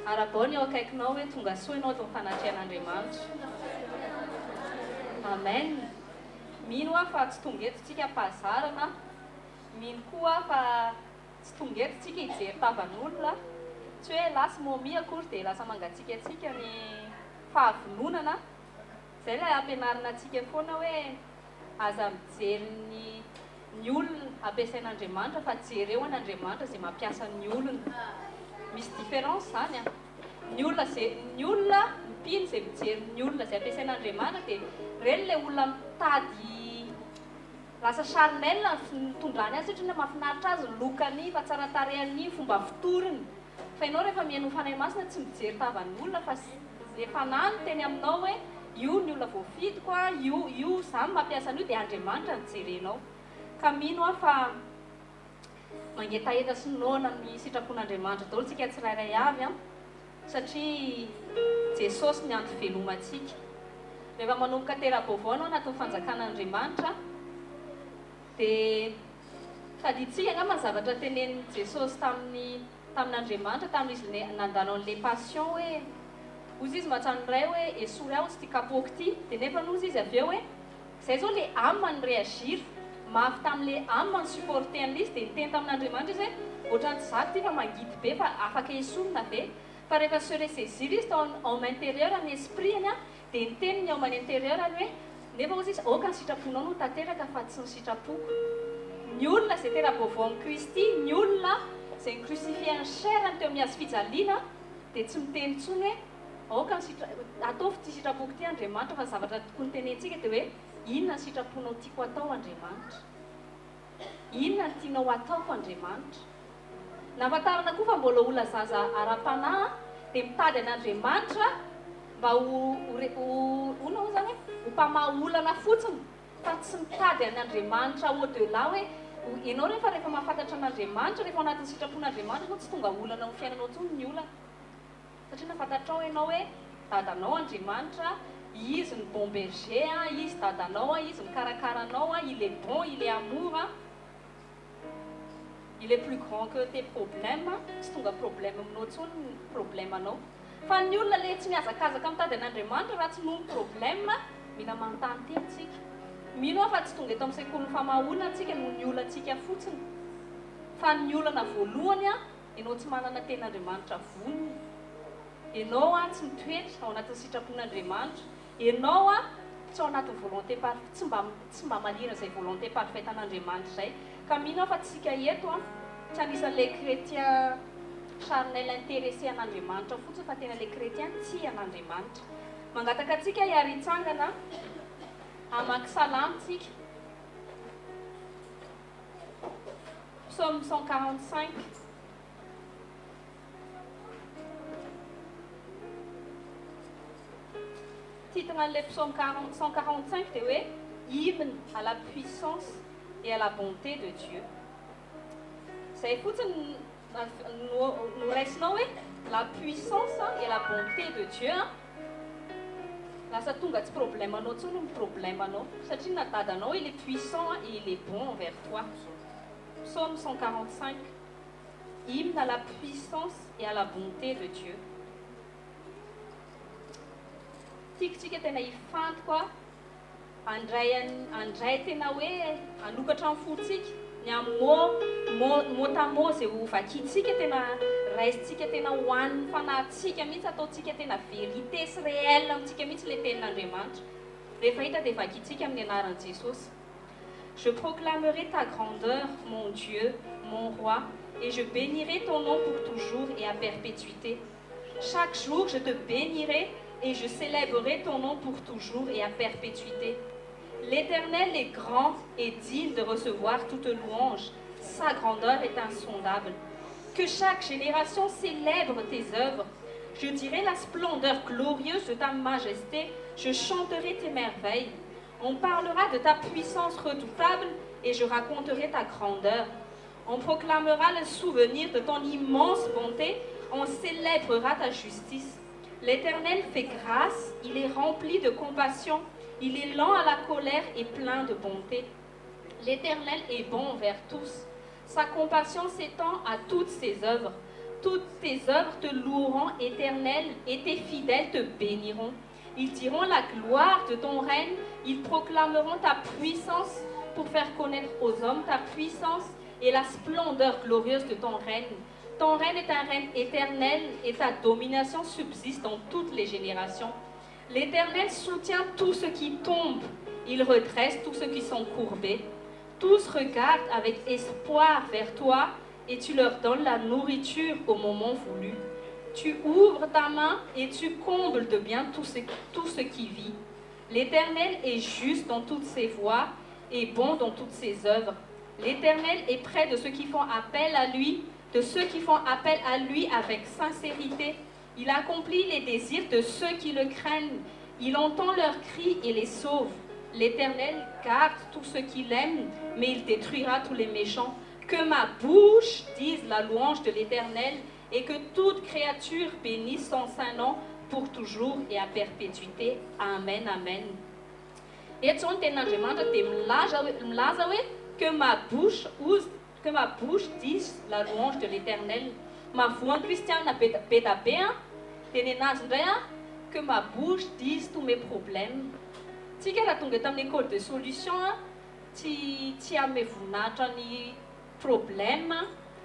Arabao ny eo akaikinao hoe tonga soa ianao atao fanatrehan'Andriamanitra. Amen. Mino aho fa tsy tonga eto tsika mpahazarana, mino koa fa tsy tonga eto tsika hijery tavan'olona, tsy hoe lasa momi akory dia lasa mangatsiakatsika ny fahavononana. Izay ilay ampianarina antsika foana hoe aza mijery ny olona ampiasain'Andriamanitra fa jery eo an'Andriamanitra izay mampiasa ny olona. Misy différence zany a. Ny olona mpino izay mijery ny olona izay ampiasain'Andriamanitra dia ireny ilay olona mitady lasa charnel ny tondrany azy satria mahafinaritra azy lokany fa tsara tarehany fomba fitoriny. Fa ianao rehefa mihaino fanahy masina tsy mijery tavan'olona fa efa nany teny aminao hoe io ny olona voafidiko a, io zany mampiasa an'io dia Andriamanitra ny jerenao. Ka mino aho fa mangetaheta sy noana ny sitrapon'Andriamanitra daholo tsika tsirairay avy a, satria Jesosy ny antovelomantsika. Rehefa manomboka tera-baovao anao anatin'ny fanjakan'Andriamanitra dia taditsika angamba ny zavatra tenenin' Jesosy tamin'Andriamanitra tamin'izy nandalo an'ilay passion hoe ozy izy mahatrany iray hoe esory aho sy ty kapoaka ty, dia nefa nozy izy avy eo hoe izay zao ilay amy ny réagir mafy tamin'ilay amy ny supporter an'izy dia niteny tamin'Andriamanitra izy hoe ohatrany tsy zako ty fa mangidy be fa afaka esorina be. Fa rehefa se ressaisir izy tao homme intérieur ny esprit-ny a dia niteny ny homme intérieur hoe nefa ozy izy aoka ny sitraponao no tanteraka fa tsy ny sitrapoko. Ny olona izay tera-baovao amin'ny Kristy, ny olona izay crucifié ny chairany teo amin'ny hazo fijaliana dia tsy miteny intsony hoe aoka ataovy ty sitrapoko ty Andriamanitra, fa zavatra tokony tenentsika dia hoe inona ny sitraponao tiako atao Andriamanitra, inona ny tianao ataoko Andriamanitra. Nahafantarana koa fa mbola olona zaza ara-panahy dia mitady an'Andriamanitra mba ho zany ho mpamaha-olana fotsiny, fa tsy mitady an'Andriamanitra au-delà hoe ianao rehefa mahafantatra an'Andriamanitra, rehefa anatin'ny sitrapon'Andriamanitra ianao tsy tonga olana amin'ny fiainanao intsony ny olana. Satria nafantatrao ianao hoe dadanao Andriamanitra, izy ny bon berger, izy dadanao, izy mikarakaranao, il est bon, il est amour, il est plus grand que tes problèmes. Tsy tonga problème aminao intsony ny problème anao. Fa ny olona le tsy mihazakazaka mitady an'Andriamanitra raha tsy noho ny problème, mila manontany teny tsika. Mino aho fa tsy tonga eto amin'ny sekoly famahoana antsika noho ny olantsika fotsiny. Fa ny olana voalohany a, ianao tsy manana ten'Andriamanitra vonona. Ianao a tsy mitoetra ao anatin'ny sitrapon'Andriamanitra. Ianao a tsy ao anatin'ny volonté parfaite, tsy mba malira izay volonté parfaite an'Andriamanitra izay. Ka mino aho fa tsika eto a tsy anisan'ilay chrétien charnel intéressé an'Andriamanitra fotsiny fa tena ilay chrétien tia an'Andriamanitra. Mangataka antsika hiary hitsangana hamaky salamitsika. Psaume 145. Titre an'ilay psaume 145 dia hoe hymne à la puissance et à la bonté de Dieu. Izay fotsiny no raisinao hoe la puissance et la bonté de Dieu. Lasa tonga tsy problème anao intsony ny problème anao, satria nadadanao il est puissant et il est bon envers toi. Psaume 145. Hymne à la puissance et à la bonté de Dieu. Tiakotsika tena hifantoko andray tena hoe anokatra amin'ny fotsika ny amin'ny mot à mot izay ho vakiantsika tena raisitsika tena hoan'ny fanahintsika mihitsy, ataontsika tena vérité sy réel amintsika mihitsy ilay tenin'Andriamanitra. Rehefa hita dia vakiantsika amin'ny anaran'i Jesosy. Je proclamerai ta grandeur, mon Dieu, mon roi, et je bénirai ton nom pour toujours et à perpétuité. Chaque jour je te bénirai et je célébrerai ton nom pour toujours et à perpétuité. L'Éternel est grand et digne de recevoir toute louange. Sa grandeur est insondable. Que chaque génération célèbre tes œuvres. Je dirai la splendeur glorieuse de ta majesté. Je chanterai tes merveilles. On parlera de ta puissance redoutable et je raconterai ta grandeur. On proclamera le souvenir de ton immense bonté. On célébrera ta justice. L'Éternel fait grâce, il est rempli de compassion, il est lent à la colère et plein de bonté. L'Éternel est bon envers tous, sa compassion s'étend à toutes ses œuvres. toutes tes œuvres te loueront, Éternel, et tes fidèles te béniront. Ils diront la gloire de ton règne, ils proclameront ta puissance pour faire connaître aux hommes ta puissance et la splendeur glorieuse de ton règne. Ton règne est un règne éternel et ta domination subsiste dans toutes les générations. L'Éternel soutient tous ceux qui tombent, il redresse tous ceux qui sont courbés. Tous regardent avec espoir vers toi et tu leur donnes la nourriture au moment voulu. Tu ouvres ta main et tu combles de bien tout ce qui vit. L'Éternel est juste dans toutes ses voies et bon dans toutes ses œuvres. L'Éternel est près de ceux qui font appel à lui, avec sincérité. Il accomplit les désirs de ceux qui le craignent. Il entend leurs cris et les sauve. L'Éternel garde tous ceux qui l'aiment, mais il détruira tous les méchants. Que ma bouche dise la louange de l'Éternel et que toute créature bénisse son saint nom pour toujours et à perpétuité. Amen, amen. Et tu que ma bouche dise la louange de l'Éternel. Ma voix christiane pétapéa, que ma bouche dise tous mes problèmes. Si tu as une école de solution, tu as mes problèmes.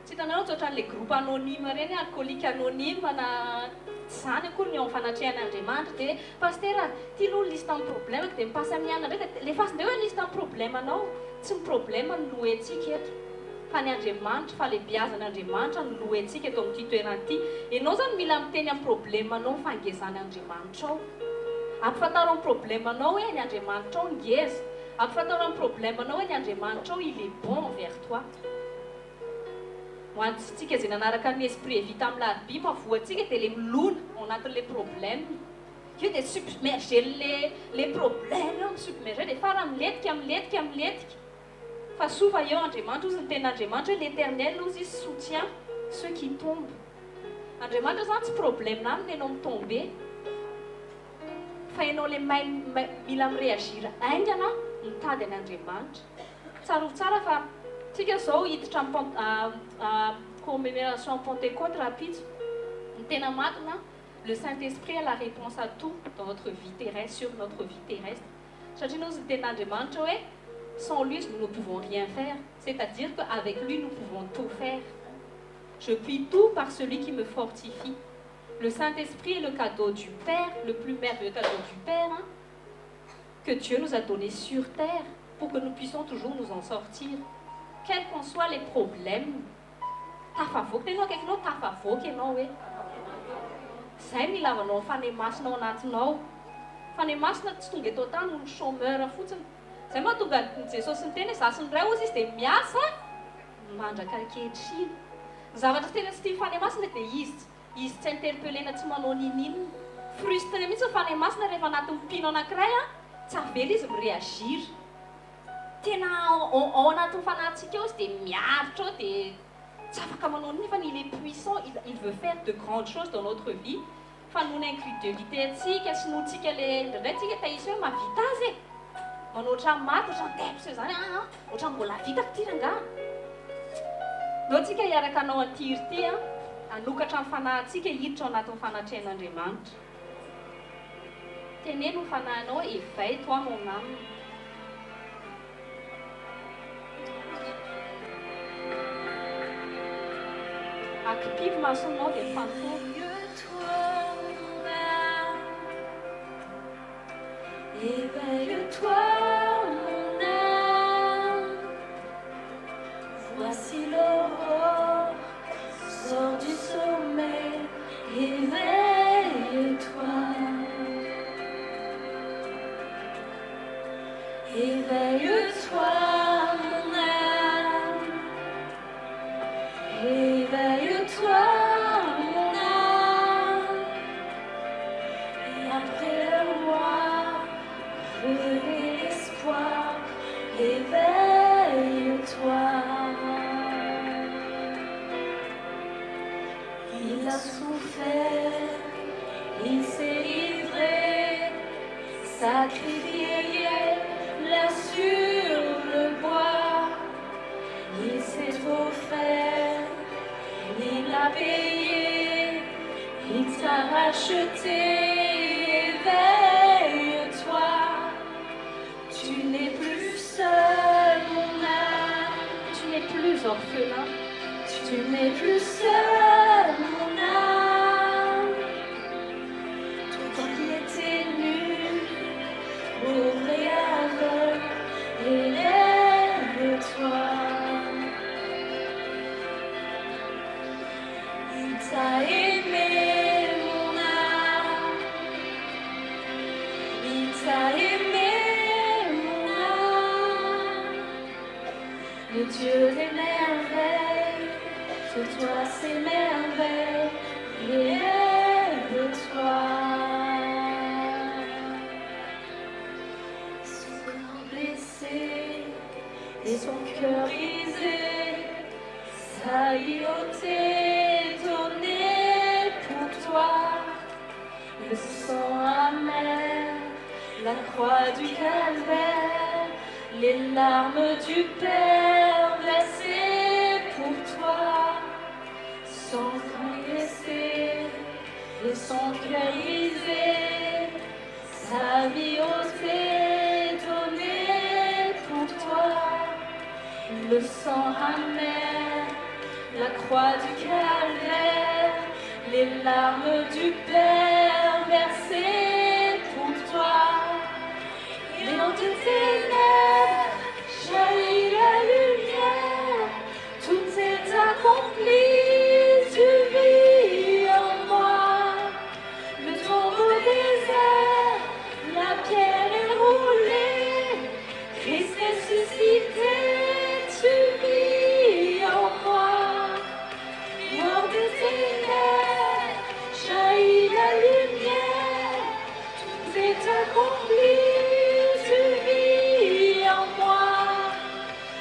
Si tu as les groupes anonymes, alcooliques anonymes, zany akory ny ao fanatrehan'Andriamanitra dia pastera ty aloha lista amin'ny problème dia mipasy amin'ny anana ndraika le fasindray hoe lista amin'ny problème anao tsy ny problème ny lohentsika eto fa ny Andriamanitra fa le biazan'Andriamanitra ny lohentsika eto amin'ity toerana ity ianao zany mila miteny amin'ny problème anao fangezan'Andriamanitra ao ampifantaro amin'ny problème anao hoe ny Andriamanitra ao ngeza ampifantaro amin'ny problème anao hoe ny Andriamanitra ao il est bon envers toi. Ho antsika izay nanaraka ny esprit vita amin'ny larbi mavoantsika dia le milona ao anatin'ilay problème io dia submerger les problèmes submerger dia fara miletika fa souvent eo Andriamanitra ozy ny tenin'Andriamanitra hoe l'Éternel ozy soutient ceux qui tombent. Andriamanitra zany tsy problème aminy ianao mitombe fa ianao le mila miréagir aingana mitady an'Andriamanitra tsara fa tsika zao hiditra commémoration Pentecôte rapide ny tena marina le Saint-Esprit a la réponse à tout dans notre vie terrestre sur notre vie terrestre satria nous ny tenin'Andriamanitra hoe sans lui nous ne pouvons rien faire, c'est-à-dire qu'avec lui nous pouvons tout faire. Je puis tout par celui qui me fortifie. Le Saint-Esprit est le cadeau du Père, le plus merveilleux cadeau du Père que Dieu nous a donné sur terre pour que nous puissions toujours nous en sortir. Quels qu'en soient les problèmes, tafavoaka ianao akaikinao tafavoaka ianao hoe zay ny ilavanao ny fanemasina ao anatinao. Fanemasina tsy tonga eto tany ny chômeur fotsiny. Zay mahatonga Jesosy ny teny hoe zasy ny ray ozy izy dia miasa mandraka ankehitriny. Ny zavatra tena tsy tia fanemasina dia izy tsy interpellena tsy manao ninina. Frustré mihitsy ny fanemasina rehefa anatin'ny mpino anankiray tsy avela izy miréagir. Tena ao anatin'ny fanahintsika eo izy dia miaritra ao dia tsy afaka manao nini fa il est puissant, il veut faire de grandes choses dans notre vie. Fa noho ny incrédulité antsika sy noho tsika le ndraindray tsika tahisa hoe mavita azy e manao ohatran'ny maty ohatran'ny depse zany ohatran'ny mbola vitako ty rangaha nao tsika hiaraka anao antiry ty hanokatra amin'ny fanahintsika hiditra ao anatin'ny fanatrehan'Andriamanitra. Teneno ny fanahinao hoe éveille toi mon âme. Akipivy masonao dia mifantoko. Éveille-toi, mon âme, voici l'aurore, sors du sommeil, éveille-toi. Éveille-toi, mon âme, éveille-toi, mon âme, et après le mois, venez l'espoir, éveille-toi. Il a souffert, il s'est livré, sacrifié là sur le bois. Il s'est offert, il a payé. Il t'a racheté, éveille-toi. Tu n'es plus seul, mon âme. Tu n'es plus orphelin. Tu n'es plus seul, mon âme. Toi qui étais nu, pauvre et aveugle, élève-toi. Il t'a aimé, mon âme. Il t'a aimé, mon âme. Le Dieu des merveilles, sur toi ses merveilles, élève-toi. Son corps blessé et son cœur brisé, sa vie ôtée, donnée pour toi. Le sang amer, la croix du calvaire, les larmes du Père versées pour toi. Son cœur blessé et son cœur brisé, sa vie ôtée, donnée pour toi. Le sang amer, la croix du calvaire, les larmes du Père versées pour toi. Et dans tes ténèbres jaillit la lumière, tout est accompli, tu vis en moi. Le tombeau désert, la pierre est roulée, Christ est ressuscité, tu vis en moi. Dans tes ténèbres jaillit la lumière, tout est accompli, tu vis en moi.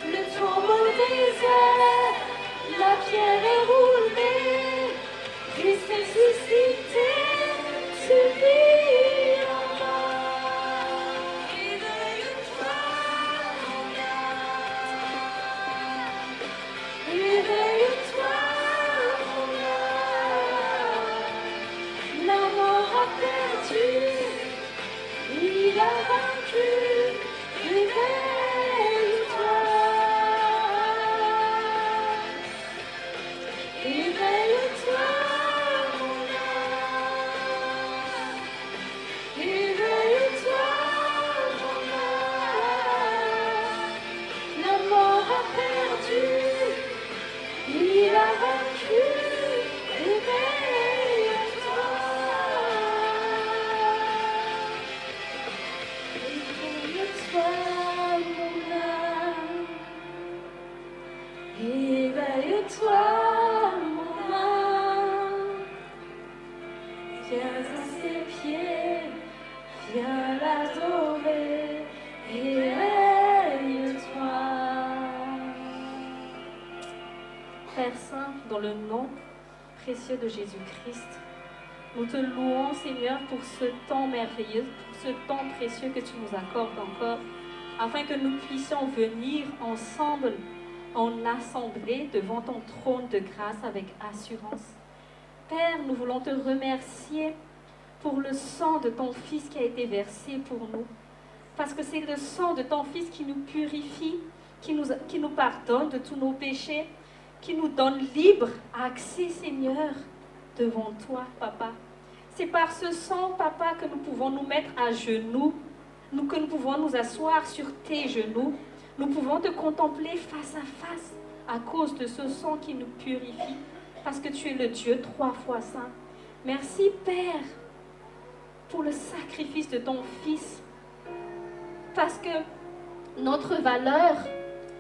Le tombeau désert, la pierre est roulée, Christ est ressuscité, tu vis en moi. Éveille-toi, mon âme. Éveille-toi, mon âme. La mort a perdu, il a vaincu. Éveille-toi. Éveille-toi, mon âme. Éveille-toi, mon âme. La mort a perdu, il a vaincu. Éveille-toi. Éveille-toi, mon âme. Éveille-toi, mon âme. Viens à ses pieds, viens l'adorer. Éveille-toi. Père Saint, dans le nom précieux de Jésus-Christ, nous te louons, Seigneur, pour ce temps merveilleux, pour ce temps précieux que tu nous accordes encore, afin que nous puissions venir ensemble, en assemblée, devant ton trône de grâce avec assurance. Père, nous voulons te remercier pour le sang de ton Fils qui a été versé pour nous, parce que c'est le sang de ton Fils qui nous purifie, qui nous pardonne de tous nos péchés, qui nous donne libre accès, Seigneur, devant toi, Papa. C'est par ce sang, Papa, que nous pouvons nous mettre à genoux, que nous pouvons nous asseoir sur tes genoux. Nous pouvons te contempler face à face à cause de ce sang qui nous purifie, parce que tu es le Dieu 3 fois saint. Merci, Père, pour le sacrifice de ton Fils, parce que notre valeur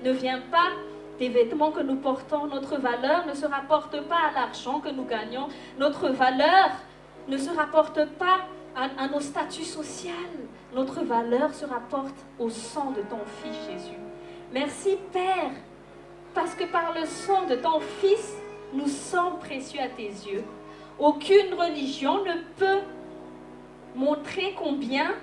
ne vient pas des vêtements que nous portons, notre valeur ne se rapporte pas à l'argent que nous gagnons, notre valeur ne se rapporte pas à nos statuts sociaux, notre valeur se rapporte au sang de ton Fils Jésus. Merci, Père, parce que par le sang de ton Fils, nous sommes précieux à tes yeux. Aucune religion ne peut montrer combien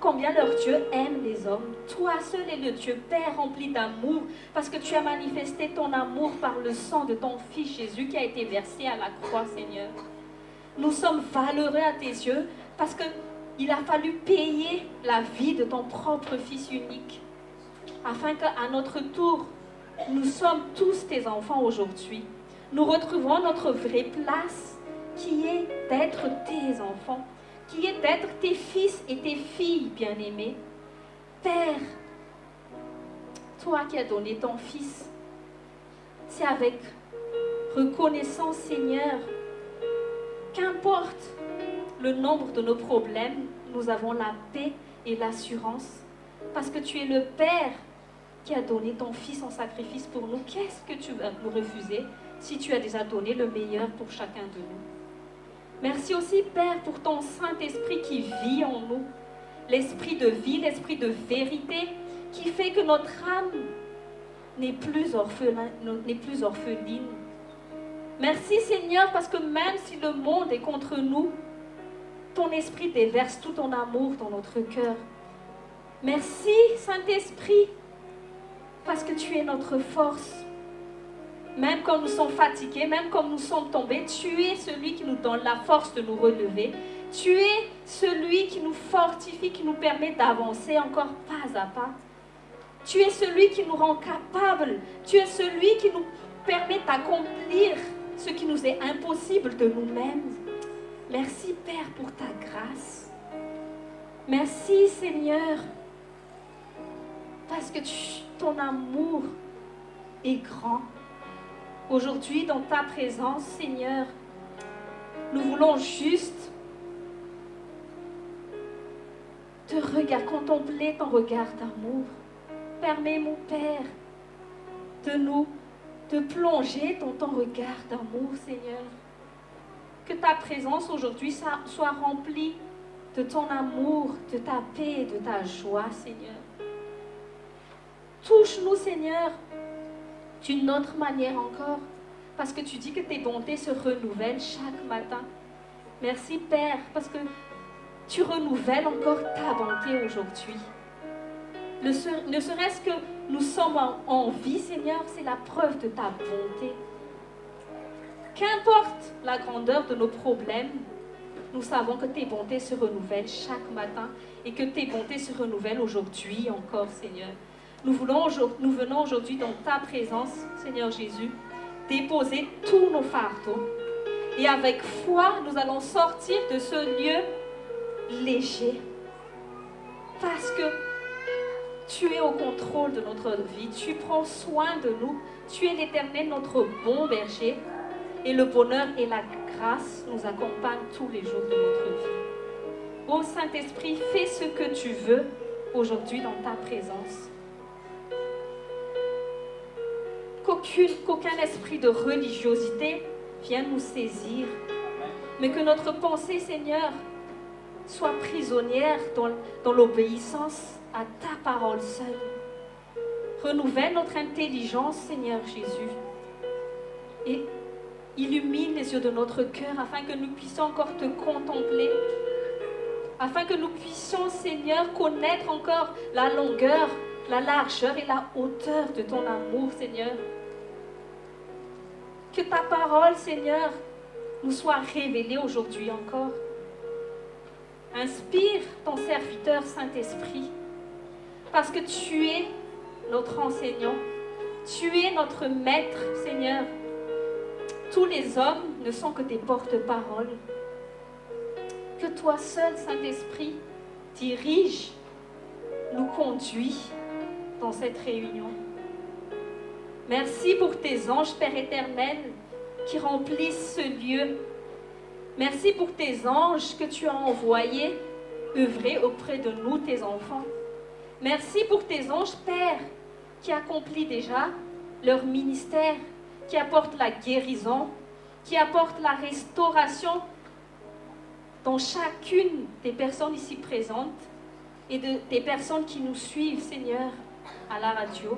combien leur Dieu aime les hommes. Toi seul est le Dieu, Père rempli d'amour, parce que tu as manifesté ton amour par le sang de ton Fils Jésus qui a été versé à la croix, Seigneur. Nous sommes valeureux à tes yeux parce qu'il a fallu payer la vie de ton propre Fils unique, afin qu'à notre tour, nous sommes tous tes enfants aujourd'hui. Nous retrouvons notre vraie place, qui est d'être tes enfants, qui est d'être tes fils et tes filles bien-aimés. Père, toi qui as donné ton Fils, c'est avec reconnaissance, Seigneur, qu'importe le nombre de nos problèmes, nous avons la paix et l'assurance, parce que tu es le Père qui a donné ton Fils en sacrifice pour nous. Qu'est-ce que tu vas nous refuser si tu as déjà donné le meilleur pour chacun de nous? Merci aussi, Père, pour ton Saint-Esprit qui vit en nous, l'esprit de vie, l'esprit de vérité, qui fait que notre âme n'est plus orpheline. Merci, Seigneur, parce que même si le monde est contre nous, ton esprit déverse tout ton amour dans notre cœur. Merci, Saint-Esprit, parce que tu es notre force. Même quand nous sommes fatigués, même quand nous sommes tombés, tu es celui qui nous donne la force de nous relever. Tu es celui qui nous fortifie, qui nous permet d'avancer encore pas à pas. Tu es celui qui nous rend capables. Tu es celui qui nous permet d'accomplir ce qui nous est impossible de nous-mêmes. Merci, Père, pour ta grâce. Merci, Seigneur, parce que ton amour est grand. Aujourd'hui, dans ta présence, Seigneur, nous voulons juste contempler ton regard d'amour. Permets, mon Père, de plonger dans ton regard d'amour, Seigneur. Que ta présence aujourd'hui soit remplie de ton amour, de ta paix et de ta joie, Seigneur. Touche-nous, Seigneur, d'une autre manière encore, parce que tu dis que tes bontés se renouvellent chaque matin. Merci, Père, parce que tu renouvelles encore ta bonté aujourd'hui. Ne serait-ce que nous sommes en vie, Seigneur, c'est la preuve de ta bonté. Qu'importe la grandeur de nos problèmes, nous savons que tes bontés se renouvellent chaque matin et que tes bontés se renouvellent aujourd'hui encore, Seigneur. Nous venons aujourd'hui dans ta présence, Seigneur Jésus, déposer tous nos fardeaux. Et avec foi, nous allons sortir de ce lieu léger. Parce que tu es au contrôle de notre vie. Tu prends soin de nous. Tu es l'Éternel, notre bon berger. Et le bonheur et la grâce nous accompagnent tous les jours de notre vie. Ô Saint-Esprit, fais ce que tu veux aujourd'hui dans ta présence. Qu'aucun esprit de religiosité vienne nous saisir, mais que notre pensée, Seigneur, soit prisonnière dans l'obéissance à ta parole seule. Renouvelle notre intelligence, Seigneur Jésus, et illumine les yeux de notre cœur afin que nous puissions encore te contempler, afin que nous puissions, Seigneur, connaître encore la longueur, la largeur et la hauteur de ton amour, Seigneur. Que ta parole, Seigneur, nous soit révélée aujourd'hui encore. Inspire ton serviteur Saint-Esprit, parce que tu es notre enseignant, tu es notre maître, Seigneur. Tous les hommes ne sont que des porte-paroles. Que toi seul, Saint-Esprit, dirige, nous conduis dans cette réunion. Merci pour tes anges, Père éternel, qui remplissent ce lieu. Merci pour tes anges que tu as envoyés œuvrer auprès de nous, tes enfants. Merci pour tes anges, Père, qui accomplissent déjà leur ministère, qui apportent la guérison, qui apportent la restauration dans chacune des personnes ici présentes et des personnes qui nous suivent, Seigneur, à la radio.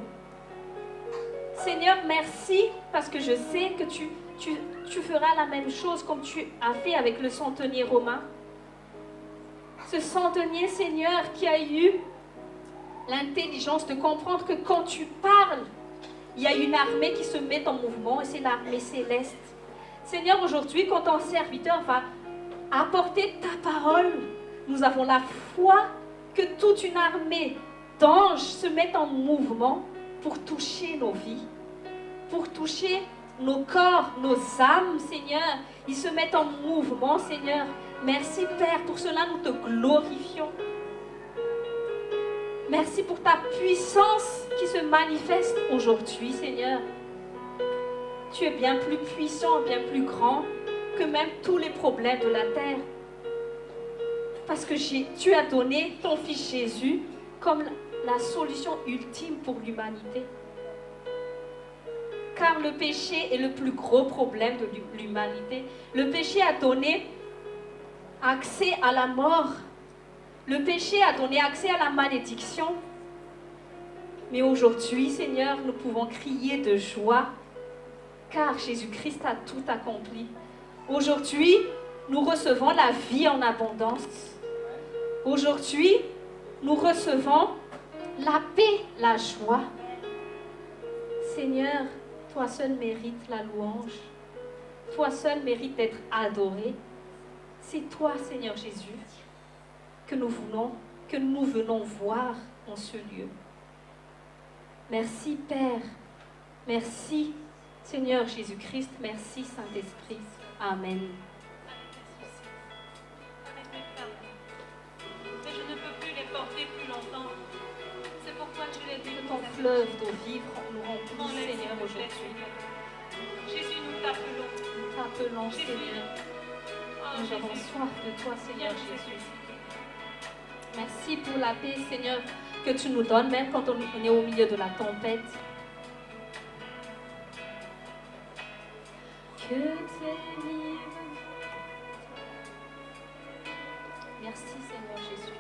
Seigneur, merci parce que je sais que tu feras la même chose comme tu as fait avec le centenier romain. ce centenier, Seigneur, qui a eu l'intelligence de comprendre que quand tu parles, il y a une armée qui se met en mouvement et c'est l'armée céleste. Seigneur, aujourd'hui, quand ton serviteur va apporter ta parole, nous avons la foi que toute une armée d'anges se met en mouvement pour toucher nos vies, pour toucher nos corps, nos âmes, Seigneur. Ils se mettent en mouvement, Seigneur. Merci, Père, pour cela nous te glorifions. Merci pour ta puissance qui se manifeste aujourd'hui, Seigneur. Tu es bien plus puissant, bien plus grand que même tous les problèmes de la terre. Parce que tu as donné ton Fils Jésus comme la solution ultime pour l'humanité. Car le péché est le plus gros problème de l'humanité. Le péché a donné accès à la mort. Le péché a donné accès à la malédiction. Mais aujourd'hui, Seigneur, nous pouvons crier de joie, car Jésus-Christ a tout accompli. Aujourd'hui, nous recevons la vie en abondance. Aujourd'hui, nous recevons la paix, la joie. Seigneur, toi seul mérites la louange. Toi seul mérites d'être adoré. C'est toi, Seigneur Jésus, que nous venons voir en ce lieu. Merci, Père. Merci, Seigneur Jésus-Christ. Merci, Saint-Esprit. Amen. Mais je ne peux plus les porter plus longtemps. C'est pourquoi tu les dis. Que ton fleuve d'eau vive nous remplit, Seigneur, aujourd'hui. Jésus, nous t'appelons. Nous t'appelons, Seigneur. Nous avons soif de toi, Seigneur Jésus. Merci pour la paix, Seigneur, que tu nous donnes, même quand on est au milieu de la tempête. Que tes livres. Merci, Seigneur Jésus.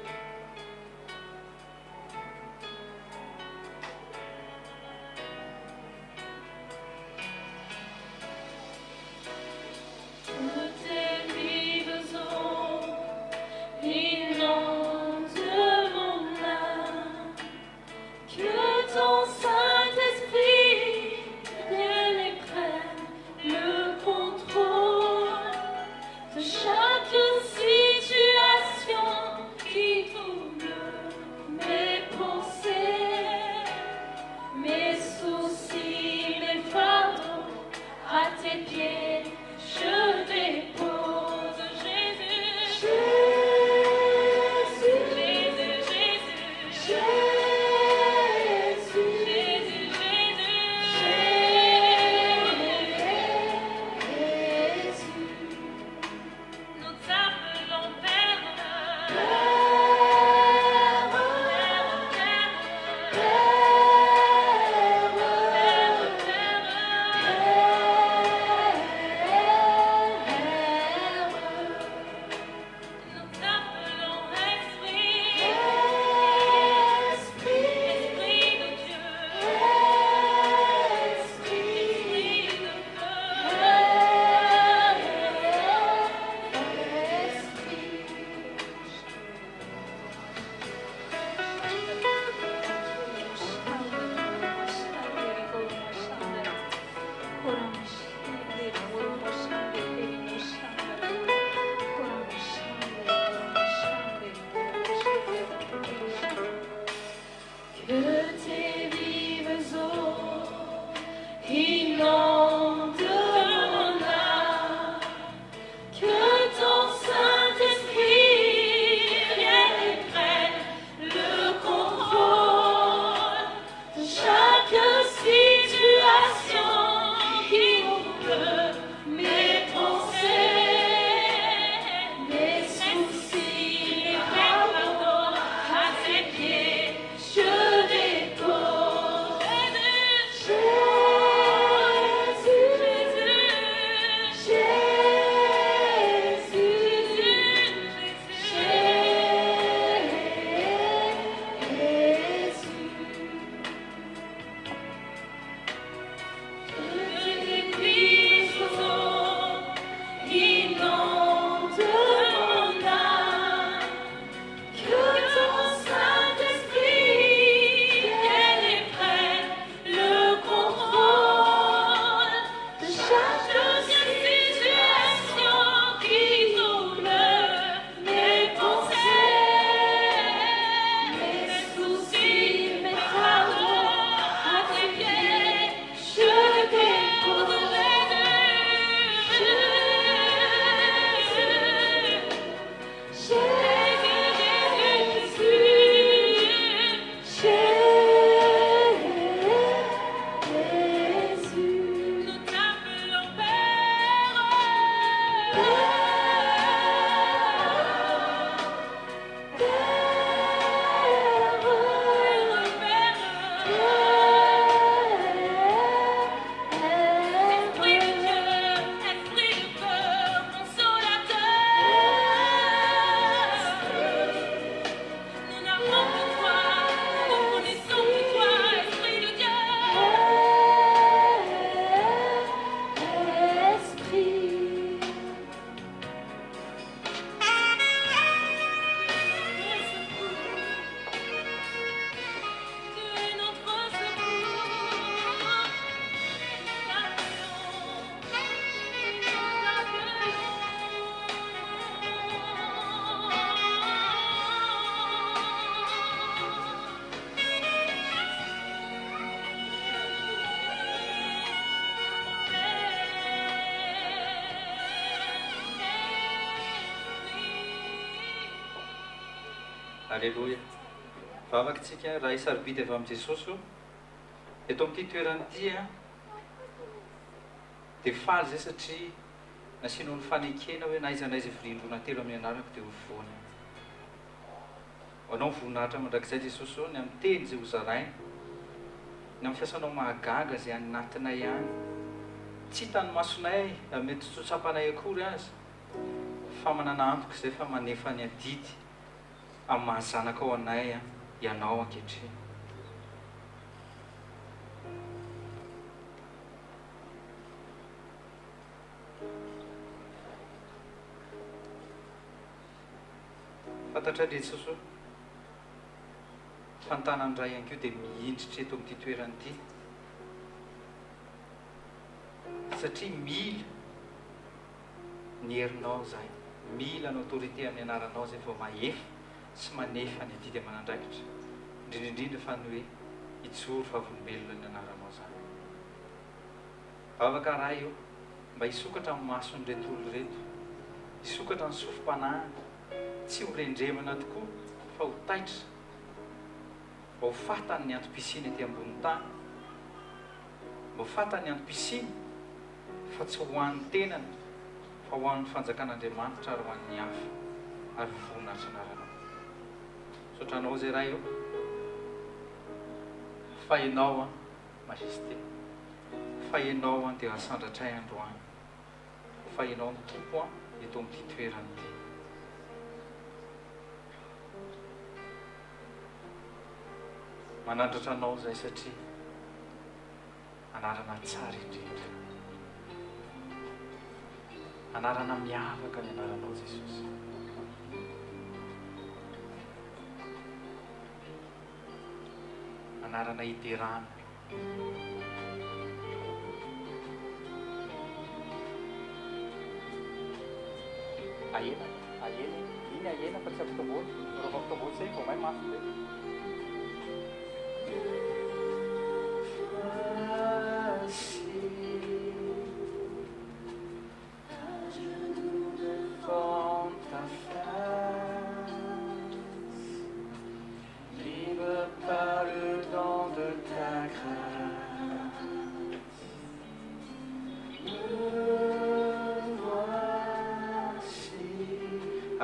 Alléluia. Vavakantsika raha isarobidy avy amin'i Jesosy io eto amin'ity toeranyity a dia faly zay satria nasianao ny fanekena hoe naiza naiza virindrona telo amin'ny anarako dia hovoana. Anao voninahitra mandrakizay Jesosy io ny amin'ny teny izay hozaraina, ny amin'ny fiasanao mahagaga izay anatinay ihany, tsy hitany masonay mety tsotsapanay akory azy, fa manana antoka izay fa manefa ny adidy amin'ny mahazanaka ao anay ianao ankehitriny. Fantatra Jesosy io fantanany ray ihany koa dia miindritra eto amin'ity toerany ity, satria mila ny herinao zay, mila ny autorité amin'ny anaranao zay vao mahefa sy manefa ny adidy aman'andraikitra, indrindraindrindra fa ny hoe ijoro vavolombelona ny anaranao zany. Vavaka raha io mba hisokatra amin'ny mason'ireto olo reto, hisokatra ny sofim-panahiny, tsy ho rendremana tokoa fa ho taitra, mba ho fatany ny antom-pisiny ety ambony tany, mba ho fatany ny antom-pisiny fa tsy ho an'ny tenany fa ho an'ny fanjakan'Andriamanitra ary ho an'ny hafa ary voninahitra anaranao. Sotranao zay raha io fa ianao majesté, fa ianao dia asandratray androany, fa ianao ny tompo eto amin'ity toerany ity. Manandratra anao zay satria anarana tsara indrindra, anarana miavaka ny anaranao Jesosy. Anarana hiderana, ahena iny ahena fa tsy ampitombony, raha ampitombony zay vao may mafy be.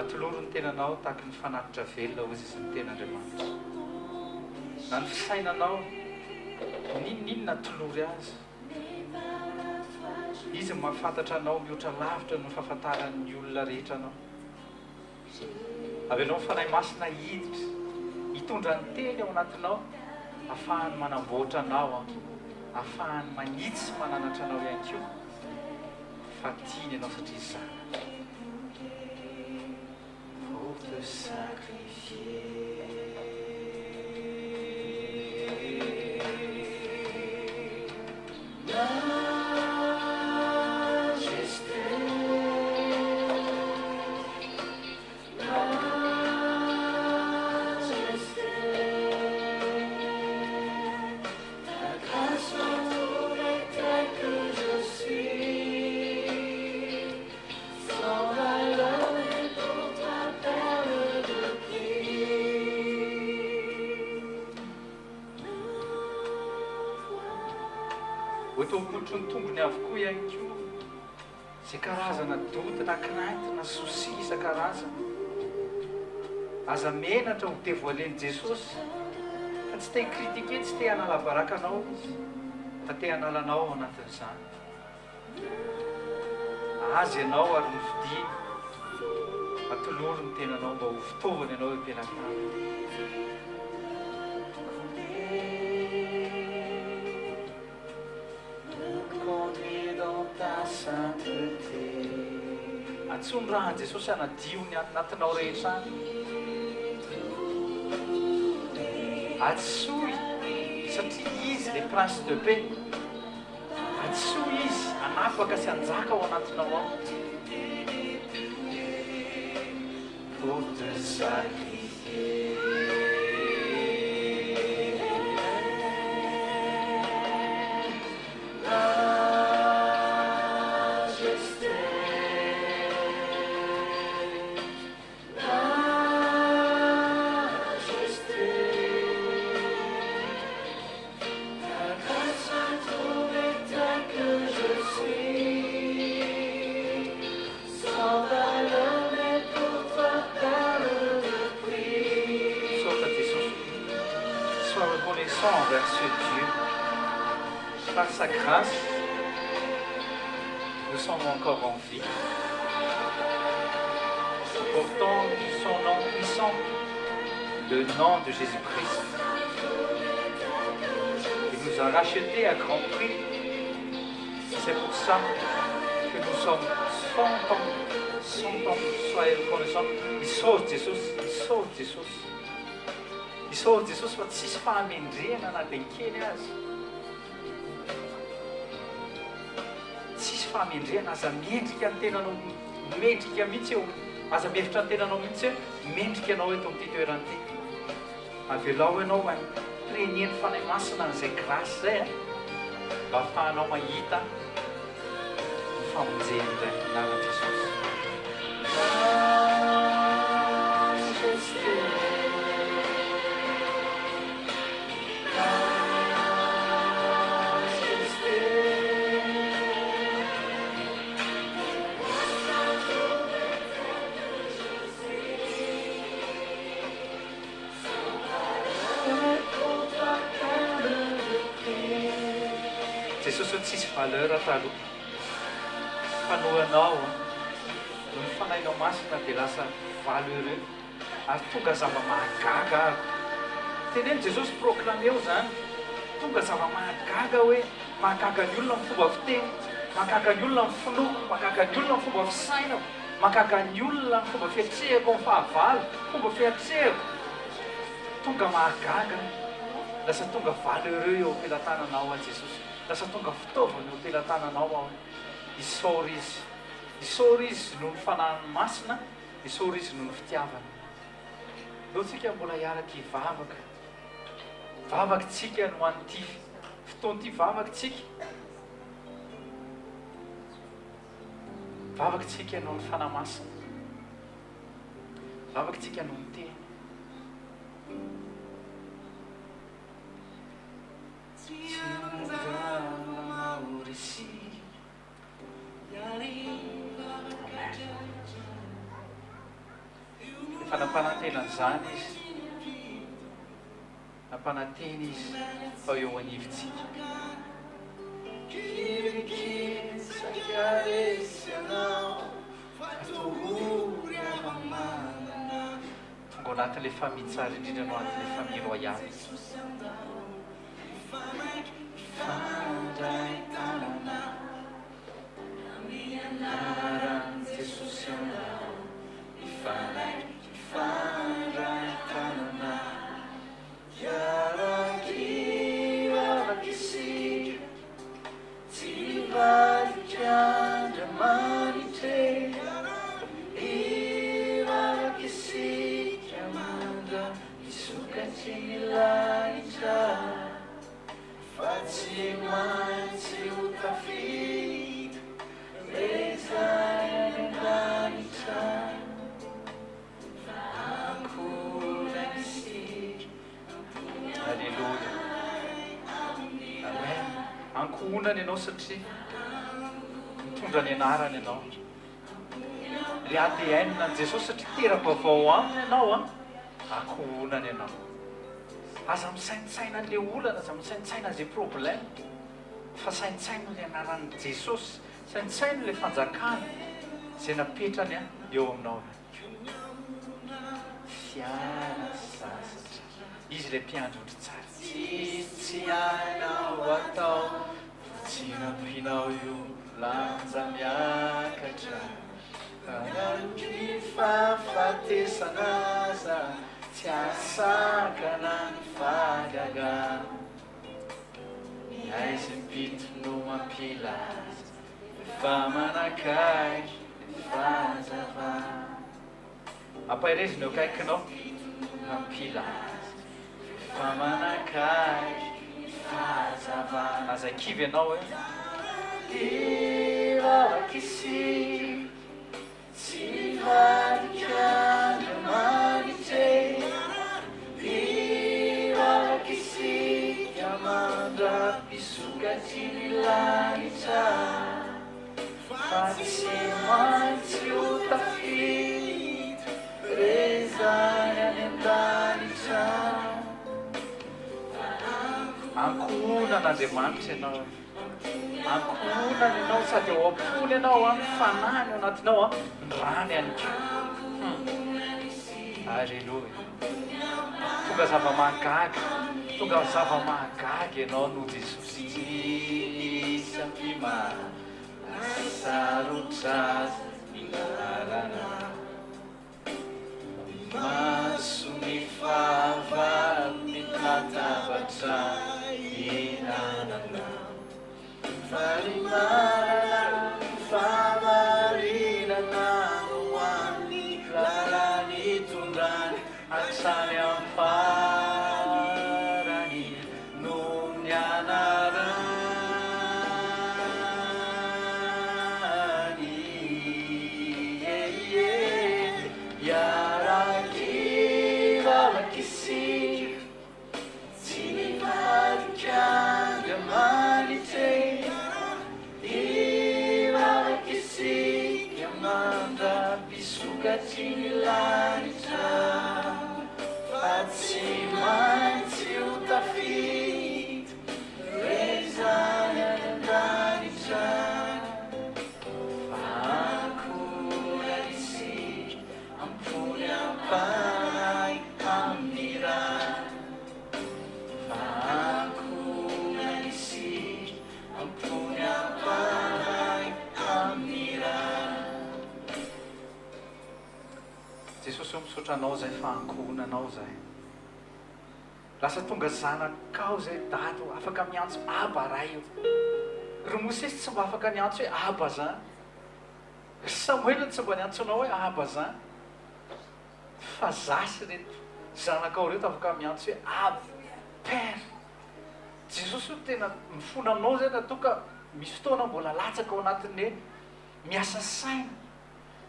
Atoloro ny tenanao tahaka ny fanatitra velona hozy izy ny ten'Andriamanitra. Na ny fisainanao ninninona tolory azy, izy mahafantatra anao mihoatra lavitra no fahafantaran'ny olona rehetra anao. Avelao ny fanahy masina hiditra hitondra ny teny ao anatinao, ahafahany manamboatra anao, ahafahany manitsy mananatra anao ihany koa, fa tiany ianao satria zanaka. Te sacrifier. Ohatompotra ny tombony avokoa ihany koa izay karazana doty na crainte na souci isan-karazana, aza menatra ho dévoilen'i Jesosy, fa tsy te critiquer, tsy te hanala baraka anao izy, fa te hanala anao ao anatin'izany. Azy ianao ary novidiny, atoloro ny tenanao mba ho fitaovana ianao am-pianakavy. Antsondrahan Jesosy anadio ny anatinao rehetra any, atsoy satria izy le prince de paix, atsoy izy anapaka sy anjaka ao anatinao ao. Pour te sacrifier. ce Dieu, par sa grâce, nous sommes encore en vie. Portant son nom puissant, le nom de Jésus-Christ. Il nous a rachetés à grand prix. C'est pour ça que nous sommes 100 ans, soyez reconnaissants. Isôs Jesosy fa tsisy fahamendrehana na dia kely azy. Tsisy fahamendrehana aza mendrika ny tenanao, mendrika mihitsy eo. Aza mihevitra ny tenanao mihitsy hoe mendrika anao eto amin'ity toerana ity. Avelao ianao impreneny fanahy masina n'izay grâce izay mba ahafahanao mahita ny famonjeny indray naman'i Jesosy. Jesosy hoe tsisy valeur taloha fanohanao no ny fanahinao masina dia lasa valeureux ary tonga zava-mahagaga ary teneny Jesosy proclameo zany tonga zava-mahagaga hoe mahagaga ny olona ny fomba fiteny, mahagaga ny olona ny finoko, mahagaga ny olona ny fomba fisainako, mahagaga ny olona ny fomba fiatrehako ny fahavalo, fomba fiatrehako tonga mahagaga lasa tonga valeureux eo ampelantananao a Jesosy. Lasa tonga fitaovana eo ampelantananao ao. Isaora izy noho ny fanahiny masina, isaora izy noho ny fitiavana. Leo tsika mbola hiaraka hivavaka. Vavaka tsika no an'ity fotoan'ity vavaka tsika. Vavaka tsika noho ny fanahy masina. Vavaka tsika noho ny teny. Efa nampanantena an'izany izy, nampanantena izy fa eo anivontsika. Tonga ao anatin'ilay famille tsara indrindra no anatin'ilay famille royale. Ankohonana ianao satria mitondra ny anarany ianao. Ry ADN ny Jesosy satria tera-baovao aminy ianao ankohonana ianao. Aza misaintsaina an'ilay olana, aza misaintsaina an'izay problème. Fa saintsaina ny anaran'i Jesosy, saintsaina ilay fanjakana izay napetrany eo aminao. Fiara sasatra. Izy ilay mpiandrodry tsara. Tsy hainao atao, tsy nampianao io lanja miakatra. Ny fahafatesana aza, tsy asakana ny fagaga. Ny aizy mpito no mampilaza, fa manakaiky ny fahazavana. Ampairezina eo akaikinao, mampilaza. Fa manakaiky fahazavana. Aza kivy ianao hoe ivavaka isy tsy vadika Andriamanitra. Ivavaka isika mandra-pisokatry ny lanitra. Fa tsy maintsy ho tafito rezany any an-danitra. ankohonan'andriamanitra ianao ankohonana ianao sady ao am-pony ianao a fanany ao anatinao a ny rany any ko alleloia tonga zava-mahagaga tonga zava-mahagaga ianao no Jesosy tsisy ampimana sarotrazy minarana maso ny fava ny katabatra inanana farimarana famarinana no any lalany tondrany hatrany amfarany no ny anarany iaraky vavakisika tsy mivarika gamanitse ivavakisika mandra pisokatry ny lanitra fa tsy maintsy ho tafity rezany any an-danitra fa ankoranisika ampony ampanay amin'ny rano fa ankoranisika ampony ampanay amin'ny rano. Jesosy io misaotra anao zay fa ankohonanao zay lasa tonga zanakao zay dady afaka miantso aba ray io ry Mosesy tsy mba afaka niantso hoe aba zany ry Samuel tsy mba niantsonao hoe aba zany fa zasy reto zanakao reto afaka miantso hoe aba père. Jesosy io tena mifona aminao zay natoka misy fotoana mbola latsaka ao anatin'ny hoe miasa saina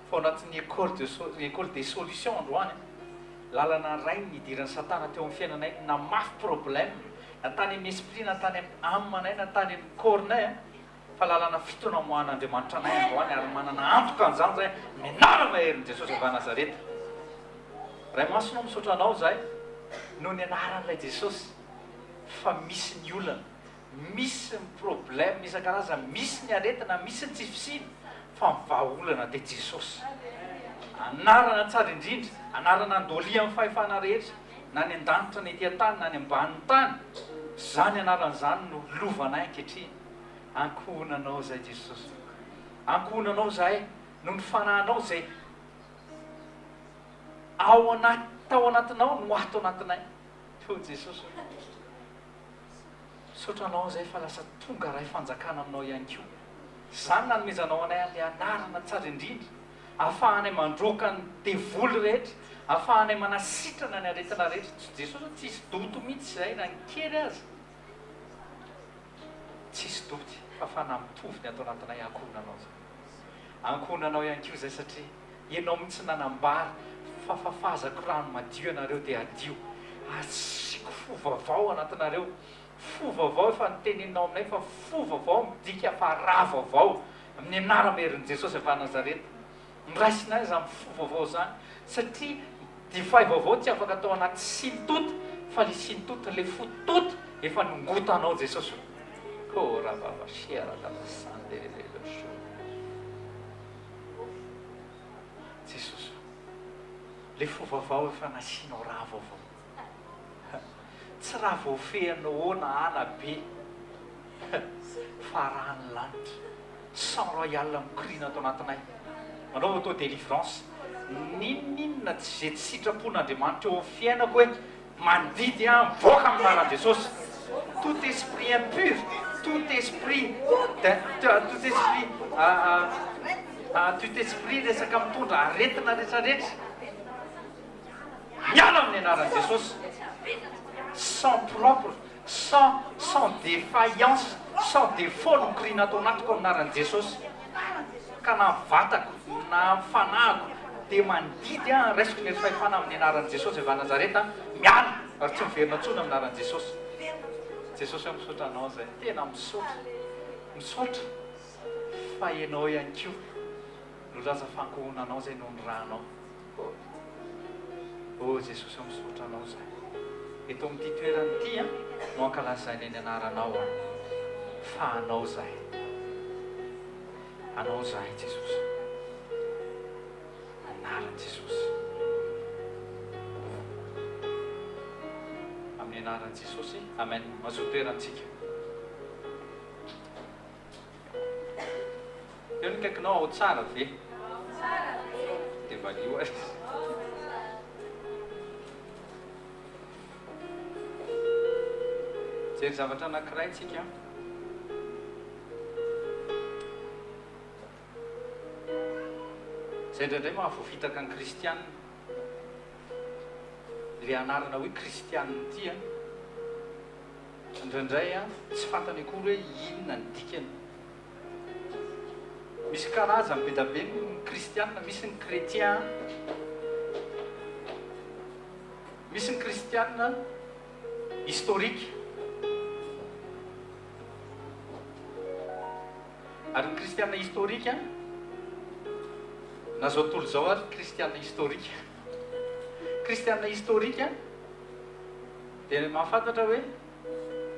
fa ao anatin'ny école des solutions androany lalana ray nidiran'ny satana teo amin'ny fiainanay namafy problème natany amin'ny esprit natany amin'amanay natany amin'ny cornay fa lalana fitonamoan'Andriamanitra anay androany ary manana antoka an'izany zay mianarana herin'i Jesosy avy Nazareta. Ray masonao misaotra anao zay no ny anaran'ilay Jesosy fa misy ny olana misy ny problème isan-karazany misy ny aretina misy ny tsifisiny fa mivahaolana dia Jesosy anarana tsara indrindra anarana andolia amin'ny fahefana rehetra na ny an-danitra ny etỳ an-tany na ny ambanin'ny tany zany anaran'izany no lovanay ankehitriny. Ankohonanao zay Jesosy ankohonanao zay no ny fanahinao zay tao anatinao no ato anatinay to Jesosy sotranao zay fa lasa tonga ray fanjakana aminao ihany koa zany nanomezanao anay an'le anarana tsara indrindra ahafahanay mandroaka ny devoly rehetra ahafahanay manasitrana ny aretina rehetra. Jesosy tsisy doto mihitsy zay na nikely azy tsisy doty fa fana mitovy ny ato anatinay ankohonanao zay ankohonanao ihany koa zay satria ianao mihitsy nanambary fa fafazako rano madio ianareo dia adio asiko fo vaovao anatinareo fo vaovao efa niteneninao aminay fa fo vaovao midika fa raha vaovao amin'ny anarana Jesosy avy Nazareta niraisinay zany fo vaovao zany satria divay vaovao tsy afaka atao anaty sintoto fa le sintoto le fototo efa nongotanao Jesosy Jesosy le fo vaovao efa nasinao raha vaovao tsy raha voafehanao na ana be fa raha ny lanitra sans royal mikorina ato anatinay manao atao délivrance ninninona tsy zay tsy sitrapon'Andriamanitra eo amin'ny fiainako hoe mandidy mivoaka amin'ny anaran'i Jesosy. Tout esprit impur, tout esprit resaka mitondra aretina rehetrarehetra miala amin'ny anaran'i Jesosy sans propre sans défaillance sans défaut no mikorina atao anatiko amin'ny anaran'i Jesosy ka na vatako na fanahako dia mandidy raisiko ny fahefana amin'ny anaran'i Jesosy avy Nazareta miala ary tsy miverina intsony amin'ny anaran'i Jesosy. Jesosy hoe misaotra anao zay tena misaotra fa ianao ihany koa no laza fankohonanao zay no ny rahanao. Jesosy hoe misaotra anao zay eto amin'ity toerany ity a no ankalazainy ny anaranao a fa anao zahay Jesosy anaran Jesosy amin'ny anaran Jesosy amen mazoto toerantsika eo ny kaikinao ao tsara ve dia valio azy jery zavatra anankiray tsika zay indraindray mahavoafitaka ny kristianina le anarana hoe kristianina ity a indraindray a tsy fantany akory hoe inona ny dikany misy karazany be da be ny kristianina misy ny chrétien misy ny kristianina historique ary ny kristianina historique a na zao tontolo zao ary kristianina historique dia mahafantatra hoe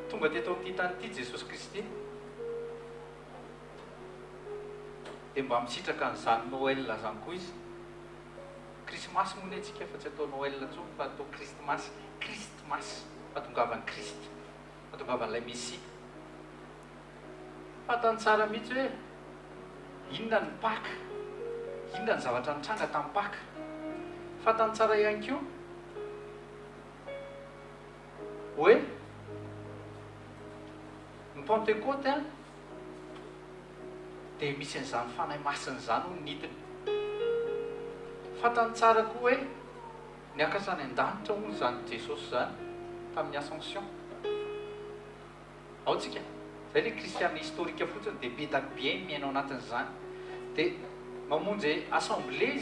tonga teto amin'ity tany ity Jesosy Kristy dia mba misitraka n'izany Noël zany koa izy krismasy moa ny antsika fa tsy atao Noël intsony fa atao kristmasy fahatongavany Kristy fahatongavan'ilay Messia fatany tsara mihitsy hoe inona ny Pâques inona ny zavatra nitranga tamin'ny Pâques fatany tsara ihany koa hoe ny Pentecôte a dia misy an'izany fanahy masina izany ho nidiny fatany tsara koa hoe niakasany an-danitra hono zany Jesosy zany tamin'ny Ascension ao tsika zay le kristianina historique fotsiny dia be da be miainao anatin'izany dia mamonjy assemblée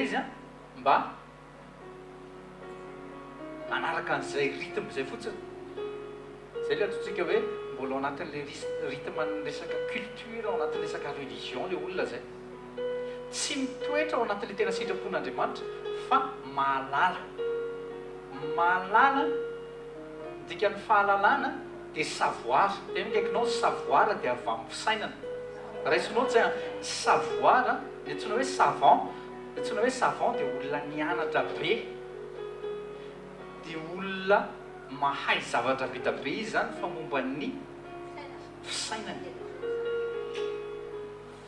izy a mba manaraka an'izay rythme zay fotsiny zay le ataontsika hoe mbola ao anatin'le rythme ny resaka culture ao anatin'ny resaka religion le olona zay tsy mitoetra ao anatin'le tena sitrapon'Andriamanitra fa mahalala dikany fahalalana dia savoir dia mikaikinao savoir dia avy amin'ny fisainana raisinao tsy savoir dia tsy hoe savant dia olona nianatra be dia olona mahay zavatra vita be izy zany fa momba ny fisainana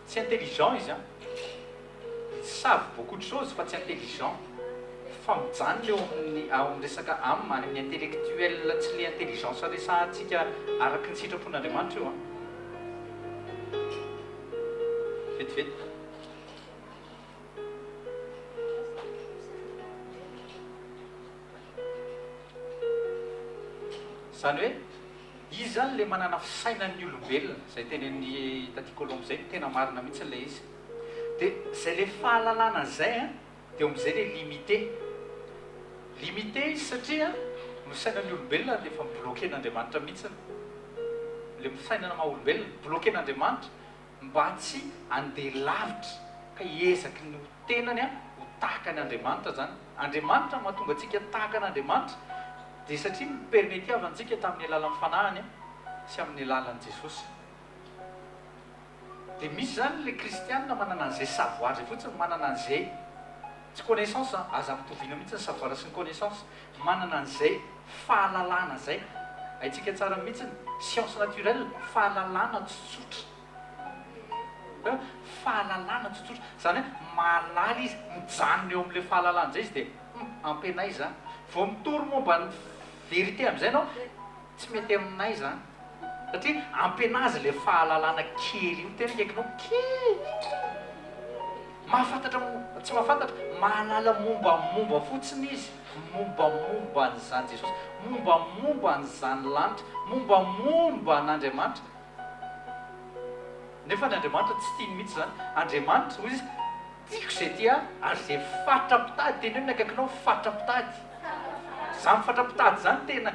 tsy intelligent izy savent beaucoup de choses fa tsy intelligent fa mijanona eo amin'ny ao amin'ny resaka amin'ny intellectuel tsy le intelligence resantsika araky ny sitrapon'Andriamanitra io vetivety zany hoe izy zany le manana fisainan'ny olombelona zay tenen'ny Taty Colombe zay tena marina mihitsy le izy dia zay le fahalalana zay a dia amin'izay le limité izy satria fisainan'ny olombelona dia efa mibloqué n'Andriamanitra mihitsiny le fisainana maha olombelona bloqué n'Andriamanitra mba tsy andeha lavitra ka hiezaky ny tenany a ho tahaka ny Andriamanitra zany Andriamanitra mahatonga antsika tahaka n'Andriamanitra dia satria mipermetiavantsika tamin'ny alalan'ny fanahany sy amin'ny alalan'i Jesosy dia misy zany le kristianina manana an'izay savoir zay fotsiny manana an'izay tsy connaissance aza mitoviana mihitsy ny savoir sy ny connaissance manana an'izay fahalalana zay haitsika tsara mihitsy ny science naturelle fahalalana tsotsotra zany hoe mahalala izy mijanona eo amin'ilay fahalalana zay izy dia ampenay zany vao mitory momba ny vérité amin'izay anao tsy mety aminay zany satria ampenazy le fahalalana kely io tena kaikinao kely tsy mahafantatra mahalala mombamomba fotsiny izy mombamomba n'izany Jesosy mombamomba n'izany lanitra mombamomba n'Andriamanitra nefa ny Andriamanitra tsy tiany mihitsy zany Andriamanitra hoy izy tiako zay tia ary zay fatrapitady teny hoe nakaikinao fatrapitady zany fatrapitady zany tena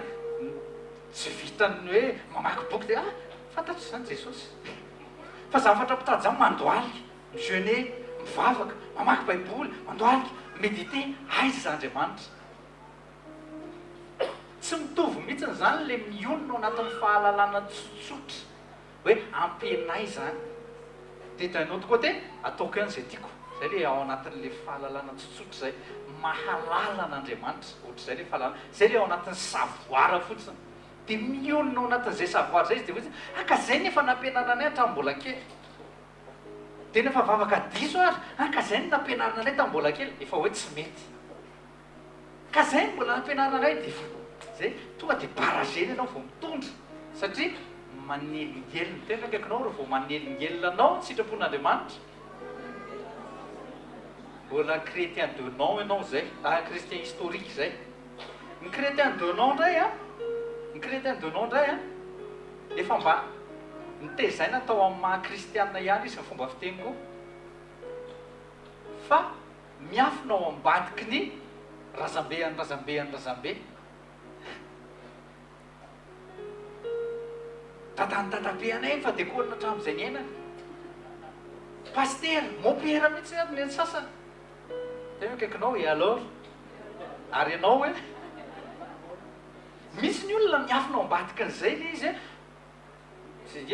tsy vitany hoe mamaky boky dia fantatry zany Jesosy fa zany fatrapitady zany mandoaly mijeûner mivavaka mamaky baiboly mandoaly méditer aiza Andriamanitra tsy mitovy mihitsiny zany le mionona ao anatin'ny fahalalana tsotsotra hoe ampianay zany de d'un autre côté ataoko ihany zay tiako zay le ao anatin'le fahalalana tsotsotra zay mahalala an'Andriamanitra ohatr'izay le fahalalana zay le ao anatin'ny savoir fotsiny de mionona ao anatin'izay savoir zay izy de hoe aka zay nefa nampianarana hatramin'ny mbola kely de nefa vavaka diso ary aka zay ny nampianarana anay tamin'ny mbola kely efa hoe tsy mety ka zay mbola nampianarana anay de zay tonga de barageny ianao vao mitondra satria manelingelina tena akaikinao reo vao manelingelina anao sitrapon'Andriamanitra mbola chrétien de nom ianao zay chrétien historique zay ny chrétien de nom ndray a ny chrétien de nom ndray a efa mba nitezaina atao amin'ny maha-kristianina ihany izy ny fomba fiteniko fa miafina ao ambadiky ny razambe any razambe any razambe tatany anay fa de koana hatramin'izay ny ainany paster mopera mihitsy any ny sasany de hoe kaikinao e alors ary ianao hoe misy ny olona miafina ao ambadiky n'izay le izy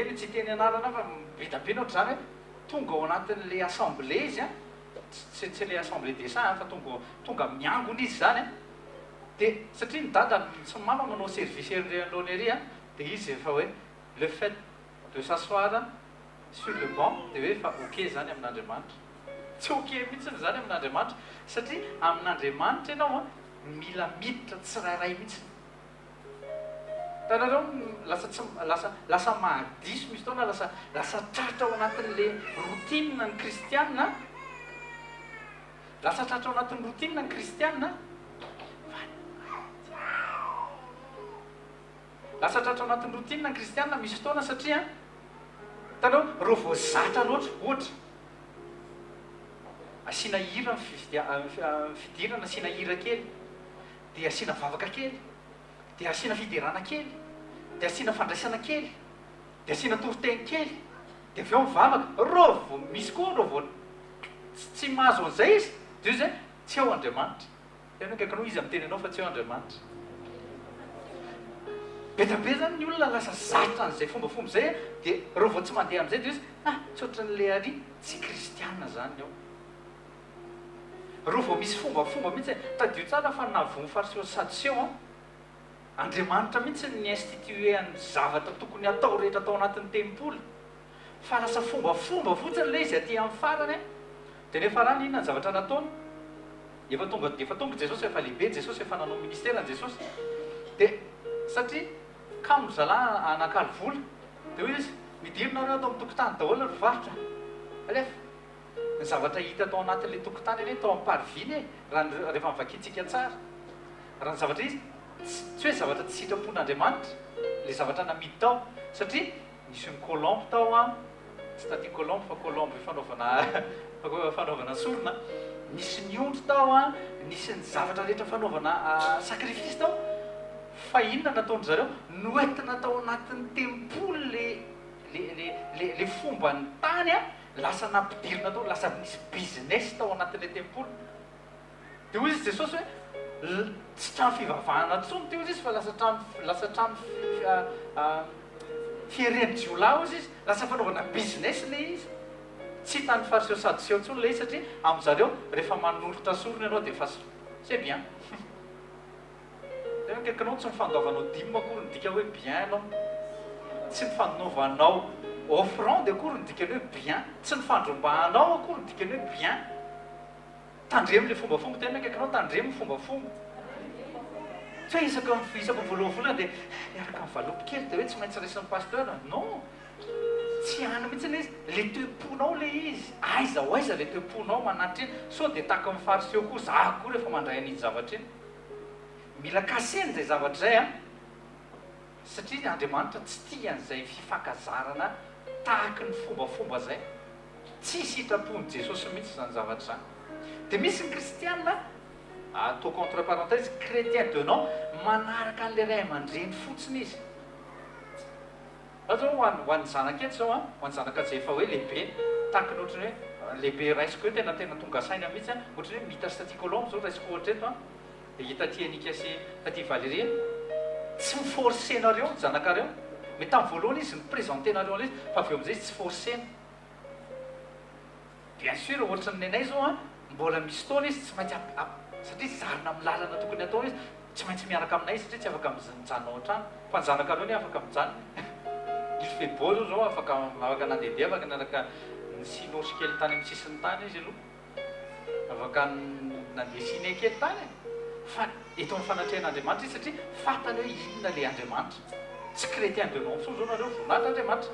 eny tsy teny anarana fa betabe ohatr' zany hoe tonga ao anatin'le assemblée izy a tsy le assemblée des saints fa tonga miangona izy zany a de satria ny dada sy mama manao service alonery a de izy efa hoe le fait de s'asseoir sur le banc de hoe fa ok zany amin'Andriamanitra tsy ok mihitsiny zany amin'Andriamanitra satria amin'Andriamanitra ianao a mila miditra tsirairay mihitsiny tanareo lasa mahadiso misy taona lasa tratra ao anatin'le routine ny kristianina lasa tratra ao anatin'ny routine ny kristianina lasa tratra ao anatin'ny routine ny kristianina misy fotoana satria tanao reo vao zatra loatra ohatra asiana hira fidirana asiana hira kely de asiana vavaka kely de asiana fiderana kely de asiana fandraisana kely de asiana toroteny kely de avy eo mivavaka reo vao misy koa reo vao tsy mahazo an'izay izy de izy tsy ao Andriamanitra tena kaikanao izy amin'ny teny anao fa tsy ao Andriamanitra betabe zany ny olona lasa zatra an'izay fombafomba zay de reo vao tsy mandeha amin'izay de izy tsy ohatran'le ary tsy kristianina zany ao reo vao misy fombafomba mihitsy tadio tsara fa navony fariseo sadiseo Andriamanitra mihitsy ny institué any zavatra tokony atao rehetra atao anatin'ny tempoly fa lasa fombafomba fotsiny le izy aty amin'ny farany de nefa rany inona ny zavatra nataony efa tonga Jesosy efa lehibe Jesosy efa nanao ministère Jesosy de satria kamo zala anakalo vola de hoe izy midirina reo atao amin'ny tokotany daholo ny varotra alefa ny zavatra hita atao anatin'le tokotany eny atao amin'ny parviny rehefa mivakitsika tsara raha ny zavatra izy tsy hoe zavatra tsy sitrapon'Andriamanitra le zavatra namidy tao satria nisy ny colombe tao a tsy taty colombe fa colombe fanaovana sorona nisy ny ondry tao a nisy ny zavatra rehetra fanaovana sacrifice tao fa inona nataony zareo noentina tao anatin'ny tempoly le fomba ny tany a lasa nampidirina tao lasa nisy business tao anatin'le tempoly de hoy izy Jesosy hoe tsy trano fivavahana tsony teo izy fa lasa trano fiereny jiolao izy lasa fanaovana business le izy tsy tany fariseo sadiseo tsony le izy satria amin'zareo rehefa manolotra sorona ianao de fa c'est bien tena kaikanao tsy mifandovanao dimy akory ny dika hoe bien ianao tsy mifandovanao offrande akory ny dikany hoe bien tsy nifandrombahanao akory ny dikany hoe bien tandremo le fombafomba tena kaikanao tandremo fombafomba tsy hoe isako voaloha volana de miaraka amin'ny valopy kely de hoe tsy maintsy raisin'ny pasteur non tsy ana mihitsy le izy le toeponao le izy aiza ho aiza le toeponao manatitra iny so de taka amin'ny fariseo koa za koa rehefa mandray an'iny zavatra iny mila kaseny zay zavatra zay a satria Andriamanitra tsy tia an'izay fifakazarana tahaka ny fombafomba zay tsy sitrapony Jesosy mihitsy zany zavatra zany de misy ny kristianina atao contre parenthèse chrétien de nom manaraka an'le ray aman-dreny fotsiny izy zao hoan'ny zanakety zao ho an'ny zanakady zay efa hoe lehibe tahaka ny ohatrany hoe lehibe raisiko hoe tena tonga saina mihitsy ohatrany hoe mitasy taty colombe zao raisiko ohatra eto de hita ty anika sy taty Valérie tsy miforcenareo zanakareo me tamin'ny voalohany izy mipresentenareo an'izy fa aveo am'izay izy tsy forcena bien sûr ohatra ny anay zao a mbola misy taona izy tsy maintsy satria zarina amin'ny lalana tokony atao izy tsy maintsy miaraka aminay satria tsy afaka mijanona ao an-trano fa ny zanakareo ny afaka mijanona izy febolo zao afaka nandehandeha afaka nanaka ny sinosy kely tany amin'ny sisiny tany izy aloha afaka nandeha sine kely tany fa eto amin'ny fanatrehan'Andriamanitra izy satria fantany hoe inona le Andriamanitra tsy chrétien de nom so zao nareo vonahitra Andriamanitra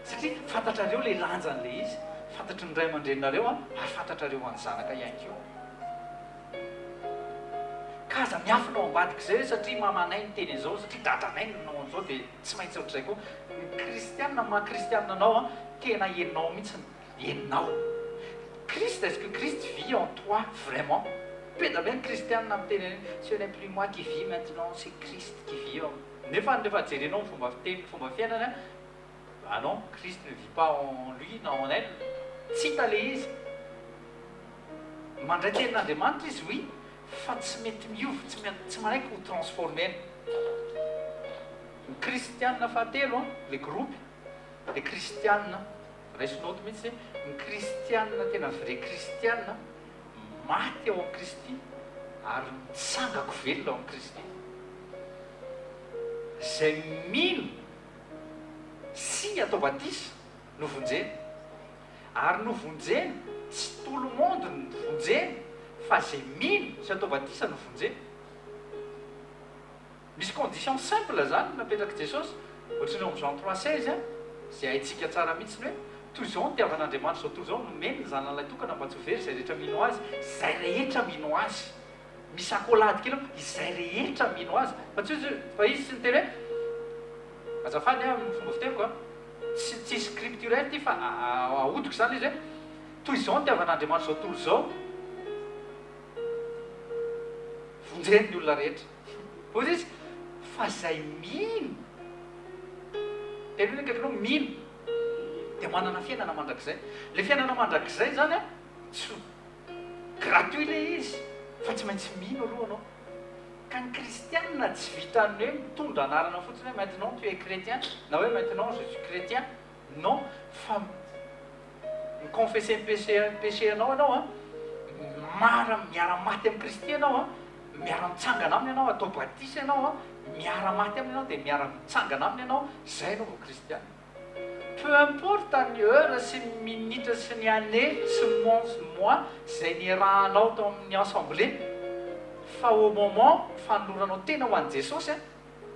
satria fantatrareo le lanjan'le izy fantatry ny ray aman-dreninareo a ary fantatrareo an'ny zanaka ihany keo kaza miafinao ambadika zay satria mamanay ny teny izao satria dadanay nanao an'izao dia tsy maintsy ohatr'izay koa ny kristianina maha kristianina anao a tena enao mihitsy enao Christ, est-ce que Christ vit en toi vraiment? Peut-être bien christianina amin'ny teny ce n'est plus moi qui vis maintenant c'est Christ qui vit en nefa jerenao fomba teny fomba fiainana ah non Christ ne vit pas en lui non en elle tsy hita le izy mandray tenin'Andriamanitra izy oui fa tsy mety miova tsy manaiky ho transformena ny kristianina fahatelo le groupe le kristianina raisinoto mihitsy ny kristianina tena vrai kristianina maty ao amin'ny Kristy ary mitsangako velona ao amin'ny Kristy zay mino sy atao batisa no vonjeny ary no vonjeny tsy tout le monde no vonjeny fa zay mino sy atao batisa no vonjeny misy condition simple zany napetraka Jesosy ohatrany ao amin'ny Jean 3:16 zay haitsika tsara mihitsy hoe toy izao ny tiavan'Andriamanitra zao toy izao nomeny ny zanan'ilay tokana mba tsy ho very zay rehetra mino azy zay rehetra mino azy misy akolady kely izay rehetra mino azy fa izy sy ny teny hoe azafady amin'ny fomba fiteny koa tsy scripturel ty fa ahodiko zany izy hoe toy izao ny tiavan'Andriamanitra zao toy izao vonjeny ny olona rehetra ozy izy fa zay mino teny hoe kaikanao mino dia manana fiainana mandrakizay le fiainana mandrakizay zany a tsy gratuit le izy fa tsy maintsy mino aloha anao ka ny kristianina tsy vitany hoe mitondra anarana fotsiny hoe maintenant tu es chrétien na hoe maintenant je suis chrétien non fa miconfesse péché anao a miara-maty amin'ny Kristy anao a miara-mitsangana aminy anao atao batisa anao a miara-maty aminy anao dia miara-mitsangana aminy anao zay anao vao kristiana peu importe ny heure sy ny minitra sy ny année sy mois zay niarahanao tao amin'ny assemblée fa au moment fanoloranao tena ho an'i Jesosy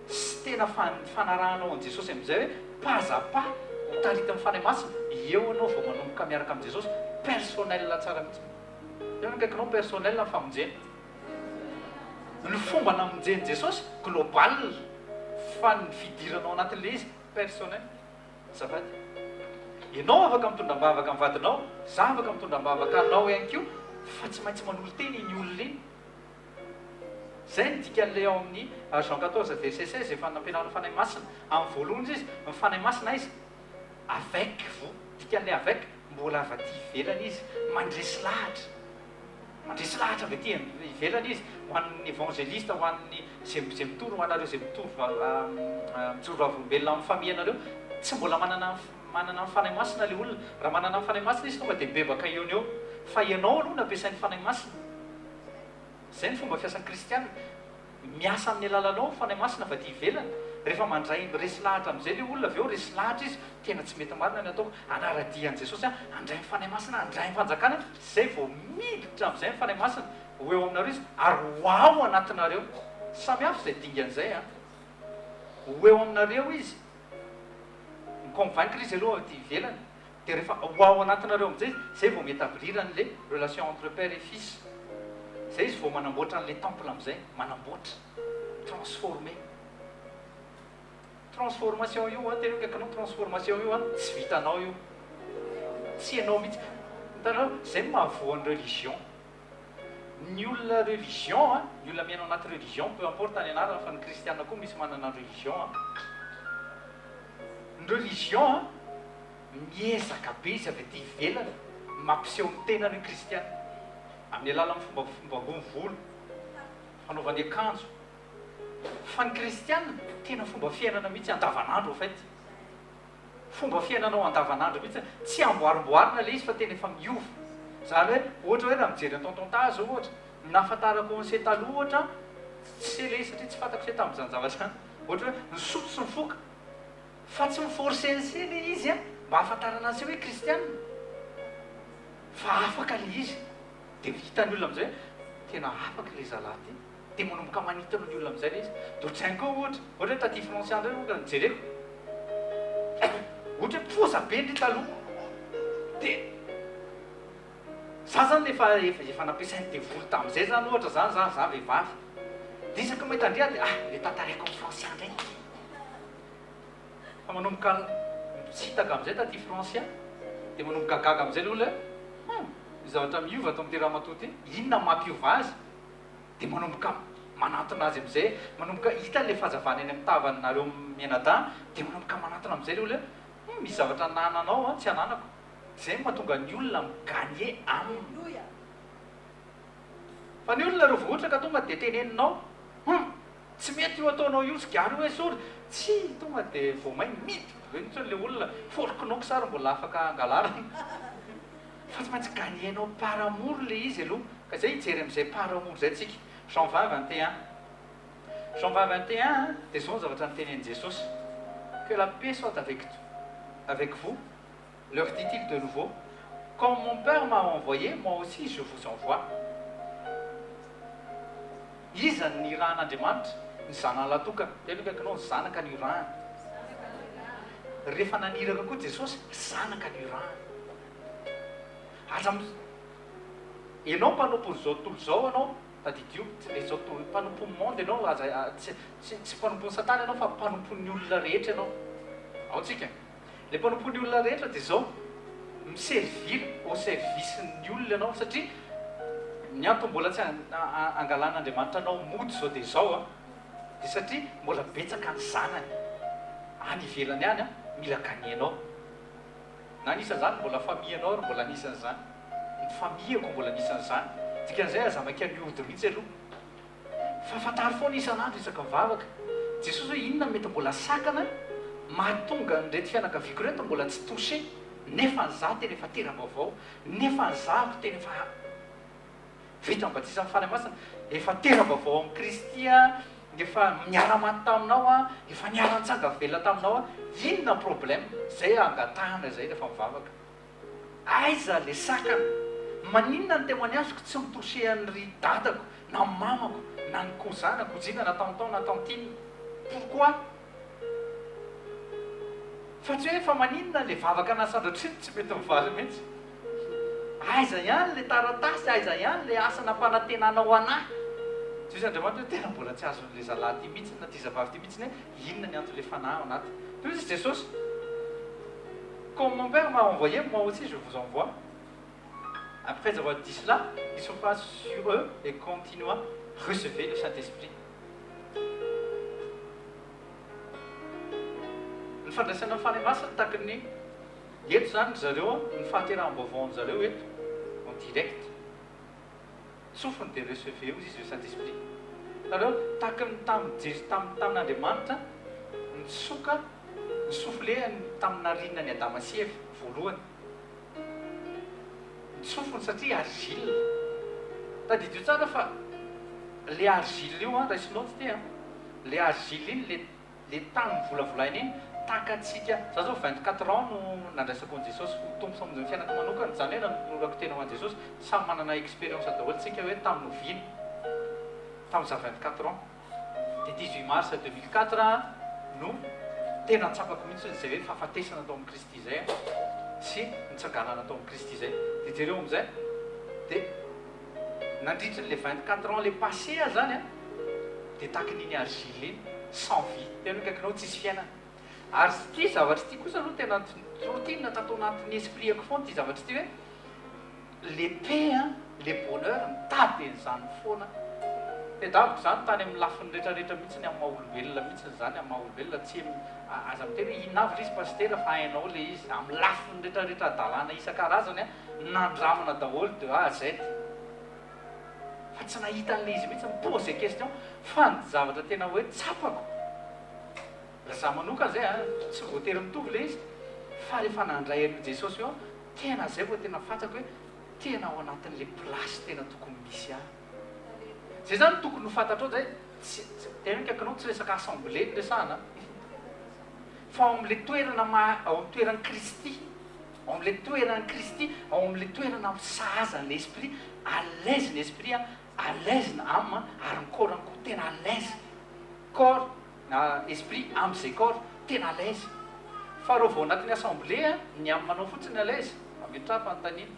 sy tena fanarahanao an'i Jesosy amin'izay hoe pas à pas hotarita amin'ny fanahy masina eo anao vao manomboka miaraka amin'ny Jesosy personnel tsara mihitsy eo nikaikinao personnel ny famonjena ny fomba namonjeny Jesosy global fa ny fidiranao anatin'le izy personnel zafady ianao afaka mitondra-mbavaka amin'ny vadinao za afaka mitondra-mbavaka anao ihany keo fa tsy maintsy manolo teny iny olona iny zay ny dikan'le ao amin'ny Jean 14 verset 16 efa nampianarana ny fanahy masina amin'ny voalohany izy ny fanahy masina izy avec vous dikan'le avec mbola avy aty ivelany izy mandresy lahatra avy aty ivelany izy ho an'ny évangéliste ho an'ny zay mitory ho anareo zay mijoro vavolombelona amin'ny famille anareo tsy mbola manana ny fanahy masina le olona raha manana ny fanahy masina izy tonga dia bebaka eo eo fa ianao aloha nampiasain'ny fanahy masina zay ny fomba fiasan'ny kristianina miasa amin'ny alalanao fanahy masina va ty ivelany rehefa mandray resy lahatra amin'izay le olona aveo resy lahatra izy tena tsy mety marina ny ataoko anaradian'i Jesosy andray ny fanahy masina andray ny fanjakana zay vao miditra amin'izay ny fanahy masina ho eo aminareo izy ary ho ao anatinareo samy hafa zay dingan'izay ho eo aminareo izy convaincre izy aloha ty ivelany dia rehefa ho ao anatinareo amin'izay zay vao métablirany le relation entre père et fils zay izy vao manamboatra n'le temple amin'izay manamboatra transformation io tena kaikanao transformation io tsy vitanao io tsy ianao mihitsy hitanao zay mahavoan'ny religion ny olona religion ny olona miainao anaty religion peu importe any anarana fa ny kristianina koa misy manana religion ny religion miezaka be izy avy aty ivelany mampiseho ny tenany kristianina amin'ny alalan'ny fomba ambony volo fanaovany akanjo fa ny kristianina tena fomba fiainana mihitsy andavanandro fait fomba fiainanao andavanandro mihitsy tsy amboarimboarina le izy fa tena efa miova zany hoe ohatra hoe raha mijery tontontazy ohatra nafantarako an'se taloha ohatra tsy le satria tsy fantako se tamin'izany zavatra ohatra hoe nisotro sy mifoka fa tsy miforcensy le izy a mba hafantarana azy hoe kristianina fa afaka le izy dia hitany olona am'izay tena afaka le zalahy ty dia manomboka manitana ny olona am'izay le izy dotrainy koa ohatra hoe taty francien ndray oka nijereko ohatra hoe poza be ny taloha dia za zany efa nampiasainy devoly tamin'izay zany ohatra zany za vehivavy dia isaka mahita andria dia le tantaraiko amin'ny francien ndray fa manomboka mitsitaka am'izay taty francien dia manomboka gaga am'izay le olona zavatra miova ato amin'ny teramatoty inona mampiova azy dia manomboka manantona azy am'izay manomboka hita le fahazavana eny amin'ny tavanareo mianadahy dia manomboka manantona am'izay le olona misy zavatra nananao tsy ananako zay mahatonga ny olona miganie aminy fa ny olona reo vohoatra ka tonga dia teneninao tsy mety io ataonao io sigary hoe sory tsy tonga dia vomay mity ntsony le olona folokonao sary mbola afaka angalarana fa tsy maintsy ganienao par amour le izy aloha ka zay hijery am'izay par amour zay tsika Jean 20:21 Jean 20:21 dia zao ny zavatra nytenen'i Jesosy que la paix soit avec vous leur dit-il de nouveau comme mon père m'a envoyé moi aussi je vous envoie iza ny rahan'Andriamanitra ny zanany latokana tena kaikanao ny zanaka ny rahana rehefa naniraka koa Jesosy zanaka ny rahana aza ianao mpanompo zao tontolo zao anao tadidio le zao tontolo mpanompo monde ianao aza tsy mpanompon'ny satana ianao fa mpanompon'ny olona rehetra ianao ao tsika le mpanompon'ny olona rehetra dia zao miservir au service ny olona ianao satria ny antony mbola tsy angalan'Andriamanitra anao mody zao dia zao a dia satria mbola betsaka ny zanany any ivelany any a mila ganianao na nisan'izany mbola famianao ry mbola nisan'izany ny famiako mbola nisan'izany dikan'izay azamaka miody mihitsy aloha fa fantary foana isan'andro isaka mivavaka Jesosy hoe inona mety mbola sakana mahatonga nyrety fianakaviako reto mbola tsy touché nefa ny za tena efa tera-baovao nefa ny zako tena efa vita mbatisa amin'ny fanahy masina efa tera-baovao amin'ny Kristy a efa miara-maty taminao a efa niara-nitsaga velona taminao a inona problème zay angatahana zay rehefa mivavaka aiza le sakana maninona ny témoignage tsy mitouché an'ry dadako na mamako na ny kozana kozina na tonton na tantine pourquoi fa tsy hoe fa maninona le vavaka nasandratriny tsy mety mivaly mihitsy aiza ihany le taratasy aiza ihany le asa nampanantenanao anahy tsy misy Andriamanitra hoe tena mbola tsy azon'le zalahy ty mihitsy na ty zavavy ty mihitsy hoe inona ny antony le fanahy ao anaty toy izy Jesosy comme mon père m'a envoyé moi aussi je vous envoie après avoir dit cela il souffla sur eux et continua recevez le Saint-Esprit ny fandraisana ny fanahy masina tahaka ny eto zany zareo ny fahaterahan'ny-baovaon'ny zareo eto en direct sofiny dia recevez izy le Saint-Esprit zareo tahaka ny tamin'Andriamanitra nisoka ny sofle tamin'narinana ny Adama sy Eva voalohany ny sofiny satria argile tadidio tsara fa le argile io a raisinao tsy te le argile iny le tany mivolavolaina iny tahaka atsika za zao 24 ans no nandraisako an'i Jesosy tompo samonjy ny fiainako manokana zany hoe nanorako tena ho an'i Jesosy samy manana expérience daholo tsika hoe tamin'ny noviny tamin'iza 24 ans dia 18 mars 2004 no tena nitsapako mihitsy zay hoe fahafatesana atao amin'ny Kristy zay sy nitsanganana atao amin'ny Kristy zay dia jereo am'izay dia nandritry le 24 ans le passé zany a dia tahaka n'iny argile iny sans vie tena kaikinao tsisy fiainana ary ty zavatra ty kosa aloha tena routine tatao anatin'ny espriako foana ty zavatra ty hoe le paix a le bonheur mitady an'izany foana tedaviko zany tany amin'ny lafiny rehetrarehetra mihitsy ny amin'ny maha-olombelona mihitsy zany amin'ny maha-olombelona tsy aza miteny hoe inavy risy pastera fa hainao le izy amin'ny lafiny rehetrarehetra adalàna isan-karazany a nandramana daholo de A à Z fa fa tsy nahita an'le izy mihitsy mipose question fa ny zavatra tena hoe tsapako raha za manoka zay a tsy voatery mitovy le izy fa rehefa nandray an'io jesosy io tena zay vo tena fatsako hoe tena ao anatin'le plasy tena tokony misy ahy zay zany tokony ho fantatrao zay tena kakinao tsy resaka assemblé ny resahana fa ao am'le toerana ao amin'ny toeran'ny Kristy ao am'le toeran'ny Kristy ao am'le toerana misahaza ny esprit à l'aise ny esprit à l'aise ny âme ary ny corps ko tena à l'aise corps esprit âme zay corps tena à l'aise fa reo vao anatin'ny assemblé ny âme manao fotsiny à l'aise ametra fantanina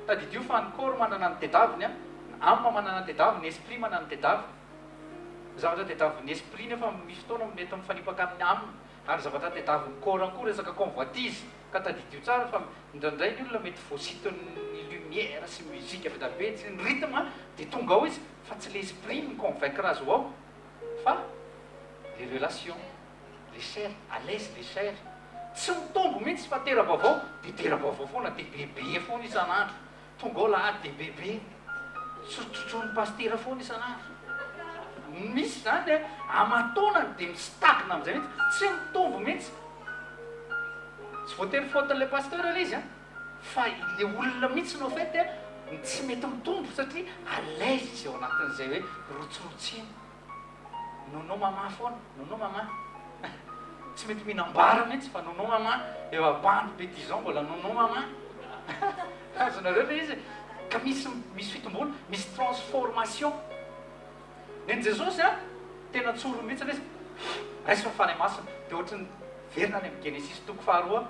tadidio fa ny corps manana ny tedaviny ny âme manana ny tedaviny ny esprit manana ny tedaviny zavatra tedaviny esprit nefa misy fotoana mety mifanipaka amin'ny âme ary zavatra tedaviny corps koa resaka convoitise ka tadidio tsara fa indraindray ny olona mety voasitony lumière sy musique avy be tsy ny rythme dia tonga ao izy fa tsy le esprit ny convaincre azy ho ao fa les relations les chairs à l'aise les chairs tsy mitombo mihitsy fa tera-baovao dia tera-baovao foana dia bebe foana isan'andro tonga ao lahady dia bebe sotrotrony pastera foana isan'andro misy zany amatonany dia mistagna am'izay mihitsy tsy mitombo mihitsy tsy voatery faotin'le pasteur le izy fa le olona mihitsy no fety tsy mety mitombo satria à l'aise izy ao anatin'izay hoe rotsorotsiny nono mama foana nono mama tsy mety mihinam-bara mihitsy fa nono mama eo abando pétisan mbola nono mama azonareo le izy ka misy fitomboana misy transformation neny jesosy tena tsoro mihitsy le izy raisy fa fanahy masina dia ohatrany verina any amin'ny genesis toko faharoa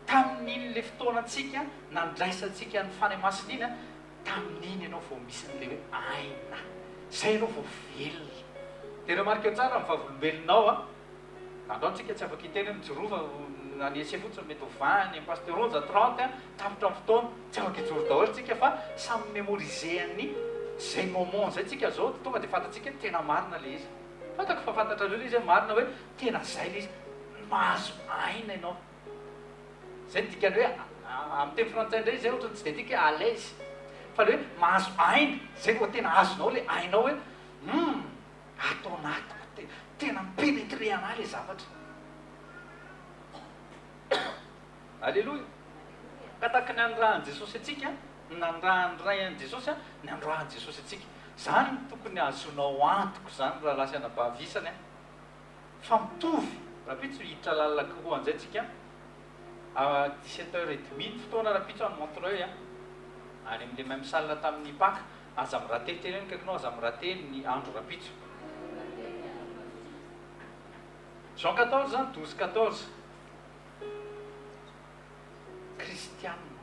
tamin'iny le fotoanantsika nandraisantsika ny fanahy masina iny tamin'iny ianao vao misy n'le hoe aina zay ianao vao velona dia reo marika eo tsara mivavolombelonao androantsika tsy afaka hiteny mijorofa anesy fotsiny mety ho 20 pasteronja 30 tapitra amin'ny fotoana tsy afaka hijoro daholo tsika fa samy mémoriseny zay moment zay tsika zao tonga dia fantatsika tena marina le izy fantako fa fantatra reo le izy marina hoe tena zay le izy mahazo aina ianao zay ny dikany hoe amin'ny teny frantsay indray zay ohatrany tsy dia tika à l'aise fa le hoe mahazo aina zay vao tena azonao le ainao hoe atao anatiko tena mipénétré anahy le zavatra alleloia ka tahaka ny andrahan'i jesosy atsika nandrahany ray an' jesosy ny androahany jesosy atsika zany tokony azonao antoko zany raha lasa anabavisany fa mitovy raha pitso hiditra lalaka ho an'izay tsika 17h30 ny fotoana raha pitso any Montreuil ary amin'le même salle tamin'ny paka aza mirate teny eny kaikinao aza mirate ny andro raha pitso Jean 14 12-14 kristianina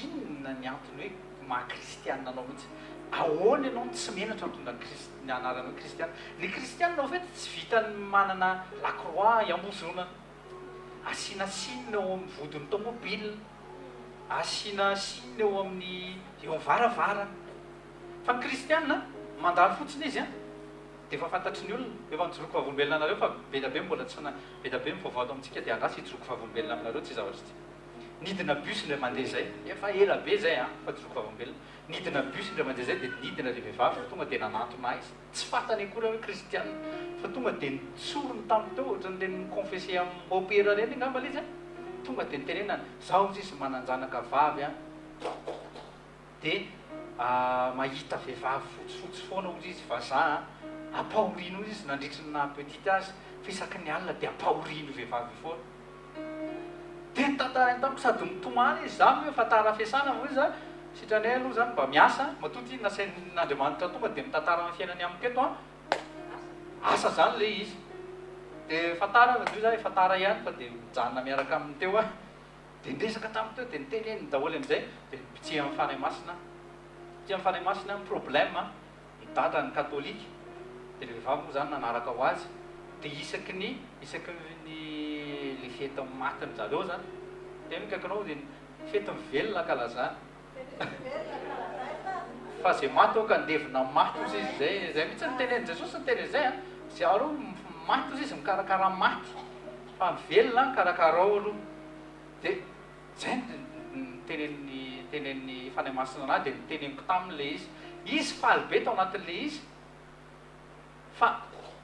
inona ny antony hoe maha-kristianina anao mihitsy ahoana ianao tsy menatra mitondra ny anarana hoe kristianina le kristianina au fait tsy vitany manana lacroix iambozonana asiana sinina eo amin'ny vodiny tomobile asiana sinina eo amin'ny eo varavara fa ny kristianina mandalo fotsiny izy dia efa fantatry ny olona efa mijoroko vavolombelona anareo fa betabe mbola tsy betabe mivaovato amintsika dia andrasy hijoroko vavolombelona aminareo tsy zavatra tsy nidina bus le mandeha zay efa ela be zay fa jiroko vavolombelona nidina bus le mandeha zay dia nidina le vehivavy fa tonga dia nanantona izy tsy fantany akory hoe kristianina fa tonga dia nitsorony tamin'ny teo ohatran'le niconfesse amin'ny opéra reny ngamba le izy tonga dia nitenenana zaho izy izy mananjanaka vavy dia mahita vehivavy fotsifotsy foana ozy izy vazaha ampahorino ozy izy nandritry na petite azy fa isaky ny alina dia ampahorino vehivavy foana dia nitantarainy tamiko sady mitomany izy za hoe efa tara fiasana moa izy sitranay aloha zany mba miasa matoty nasain'Andriamanitra tonga dia mitantara amin'ny fiainany amin'ny keto asa zany le izy dia fatara io zany efa tara ihany fa dia mijanona miaraka amin'ny teo dia ndresaka tamin'ny teo dia niteneny daholo amin'izay dia mpitsy amin'ny fanahy masina tsy amin'ny fanahy masina ny problème midatra ny katolika dia le vehivavy moa zany nanaraka ho azy dia isaky ny le fety matiny zareo zany dia mikaikinao dia fety mivelona kalazana fa zay maty ao ka ndevina maty ozy izy zay mihitsy niteneny jesosy niteny zay zay aro maty ozy izy mikarakara maty fa mivelona karakara ao aloha dia zay niteneny tenen'ny fanay masina anahy dia niteneniko tamin'le izy faly be tao anatin'le izy fa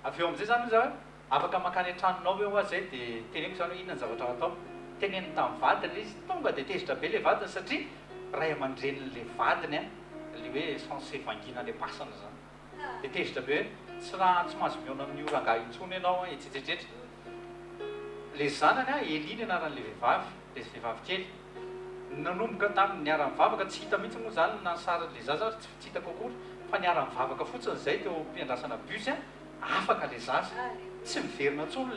avy eo amin'izay zany izy hoe afaka makany antranonao eo azy zay dia teneniko zany hoe inona ny zavatra atao teneniny tamin'ny vadiny izy tonga dia tezitra be le vadiny satria ray aman-dren'le vadiny a le hoe censé vangina le pasana zany dia tezitra be hoe tsy raha tsy mahazo miona amin'ny oranga intsony ianao etsetsetsitra le zanany a eliny anaran'le vehivavy le vehivavy kely nanomboka tamin'ny niara-mivavaka tsy hita mihitsy moa zany na saran'le zaza tsy hita kokory fa niara-mivavaka fotsiny zay teo mpiandrasana bus a afaka le zaza tsy miverina ntsony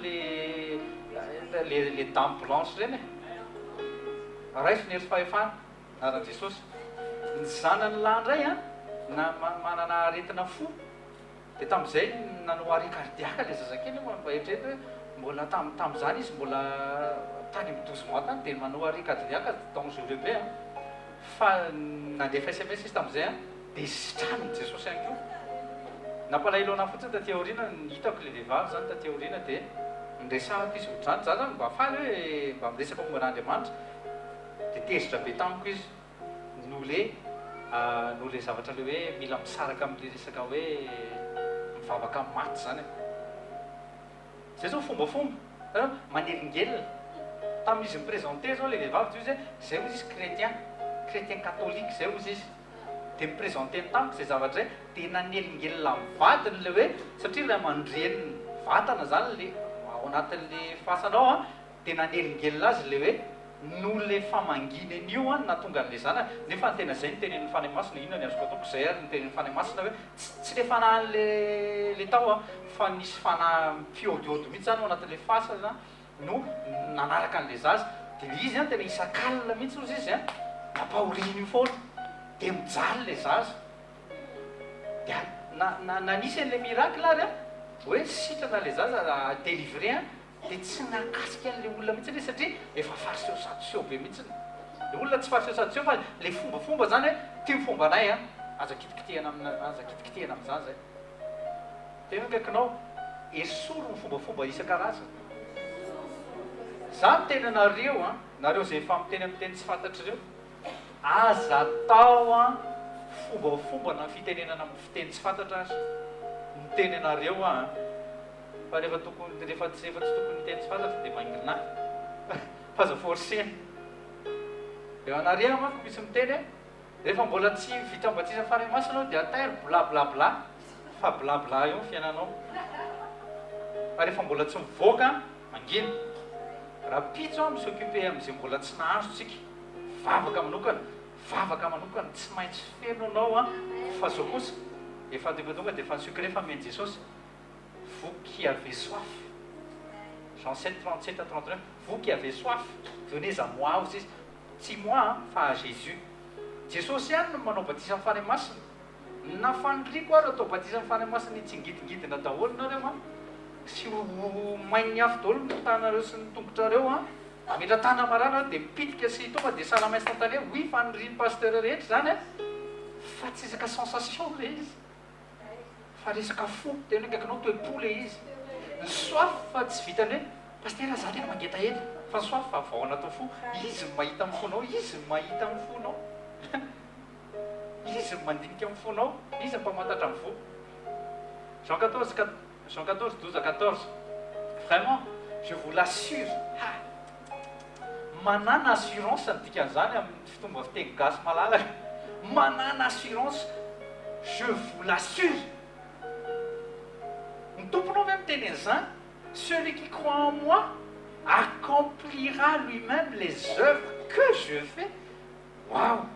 le dame blanche reny raisy nery fahefana naran' jesosy ny zanany lahandray a na manana aretina fo dia tamin'izay nanao arrêt cardiaque le zazakely mba eritreretra hoe mbola tamin'izany izy mbola tany amin'ny 12 mois tany dia manao arrêt cardiaque danger lehibe a fa nandefa SMS izy tamin'izay a dia sitrany jesosy ihany koa nampalahelo anahy fotsiny taty aoriana hitako le vehivavy zany taty aoriana dia nidresahako izy ohatrany za zany mba faly hoe mba miresaka momba an'Andriamanitra dia tezitra be tamiko izy no le zavatra le hoe mila misaraka amin'le resaka hoe mivavaka amin'ny maty zany zay zao fombafomba manelingelina tamin'izy miprésente zao le vehivavy izy zay ozy izy chrétien catholique zay ozy izy dia miprésenteny tamiko zay zavatra zay dia nanelingelina mivadiny le hoe satria raha mandreniny vatana zany le ao anatin'le fasanao a dia nanelingelina azy le hoe no le famangina an'io a na tonga an'le zana nefa ny tena zay ny tenen'ny fanay masina inona ny azoko ataoko zay ary ny tenen'ny fanay masina hoe tsy le fanahin'le tao a fa nisy fanahy fiôdiôdy mihitsy zany ao anatin'le fasana no nanaraka an'le zaza dia izy a tena isan-kalina mihitsy ozy izy a nampahoriny io foana dia mijaly le zaza dia nanisy an'le miracle ary a hoe sitrana le zaza délivrer a dia tsy nakasika an'le olona mihitsy le satria efa fariseo sadoseo be mihitsy le olona tsy fariseo sadoseo fa le fombafomba zany hoe tia mifomba anay a aza kitikitihana amin'izany zay tena kaikinao esory ny fombafomba isan-karazana za miteny anareo a nareo zay efa miteny amin'ny teny tsy fantatr'ireo aza atao a fombafomba na fitenenana amin'ny fiteny tsy fantatra azy miteny anareo a fa rehefa tsy tokony miteny tsy fantatra dia mangina fa aza forcena eo anareo manko misy miteny rehefa mbola tsy vita ambatisa faray masinao dia atairy blablabla fa blabla eo fiainanao fa rehefa mbola tsy mivoaka mangina raha pitso a misoccupé amin'izay mbola tsy nahazotsika vavaka manokana tsy maintsy feno anao a fa zao kosa efa tonga dia efa sucré fa meny jesosy vous qui avez soif Jean 7, 37 à 39 vous qui avez soif venez à moi ozy izy tsy moi fa à Jésus jesosy ihany no manao batisa amin'ny fanay masina na faniriko ary atao batisa amin'ny fanay masina tsy ngidingidina daholo nareo a sy mainy afo daholo ny tanareo sy ny tongotrareo a ametratana marana dia mipitika sy tonga dia salama instantané oui faniriny pasteur rehetra zany a fa tsy resaka sensation le izy fa resaka fo tena kaikinao toe-po le izy ny soif fa tsy vitany hoe pasteur za tena mangeta hely fa ny soif fa vao anatao fo izy mahita amin'ny fonao izy mahita amin'ny fonao izy mandinika amin'ny fonao izy mpamantatra amin'ny fo Jean 14, 12 à 14 vraiment je vous l'assure manana assurance ny dikan'izany amin'ny fitomba fiteny gasy malalaka manana assurance je vous l'assure ny tomponao hoe miteny an'izany celui qui croit en moi accomplira lui-même les œuvres que je fais wow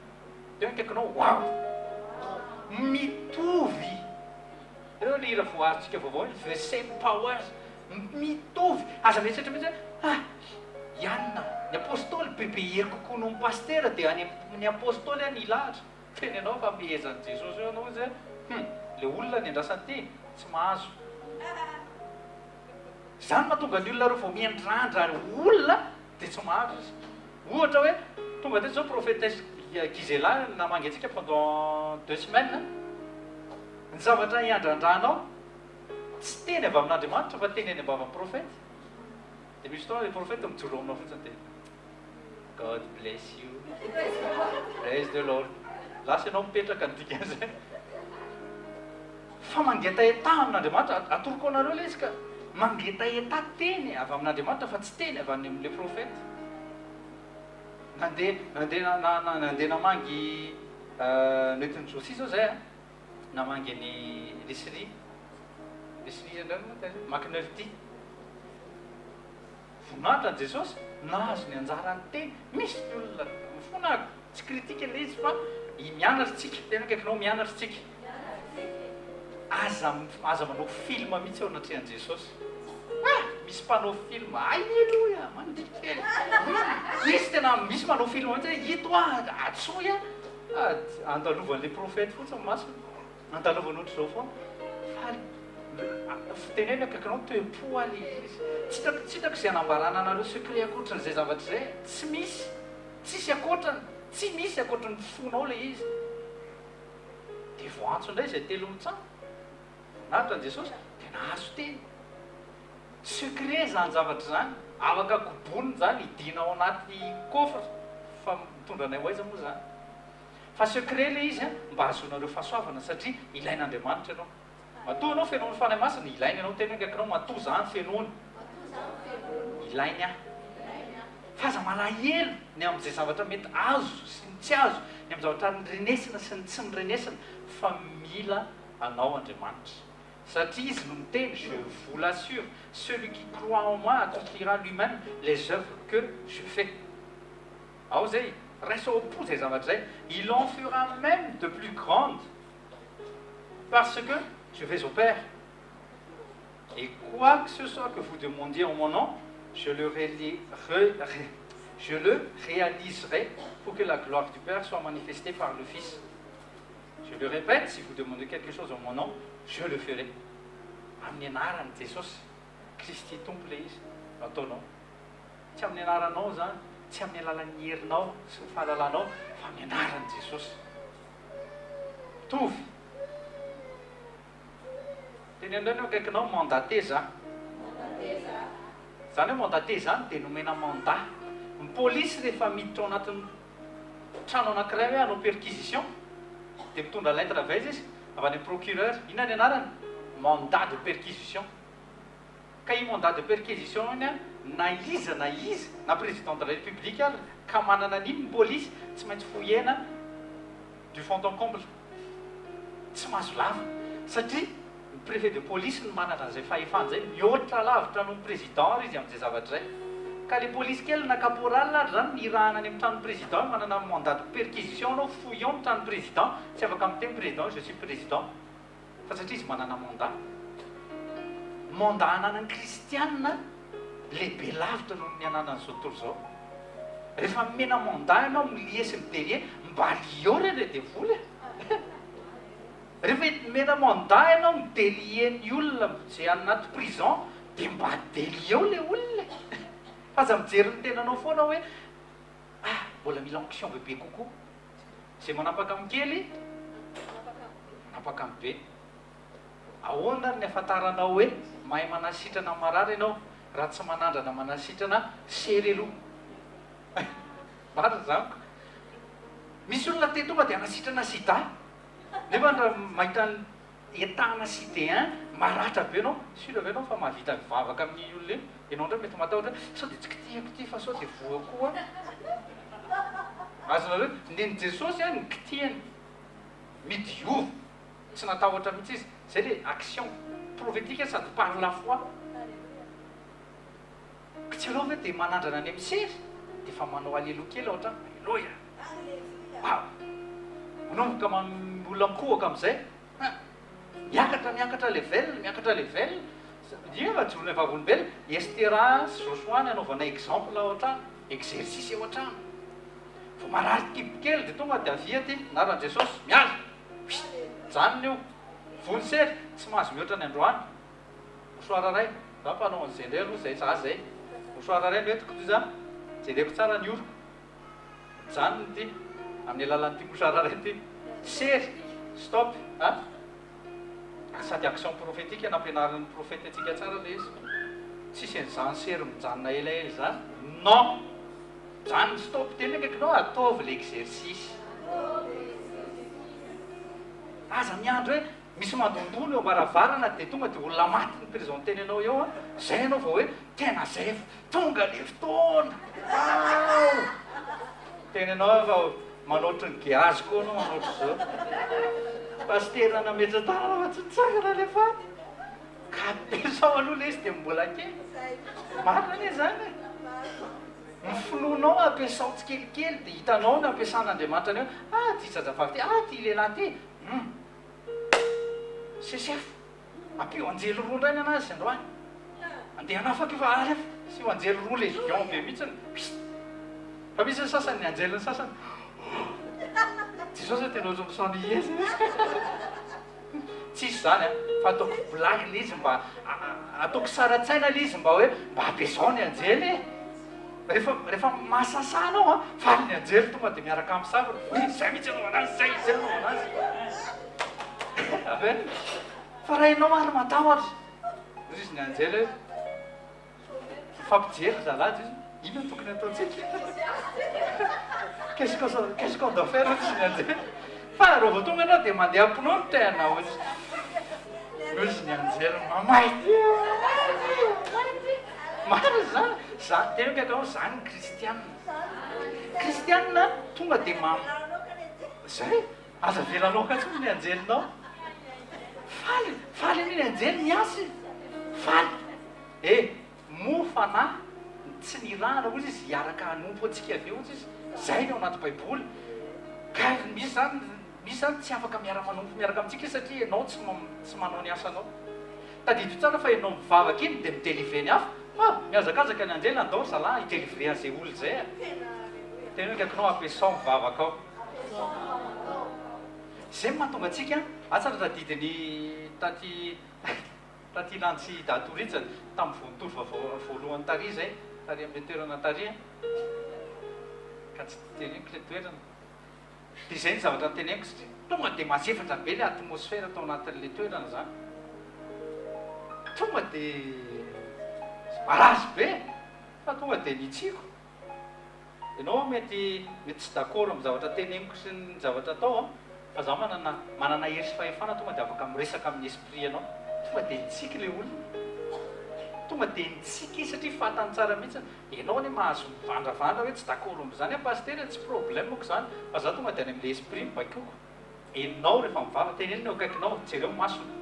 tena kaikinao wow mitovy eo le ira voarintsika vaovao the same powers mitovy aza mieritreritra mihitsy ianina ny apôstôly bebe hery kokoa noho ny paster dia ny apôstôly any ilahatra teny anao fa mihezan'i jesosy eo anao izy le olona ny andrasany ty tsy mahazo zany mahatonga ny olona reo vao miandrandra olona dia tsy mahazo izy ohatra hoe tonga teto zao prophétesse Gizela namangy antsika pendant 2 semaines ny zavatra iandrandranao tsy teny avy amin'Andriamanitra fa teny any ambava amin'ny profeta dia misy fotoana le profeta mijoro aminao fotsiny teny God bless you. Praise the Lord. Lasa ianao mipetraka ny dikan'izay. Fa mangeta-eta amin'Andriamanitra, atoroko anareo ilay izy ka mangeta-eta teny avy amin'Andriamanitra fa tsy teny avy any amin'ilay profeta. Nandeha namangy nentin'ny Josia zao zay a, namangy ny Leslie McNulty. Voninahitra an Jesosy nahazo ny anjarany teny. Misy ny olona mifonako tsy kritika ilay izy fa mianatritsika, tena akaikinao mianatritsika. Aza manao film mihitsy ao anatrehan Jesosy. Misy mpanao film, alleluia, mandikely. Misy tena misy manao film mihitsy ito atsoy andalovan'ilay profety fotsiny masina, andalovan'ny ohatr' izao foana. Fiteneny akaikinao toe-poaly izy. Tsy hitako izay anambarana anareo secret akoatran'izay zavatra izay. Tsy misy, tsisy akoatrany, tsy misy akoatran'ny fonao ilay izy. Dia voantso indray izay telo mitsano. Nahitra an Jesosy dia nahazo teny. Secret zany zavatra zany, afaka kobonina zany hidiana ao anaty kofra fa mitondra anay hoaiza moa zany. Fa secret ilay izy mba azonareo fahasoavana satria ilain'Andriamanitra ianao. Matoa ianao fenony fanahy masina, ilainy ianao tena akaikinao matoa zany fenony. Ilainy aho. Fa aza malahelo ny amin'izay zavatra mety azo sy ny tsy azo, ny amin'ny zavatra nirenesina sy ny tsy nirenesina, fa mila anao Andriamanitra. Satria izy no miteny, je vous l'assure, celui qui croit en moi accomplira lui-même les œuvres que je fais. Ao zay, reste au pouls zay zavatra zay, il en fera même de plus grandes, parce que je vais au Père. Et quoi que ce soit que vous demandiez en mon nom, je le réaliserai pour que la gloire du Père soit manifestée par le Fils. Je le répète, si vous demandez quelque chose en mon nom, je le ferai. Amin'ny anaran'i Jesosy, Kristy tompo ilay izy, ataonao. Tsy amin'ny anaranao zany, tsy amin'ny alalan'ny herinao sy ny fahalalanao, fa amin'ny anaran'i Jesosy. Mitovy. Teny andreo ny akaikinao mandaté za. Zany hoe mandaté zany dia nomena mandat. Ny polisy rehefa miditra ao anatin'ny trano anankiray hoe hanao perquisition, dia mitondra lettre avy aiza izy avy any procureur, inona ny anarany? Mandat de perquisition. Ka io mandat de perquisition iny na iza na président de la République ary ka manana an'iny ny polisy tsy maintsy fohena du fond en comble. Tsy mahazo lava satria ny préfet de police no manana an'izay fahefana zay, mihoatra lavitra noho ny président izy amin'izay zavatra zay. Ka le polisy kely na caporal ary zany nirahana any amin'ny tranon'ny président, manana mandat de perquisition anao, fouillon ny tranon'ny président, tsy afaka miteny président, je suis président. Fa satria izy manana mandat. Mandat ananan'ny kristianina lehibe lavitra noho ny ananan'izao tontolo izao. Rehefa mena mandat ianao milie sy midérie, mba lio reny dia voly. Rehefa mena mandat ianao midélie ny olona izay anaty prison, dia mba délio ilay olona. Fa aza mijery ny tenanao foana hoe mbola mila onction bebe kokoa. Izay manapaka amin'ny kely, manapaka amin'ny be. Ahoana ny ahafantaranao hoe mahay manasitrana marary ianao raha tsy manandrana manasitrana sery aloha. Marina zany. Misy olona teto tonga dia anasitrana sida. Nefa raha mahita entana sidé maratra be ianao, sura ve ianao fa mahavita mivavaka amin'ny olona iny. Ianao ndray mety matahotra sao dia tsy kitihako ity fa sao dia voa koa. Azonareo neny Jesosy ny kitihany midiova, tsy natahotra mihitsy izy. Zay le action prophétique sady par la foi. Tsy aloha hoe dia manandrana any amin'ny sery dia fa manao alelo kely ohatra alleluia. Manomboka olona mikohaka amin'izay, miakatra level, io fa tsy olona vavolombelona, Estera sy Joshua ny anaovana exemple ohatrany, exercice ohatrany. Vao marary kibo kely dia tonga dia avia ty naran'i Jesosy miala. Janony io, voninsery, tsy mahazo mihoatra ny androany. Mosoara ray, za mpanao an'izay indray aloha zay za zay. Mosoara ray no entiko toy zany, jereko tsara ny oroko. Janony ty, amin'ny alalan'ity mosoara ray ty. Sery, stop, sady action prophétique nampianaran'ny prophète antsika tsara le izy. Tsisy an'izany sery mijanona elaela zany. Non! Zany stop tena kaikinao ataovy l'exercice. Aza miandro hoe misy mandondolo eo ambaravarana dia tonga dia olona maty ny présenté anao eo a. Zay anao vao hoe tena zay tonga le fotoana. Tena anao fa manotra ny geazy koa anao manotra zao. Pastera nametsa-tanana fa tsy nitsangana le faty. Ka pesao aloha le izy dia mbola kely. Marina ne zany. Ny finoanao ampiasao tsikelikely dia hitanao ny ampiasan'Andriamanitra ny hoe ty zazavavy ty ty lehilahy ty sesefo ampio anjely roa indray ny anazy androany andeha anafaka fa ary sy ho anjely roa le lion be mihitsiny fa misy ny sasany ny anjeliny sasany tsy zao zay tena ohatry misany izy tsisy zany fa ataoko blague le izy mba ataoko saratsaina le izy mba hoe mba ampiasao ny anjely rehefa masasanao fa ny anjely tonga dia miaraka amin'ny savatra zay mihitsy anao anazy zay zay anao anazy aveny fa raha ianao ary matahotra izy izy ny anjely hoe fampijery zalady izy ino tokony ataontsika qu'est-ce qu'on doit faire izy ny anjely fa raha vao tonga anao dia mandeha ampinao ny tena ozy izy ny anjely mamay maro zany zany tena kaikanao zany kristianina tonga dia zay aza velanao ka tsy ny anjelinao faly ny anjely miasy faly mofana tsy nirahana ozy izy hiaraka hanompo atsika avy eo ozy izy zay ao anaty baiboly ka misy zany tsy afaka miara-manompo miaraka amintsika satria ianao tsy manao ny asanao tadidro tsara fa ianao mivavaka iny dia midelivre ny hafa miazakazaka ny anjely andao zalahy hidelivre azay olo zay tena hoe kaikinao ampiasao mivavaka ao zay mahatonga atsika atsara tadidiny taty lantsy datoritsany tamin'ny vonitory voalohany tary zay tary amin'ny toerana tary ka tsy teneniko le toerana dia zay ny zavatra nyteneniko satria tonga dia mazefatra be le atmosfera tao anatin'le toerana zany tonga dia marazy be fa tonga dia nitsiko ianao mety tsy d'accord amin'ny zavatra teneniko sy ny zavatra atao fa zaho manana hery sy fahefana tonga dia afaka miresaka amin'ny esprit ianao tonga dia nitsiky le olona tonga dia nitsiky satria fantany tsara mihitsy ianao ny mahazo mivandravandra hoe tsy d'accord amin'izany pasteur tsy problèmeko zany fa zaho tonga dia any amin'le esprit mibakoko ianao rehefa mivavaka tenenina eo akaikinao jereo masona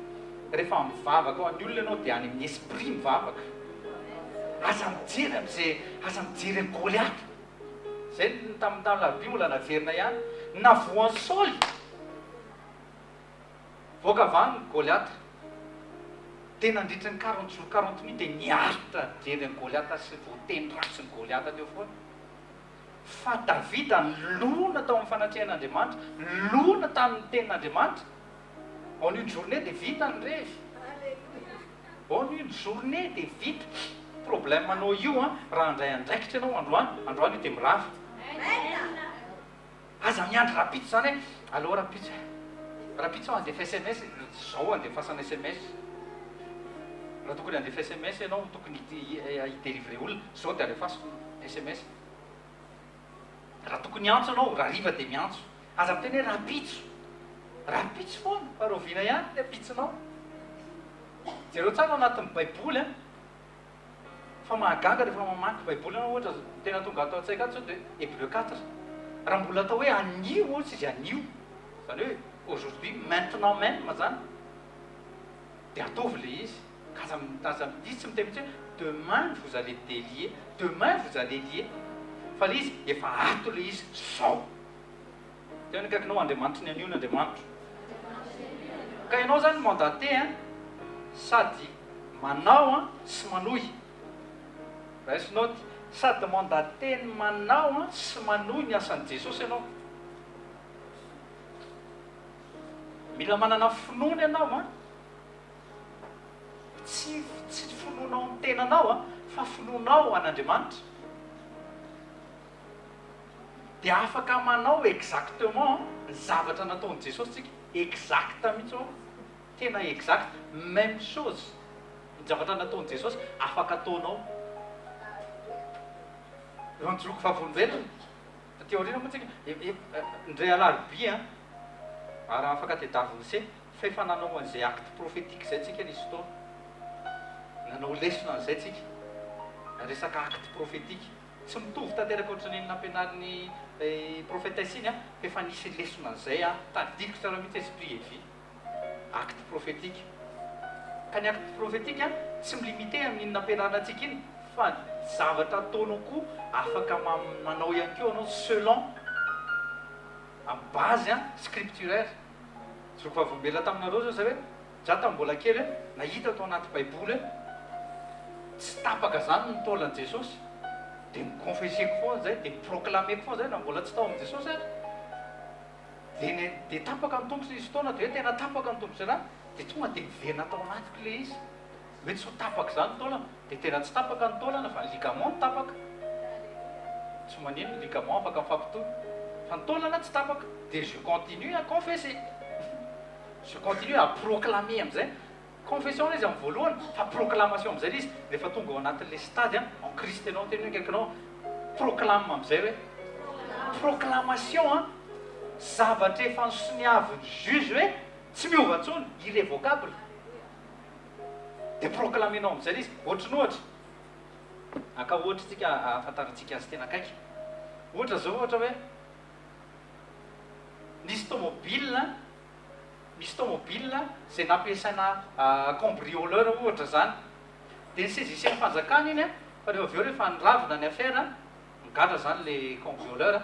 rehefa mivavaka ao any olona ianao dia any amin'ny esprit mivavaka aza mijery am'izay aza mijery ny Goliath zay tamin'ny la Bible naverina ihany na voan'ny Saoly voaka avany Goliath tena nandritra ny 40 jours 40 nuits dia niaritra jery ny Goliath sy voateny ratsy ny Goliath teo foana fa Davida nilona tao amin'ny fanatrihan'Andriamanitra nilona tamin'ny tenin'Andriamanitra en une journée dia vita ny revy en une journée dia vita problème anao io raha andray andraikitra ianao androany io dia mirava aza miandry rapitso zany hoe allo rapitso andefa SMS zao andefasana SMS raha tokony andefa SMS ianao tokony hidelivre olona zao dia alefasako SMS raha tokony antso anao raha riva dia miantso aza miteny hoe rapitso foana fa roviana ihany le apitsonao jereo tsara anatin'ny baiboly fa mahagaga rehefa mamaky baiboly anao ohatra tena tonga atao an-tsaika ato zao dia Hébreu 4 raha mbola atao hoe anio ohatsy izy anio zany hoe aujourd'hui maintenant même zany dia ataovy le izy aza izy tsy miteny mihitsy hoe demain vous allez délier demain vous allez lier fa le izy efa ato le izy zao tena kaikinao Andriamanitra ny anio ny Andriamanitra ka ianao zany mandaté sady manao sy manohy raisinao sady mandaté ny manao sy manohy ny asan'i Jesosy ianao mila manana finoana ianao tsy finoanao amin'ny tenanao fa finoanao an'Andriamanitra dia afaka manao exactement ny zavatra nataon'i Jesosy tsika exact mihitsy tena exact même chose ny zavatra nataon'i Jesosy afaka ataonao eo anjoroko fahavolombelona teo aoriana moa tsika indray alarobia ary afaka tedaviny se fa efa nanao an'izay acte prophétique zay tsika nisy fotoana nanao lesona an'izay tsika resaka acte prophétique tsy mitovy tanteraka ohatran'ny nampianarin'ny prophétesse iny a efa nisy lesona an'izay a tadidiko tsara mihitsy esprit et vie acte prophétique ka ny acte prophétique a tsy milimité amin'iny nampianarina antsika iny fa zavatra ataonao koa afaka manao ihany keo anao selon en base a scripturaire zoko fahavolombelona taminareo zao zay hoe za tamin'ny mbola kely hoe nahita atao anaty baiboly hoe tsy tapaka zany ny taolan'i Jesosy dia miconfesseko foana zay dia miproclameko foana zay na mbola tsy tao amin'i Jesosy dia tapaka ny tombotsy izy fotoana dia hoe tena tapaka ny tombotsy anahy dia tonga dia miverina tao anatiko le izy mety tsy ho tapaka zany ny taolana dia tena tsy tapaka ny taolana fa ny ligament tapaka tsy manino ny ligament afaka mifampitohy fa ny taolana tsy tapaka dia je continue à confesser je continue à proclamer am'izay confession izy amin'ny voalohany fa proclamation am'izay le izy rehefa tonga ao anatin'le stade en Christ anao teny hoe kaikanao proclame am'izay hoe proclamation zavatra efa nosoniavin'ny juge hoe tsy miova ntsony irrévocable dia proclamenao am'izay le izy ohatrany ohatra aka ohatra tsika afantarantsika azy tena akaiky ohatra zao ohatra hoe nisy tomobile zay nampiasaina cambrioleur ohatra zany dia nysaisiseny fanjakana iny a fa reo avy eo rehefa niravina ny affaire migadra zany le cambrioleur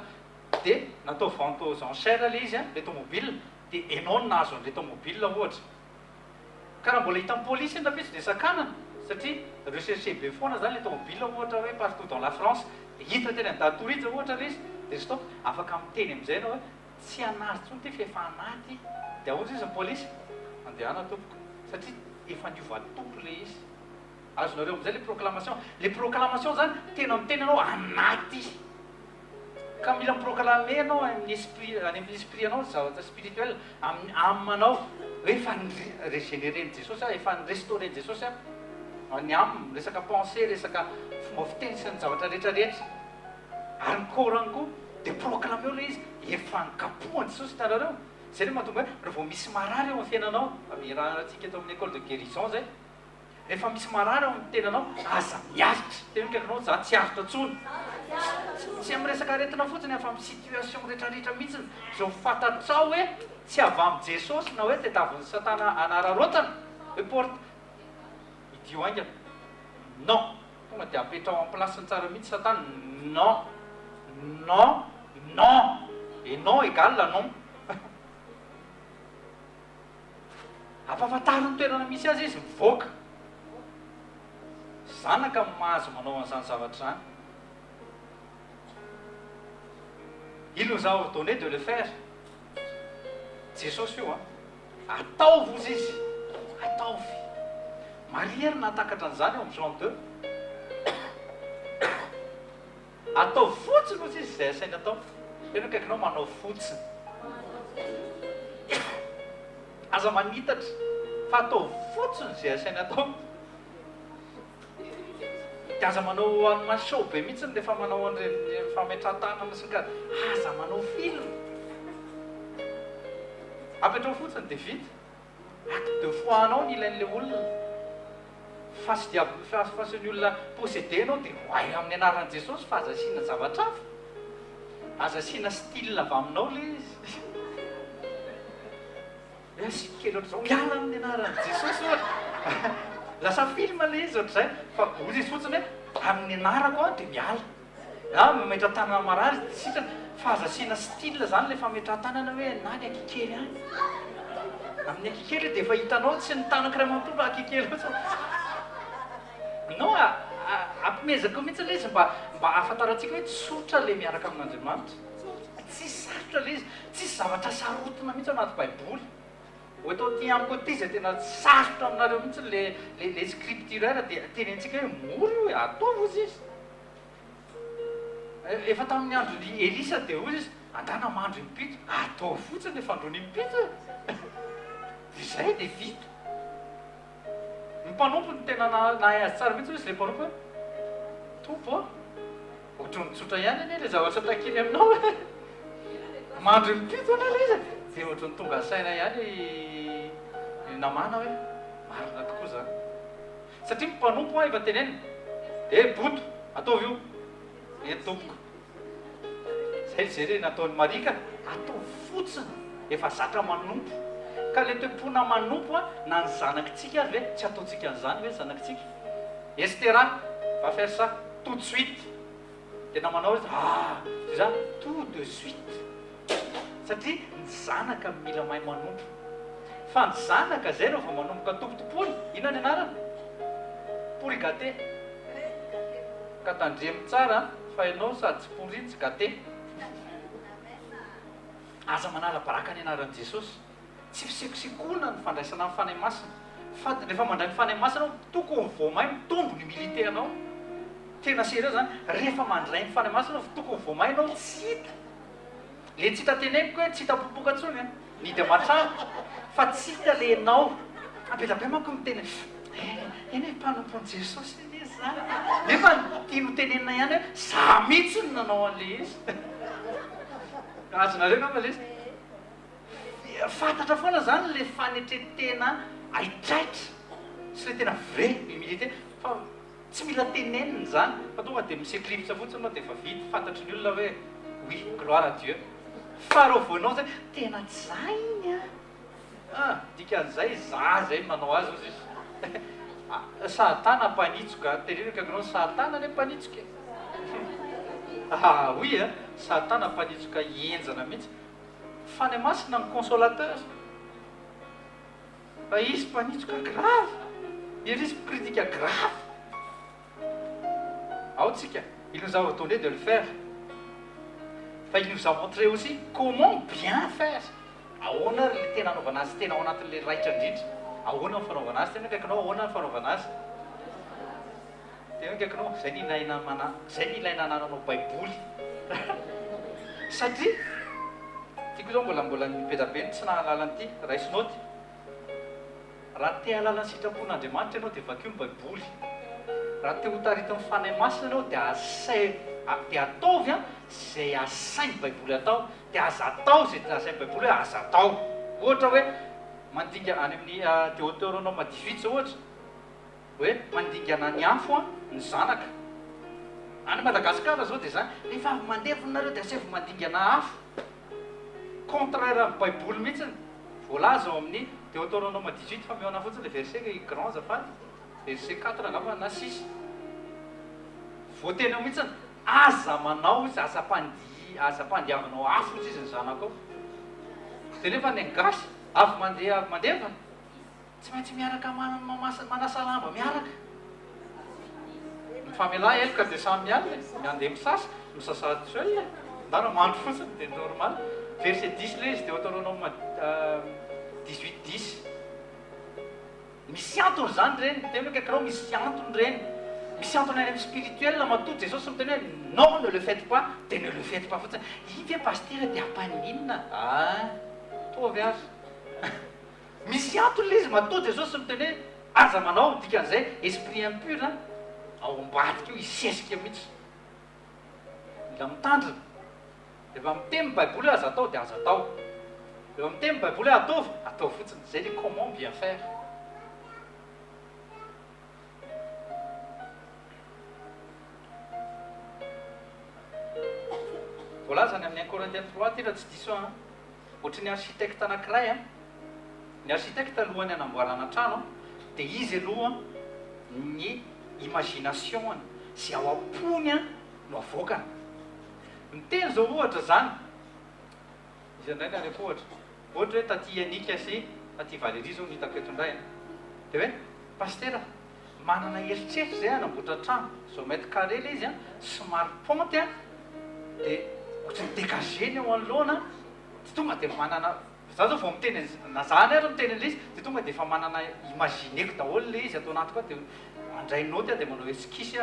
dia natao vente aux enchères le izy le tomobile dia enao no nahazo an'le tomobile ohatra ka raha mbola hita amin'ny polisy iny raha dia sakanana satria recherché be foana zany le tomobile ohatra hoe partout dans la France dia hita teny an-datorija ohatra le izy dia stop afaka miteny am'izay anao hoe tsy anazy tsony ty fa efa anaty dia ahoana izy ny polisy andehana tompoko satria efa niova tompo le izy azonareo am'izay le proclamation zany tena miteny anao anaty ka mila miproclame anao amin'ny esprit anao zavatra spirituel amin'anao hoe efa nyrégénéreny Jesosy efa nyrestaureny Jesosy ny aminy resaka pensée resaka fomba fiteny sy ny zavatra rehetrarehetra ary mikorany koa dia proclame eo le izy efa nikapohany Jesosy hitanareo zay le mahatonga hoe rehefa misy marary eo amin'ny fiainanao amirahantsika eto amin'ny école de guérison zay rehefa misy marary eo amin'ny tenanao aza miaritra tena hoe kaikanao za tsy aritra tsony tsy amin'ny resaka aretina fotsiny afa amin'ny situation rehetrarehetra mihitsiny zao fantatrao hoe tsy avy amin'ny Jesosy na hoe tediavin'ny satana anararotana hoe porte idio aingana non tonga dia apetrao en place ny tsara mihitsy satana non non non et non égale la non ampahafantariny toerana misy azy izy mivoaka zanaka mahazo manao an'izany zavatra zany il nous a ordonné de le faire Jesosy io ataovy ozy izy ataovy Maria natakatra an'izany eo amin'ny Jean 2 atao fotsiny ozy izy izay asaina atao tena hoe kaikanao manao fotsiny aza manitatra fa atao fotsiny izay asaina atao dia aza manao animation be mihitsiny rehefa manao an'ireny fametratanana sy ka aza manao film apetrao fotsiny dia vita acte de foi anao ny ilain'le olona fasy ny olona possédé anao dia hoay amin'ny anaran'i Jesosy fa aza asiana zavatra hafa aza asiana style avy aminao le izy asiny kely ohatr' zao miala amin'ny anaran'i Jesosy ohatra lasa film le izy ohatr'izay fa ozy izy fotsiny hoe amin'ny anarako dia miala mametra-tanana marary sitra fa aza asiana style zany le fametra-tanana hoe na ny akikely any amin'ny akikely dia efa hitanao tsy ny tanako ray mampitombo akikely no ampimezako mihitsy le izy mba ahafantarantsika hoe tsotra le miaraka amin'Andriamanitra tsy sarotra le izy tsisy zavatra sarotona mihitsy anaty baiboly ohatao ty amiko ty zay tena sarotra aminareo mihitsy le scripturaire dia teny antsika hoe moro hoe ataovy ozy izy efa tamin'ny androny Elisa dia ozy izy andana mandro impito atao fotsiny le fandrony impito dia zay dia vita ny mpanompo ny tena nahay azy tsara mihitsy izy le mpanompo hoe tompo ohatry nitsotra ihany ane le zavatra takiny aminao mandry mipito ana le izy dia ohatry ny tonga saina ihany namana hoe marina tokoa zany satria mpanompo a efa tenenina boto ataovy io tompoko zay zay nataony marika atao fotsiny efa zatra manompo ka le toempona manompo a na ny zanakitsika azy hoe tsy ataontsika an'izany hoe zanakitsika estera va faire ça tout de suite tena manao izy de zany tout de suite satria ny zanaka mila mahay manompo fa ny zanaka zay rehefa manompoka tompotompony inona ny anarany pourri gâté ka tandremy tsara fa ianao sady tsy pourri tsy gâté aza manala-baraka ny anaran'i Jesosy tsy fisikosikoana ny fandraisana amin'ny fanahy masina fa rehefa mandray ny fanahy masina anao tokony voamay mitombo ny milité anao tena sérieux zany rehefa mandray ny fanahy masina tokony voamay anao tsy hita le tsy hita teneniko hoe tsy hita popoka tsony ny de matrano fa tsy hita le anao ampelabe manko miteny eny hoe mpanompon'i Jesosy eny zany nefa tiano tenenina ihany hoe za mihitsy ny nanao an'le izy azonareo ngamba le izy fantatra foana zany le fanetretena aitraitra sy le tena vrai humilité fa tsy mila tenenina zany fa tonga de miséclipse fotsiny anao de efa vita fantatry ny olona hoe oui gloire à Dieu fa reo voanao zay tena tsy za iny dikan'izay za zay manao azy ozy izy satana mpanitsoka tenenaka anao satana le mpanitsoka oui satana mpanitsoka enjana mihitsy fanahy masina ny consolateur fa izy mpanitsoka grave ery izy critique grave ao tsika il nous a ordonné de le faire fa il nous a montré aussi comment bien faire ahoana le tena anaovana azy tena ao anatin'le raitra indrindra ahoana ny fanaovana azy tena kaikinao ahoana ny fanaovana azy tena kaikinao zay ny ilaina anananao baiboly satria tiako zao mbola mipetrabe ny tsy nahalala n'ity raisinao ty raha te halala ny sitrapon'Andriamanitra ianao dia vakio ny baiboly raha te ho taritin'ny fanahy masina ianao dia asay dia ataovy zay asainy baiboly atao dia aza atao zay asainy baiboly hoe aza atao ohatra hoe mandinga any amin'ny Deutéronome 18 zao ohatra hoe mandingana ny afo ny zanaka any Madagasikara zao dia zany rehefa avy mandevinareo dia asay mandingana afo contraire amin'ny baiboly mihitsiny voalaza ao amin'ny Deutéronome 18 fa miona fotsiny le verset grand zafady verset 4 angamba na 6 voateny ao mihitsiny aza manao izy aza mpandiavanao afo izy izy ny zanako ao dia nefa ny gasy avy mandevana tsy maintsy miaraka manasa lamba miaraka famela elaka dia samy mialina miandeha misasa misasady so ndana mandro fotsiny dia normal verset 10 le izy Deutéronome 18:10 misy antony zany reny tena kaikinao misy antony reny misy antony any amin'ny spirituel matoa Jesosy miteny hoe non ne le faites pas de ne le faites pas fotsiny iny ve pasteur dia ampaninina tovy azy misy antony le izy matoa Jesosy miteny hoe aza manao dikan'izay esprit impur ao ambadika io isesika mihitsy mila mitandrina rehefa mitemy baiboly aza atao dia aza atao rehefa mitemy baiboly atao fotsiny zay le comment bien faire voalaza ny amin'ny 1 Corinthiens 3 ty raha tsy diso ohatry ny architecte anankiray ny architecte alohany anamboarana trano dia izy aloha ny imagination sy ao ampony no avoakana miteny zao ohatra zany izy andray ny areko ohatra hoe taty anika sy taty Valérie zao nitako eto indray dia hoe pasteur manana eritreritra zay anamboatra trano zao mètre carré le izy somary ponty dia ohatry ny dégageny eo anoloana dia tonga dia manana za zao vao miteny nazany ary miteny an'le izy dia tonga dia efa manana imagineko daholo le izy atao anaty koa dia mandray noty dia manao esquisse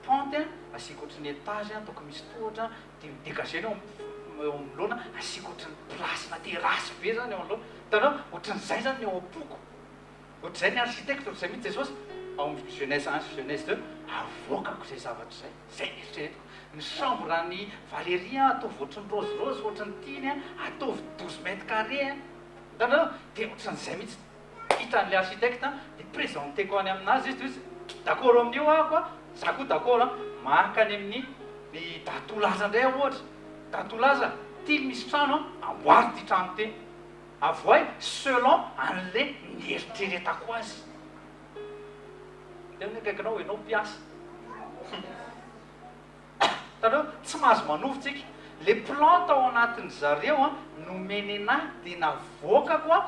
ponty asiako ohatry ny étage ataoko misy tohatra dia midégageny eo anoloana asiako ohatry ny place na terasy be zany eo anoloana hitanao ohatry n'izay zany eo am-poko ohatr'izay ny architecte ohatr'izay mihitsy Jesosy ao Genèse 1 Genèse 2 avoakako zay zavatra zay ny eritreretiko ny chambre ny Valéria ataovy ohatrany rose ohatrany tiany ataovy 12 mètres carré hitanao dia ohatran'izay mihitsy hitan'le architecte dia présenteko any aminazy izy d'accord amin'io ahako a za koa d'accord maka any amin'ny ny datolaza indray ohatra datolaza ty misy trano amboary ty trano ty avoay selon an'le nieritreretako azy dia akaikinao ianao mpiasa tanao tsy mahazo manovotsika le plan tao anatin' zareo nomeny anahy dia navoakako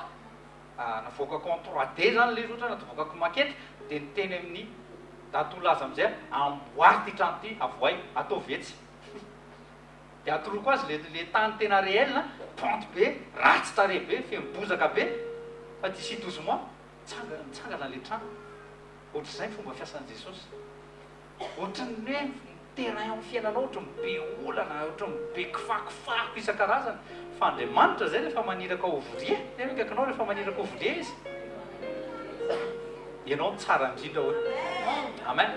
navoakako en 3D zany le ohatra navoakako makety dia niteny amin'ny datolaza amizay amboary ty trano ty avoay atao vetsy dia atoroko azy le tany tena réel pente be ratsy tare be femibozaka be fa d'ici 12 mois mitsangana le trano ohatr'izay ny fomba fiasan'i Jesosy ohatrany hoe terrain amin'ny fiainanao ohatrany be olana ohatrany be kifakifako isan-karazany fa Andriamanitra zay rehefa maniraka ouvrier akaikinao rehefa maniraka ouvrier izy ianao tsara indrindra hoe amen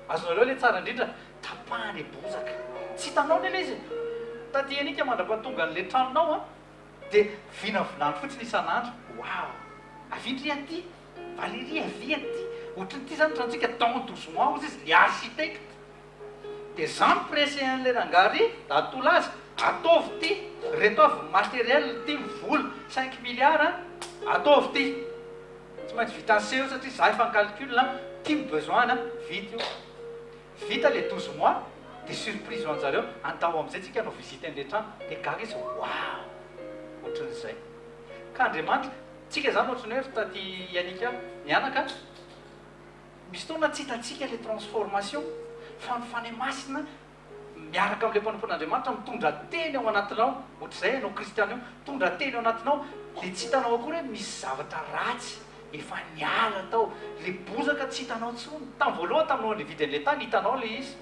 azonareo le tsara indrindra tapahany bozaka tsy hitanao nena izy taty anika mandra-pahatonga n'le tranonao dia vinavinany fotsiny isan'andro wow avindry aty Valérie avy aty ohatrany ty zany trantsika dans 12 mois ozy izy le architecte dia zany pressé an'le rangary datolazy ataovy ty reto avy matériel ty mivola 5 milliards ataovy ty tsy maintsy vita ny seo satria za efa calcul ty besoin vita io vita le 12 mois dia surprise ho anjareo antao amizay tsika anao visite an'le trano dia gaga izy wow ohatran'izay ka Andriamanitra tsika zany ohatrany hoe taty anika mianaka misy tona tsy hitatsika le transformation fa nyfanay masina miaraka amin'le mpanompon'Andriamanitra mitondra teny ao anatinao ohatr'izay ianao kristiana io mitondra teny ao anatinao dia tsy hitanao akory hoe misy zavatra ratsy efa niala tao le bozaka tsy hitanao tsony tamin'ny voalohany taminao nividy an'le tany hitanao le izy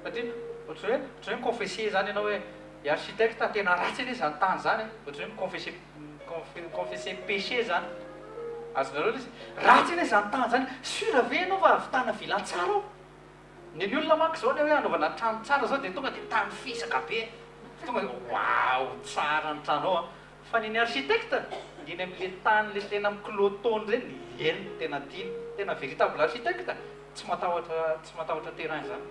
satria ohatrany hoe confesser zany ianao hoe architecte tena ratsy anie zany tany zany ohatrany hoe confesser péché zany azonareo izy ratsy anie zany tany zany sura ve ianao fa avitana vilan-tsara ny olona manko zao hoe anaovana trano tsara zao dia tonga dia tany fisaka be tonga wow tsara ny tranao fa niny architecte iny amin'le tany le tena miclotone reny eny tena tiany tena véritable architecte tsy matahotra terrain zany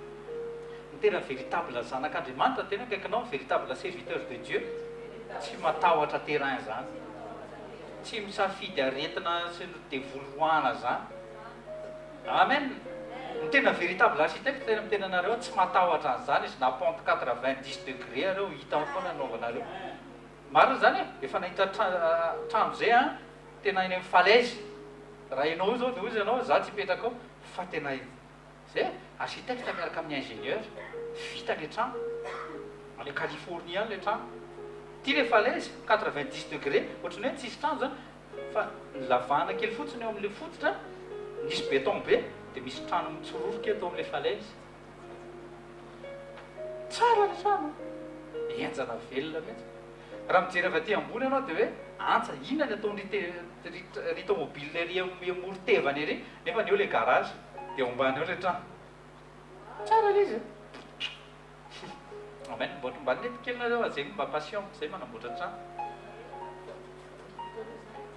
ny tena véritable zanak'Andriamanitra tena akaikinao véritable serviteur de Dieu tsy matahotra terrain zany tsy misafidy aretina sy devoloana zany amen ny tena véritable architecte tena mitena anareo tsy matahotra an'izany izy na pente 90 degré areo hitanao foana anaovanareo mariny zany efa nahita trano zay tena eny amin'ny falaise raha ianao io zao dia ozy ianao za tsy hipetraka ao fa tena zay architecte miaraka amin'ny ingénieur vita le trano any Californie any le trano ty le falaise 90 degré ohatrany hoe tsisy trano zany fa nilavana kely fotsiny eo amin'le fototra nisy béton be dia misy trano mitsororoka atao amin'le falaise tsara le trano enjana velona mihitsy raha mijery avy aty ambony ianao dia hoe antsa inona ny ataony ritomobile ry morotevany ery nefa ny eo le garage dia ombany eo le trano tsara le izy amen mba nety kelina zay mba passion zay manamboatra trano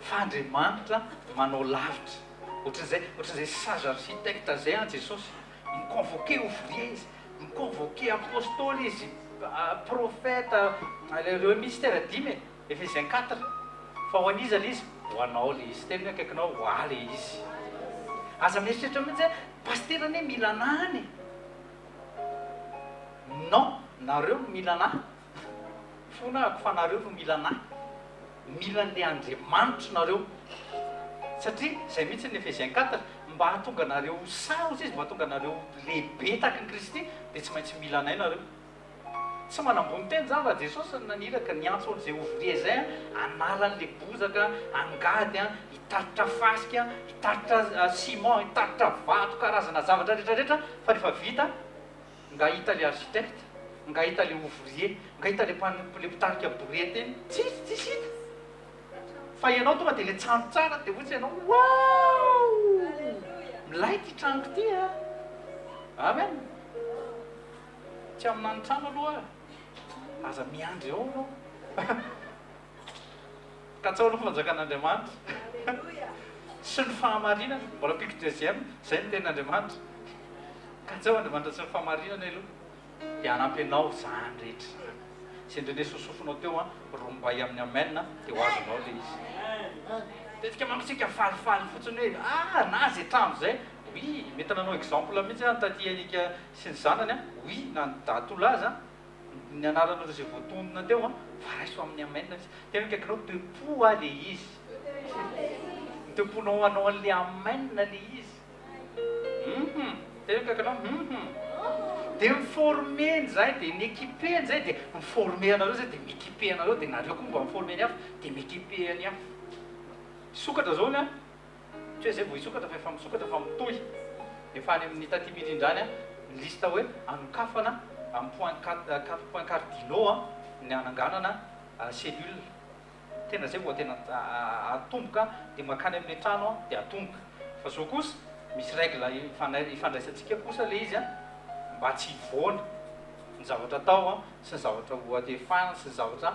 fa Andriamanitra manao lavitra ohatran'izay sage architecte zay Jesosy miconvoqué ouvrier izy miconvoqué apôstoly izy prophète reo mystère dimy Ephésiens 4 fa ho aniza le izy ho anao le izy tena akaikinao hoa le izy aza mieritreritra mihitsy hoe paster anie mila anany non nareo no mila anahy fonako fa nareo no mila anahy mila an'le Andriamanitra nareo satria zay mihitsy ny Ephésiens 4 mba hahatonga nareo saozy izy mba hahatonga nareo lehibe taky ny Kristy dia tsy maintsy mila anay nareo tsy manambony teny zany raha Jesosy naniraka niantso an'izay ouvrier zay anaran'le bozaka angady hitaritra fasika hitaritra ciment hitaritra vato karazana zavatra rehetrarehetra fa rehefa vita nga hita le architecte nga hita le ouvrier nga hita le mpitarika borety eny tsisy hita fa ianao tonga dia le trano tsara dia ohatsy ianao wow milay ty tranoko ty amen tsy amin'nanytrano aloha aza miandry eo anao ka tsao no fanjakan'andriamanitra sy ny fahamarinana mbola pique deuxième zay ny ten'andriamanitra ka tsao andriamanitra sy ny fahamarinana aloha dia hanampy anao zany rehetra zany sy indrindre sosofinao teo rombay amin'ny amena dia ho azonao le izy tetika mankotsika falifaly fotsiny hoe na zay trano zay oui mety nanao exemple mihitsy taty anika sy ny zanany oui nandatolaza ny anaranao zay voatondona teo fa raiso amin'ny amena tena mikaikinao tepo a le izy teponao anao an'le amena le izy tena mikaikinao dia miformeny zay dia miéquipeny zay dia miforme anareo zay dia miéquipe anareo dia nareo koa mba miforme ny hafa dia miéquipe any hafa sokatra zao ny tsy hoe zay vo hisokatra fa efa misokatra fa mitohy efa any amin'ny taty mirindrany lista hoe anokafana amin'ny point cardinaux ny ananganana cellule tena zay vo tena atomboka dia makany amin'ny trano dia atomboka fa zao kosa misy règle ifandraisantsika kosa le izy mba tsy hivoana ny zavatra atao sy ny zavatra hoatefana sy ny zavatra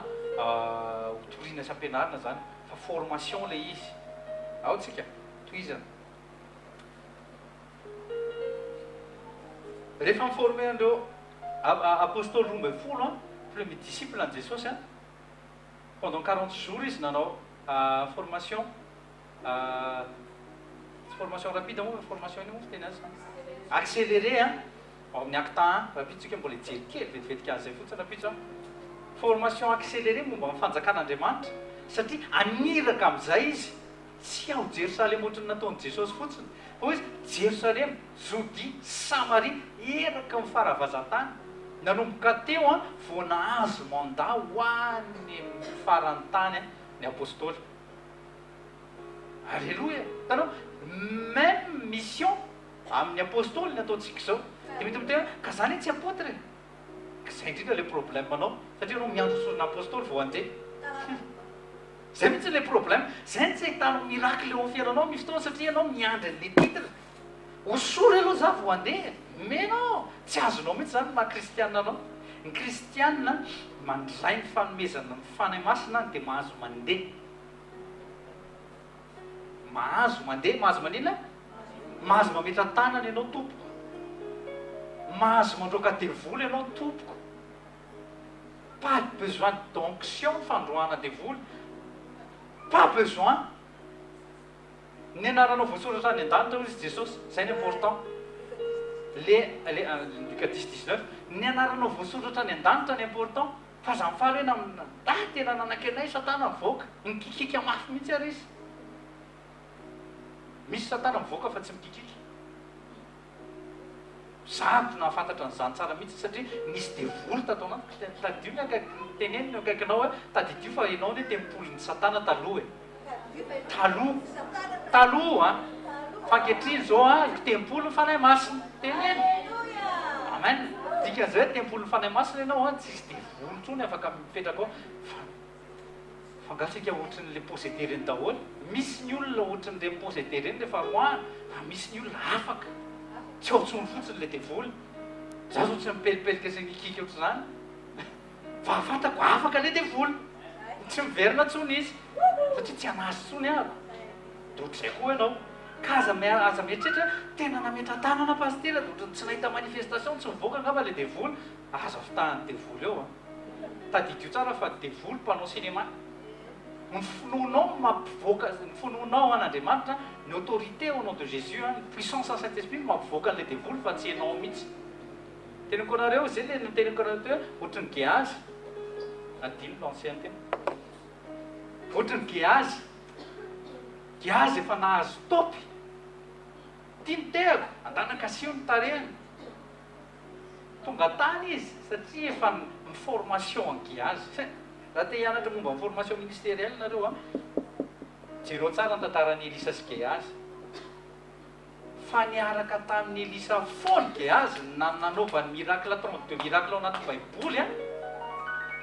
hotoriana sy ampianarina zany fa formation le izy ao tsika toizana rehefa miforme andreo apôstôly 12 premier disciple an Jesosy pendant 40 jours izy nanao formation rapide moa formation iny moa tena azy accéléré ao amin'ny acte 1 rapide tsika mbola jery kely vetivetika an'izay fotsiny rapide formation accéléré momba amin'ny fanjakan'andriamanitra satria aniraka amin'izay izy tsy ao Jerosalem ohatrany nataony Jesosy fotsiny fa izy Jerosalem, Jody, Samaria eraka amin'ny faravazan-tany nanomboka teo vao nahazo mandat ho any farany tany ny apôstôly. Alléluia. Tanao même mission amin'ny apôstôly nataontsika zao dia mety miteny ka zany tsy apôtre zay indrindra le problème anao satria anao miandro sorona apôstôly vao andeha zay mihitsy le problème zay tsy ahitanao miracle eo amin'ny fiainanao misy fotoana satria anao miandry le titre osory aloha za vao andeha mais non tsy azonao mihitsy zany maha kristianina anao ny kristianina mandray ny fanomezana ny fanahy masina dia mahazo mandeha mahazo manina mahazo mametra tanany ianao tompoko mahazo mandroaka devoly ianao tompoko pas besoin d'onction fandroana devoly pas besoin ny anaranao voasoratra any an-danitra izy Jesosy zay ny important Luc 10:19 ny anaranao voasoratra any an-danitra ny important fa za mifaly hoe tena nanaky anay satana mivoaka mikikika mafy mihitsy ary izy misy satana mivoaka fa tsy mikikika sady nahafantatra n'izany tsara mihitsy satria nisy devoly tataona tadio ny teneny ny akaikinao hoe tadidio fa ianao ny tempolin'ny satana taloha taloha fankehitriny zao tempoly ny fanahy masina teneny amen dikan'izay tempoly ny fanahy masina ianao tsisy devoly ntsony afaka mipetraka ao fangatsika ohatran'le posséder reny daholo misy ny olona ohatran'ireny posséder reny rehefa roana fa misy ny olona afaka tsy aotsony fotsiny le devoly za zao tsy mipelipelika sy mikikika ohatr' zany fa fantako afaka le devoly tsy miverina tsony izy satria tsy anazy tsony aby de ohatr'izay koa ianao ka aza mietrehitra tena nametra tanana pastera de ohatrany tsy nahita manifestation tsy mivoaka angamba le devoly aza fitahan'ny devoly eo tadidio tsara fa devoly mpanao cinéma ny finoanao mampivoaka ny finoanao an'Andriamanitra ny autorité au nom de Jésus ny puissance en Saint-Esprit mampivoaka an'le devoly fa tsy ianao mihitsy teneniko anareo zay le teneniko anareo teo ohatrany Géhazy adino l'ancien tena ohatrany Géhazy efa nahazo topy tianteko andanakasio ny tarehany tonga tany izy satria efa ny formation en Géhazy raha te hianatra momba ny formation ministérielle nareo jereo tsara ny tantaran'ny Elisa sy Géhazy fa niaraka tamin'ny Elisa foana Géhazy nanaovany miracle 32 miracle ao anaty baiboly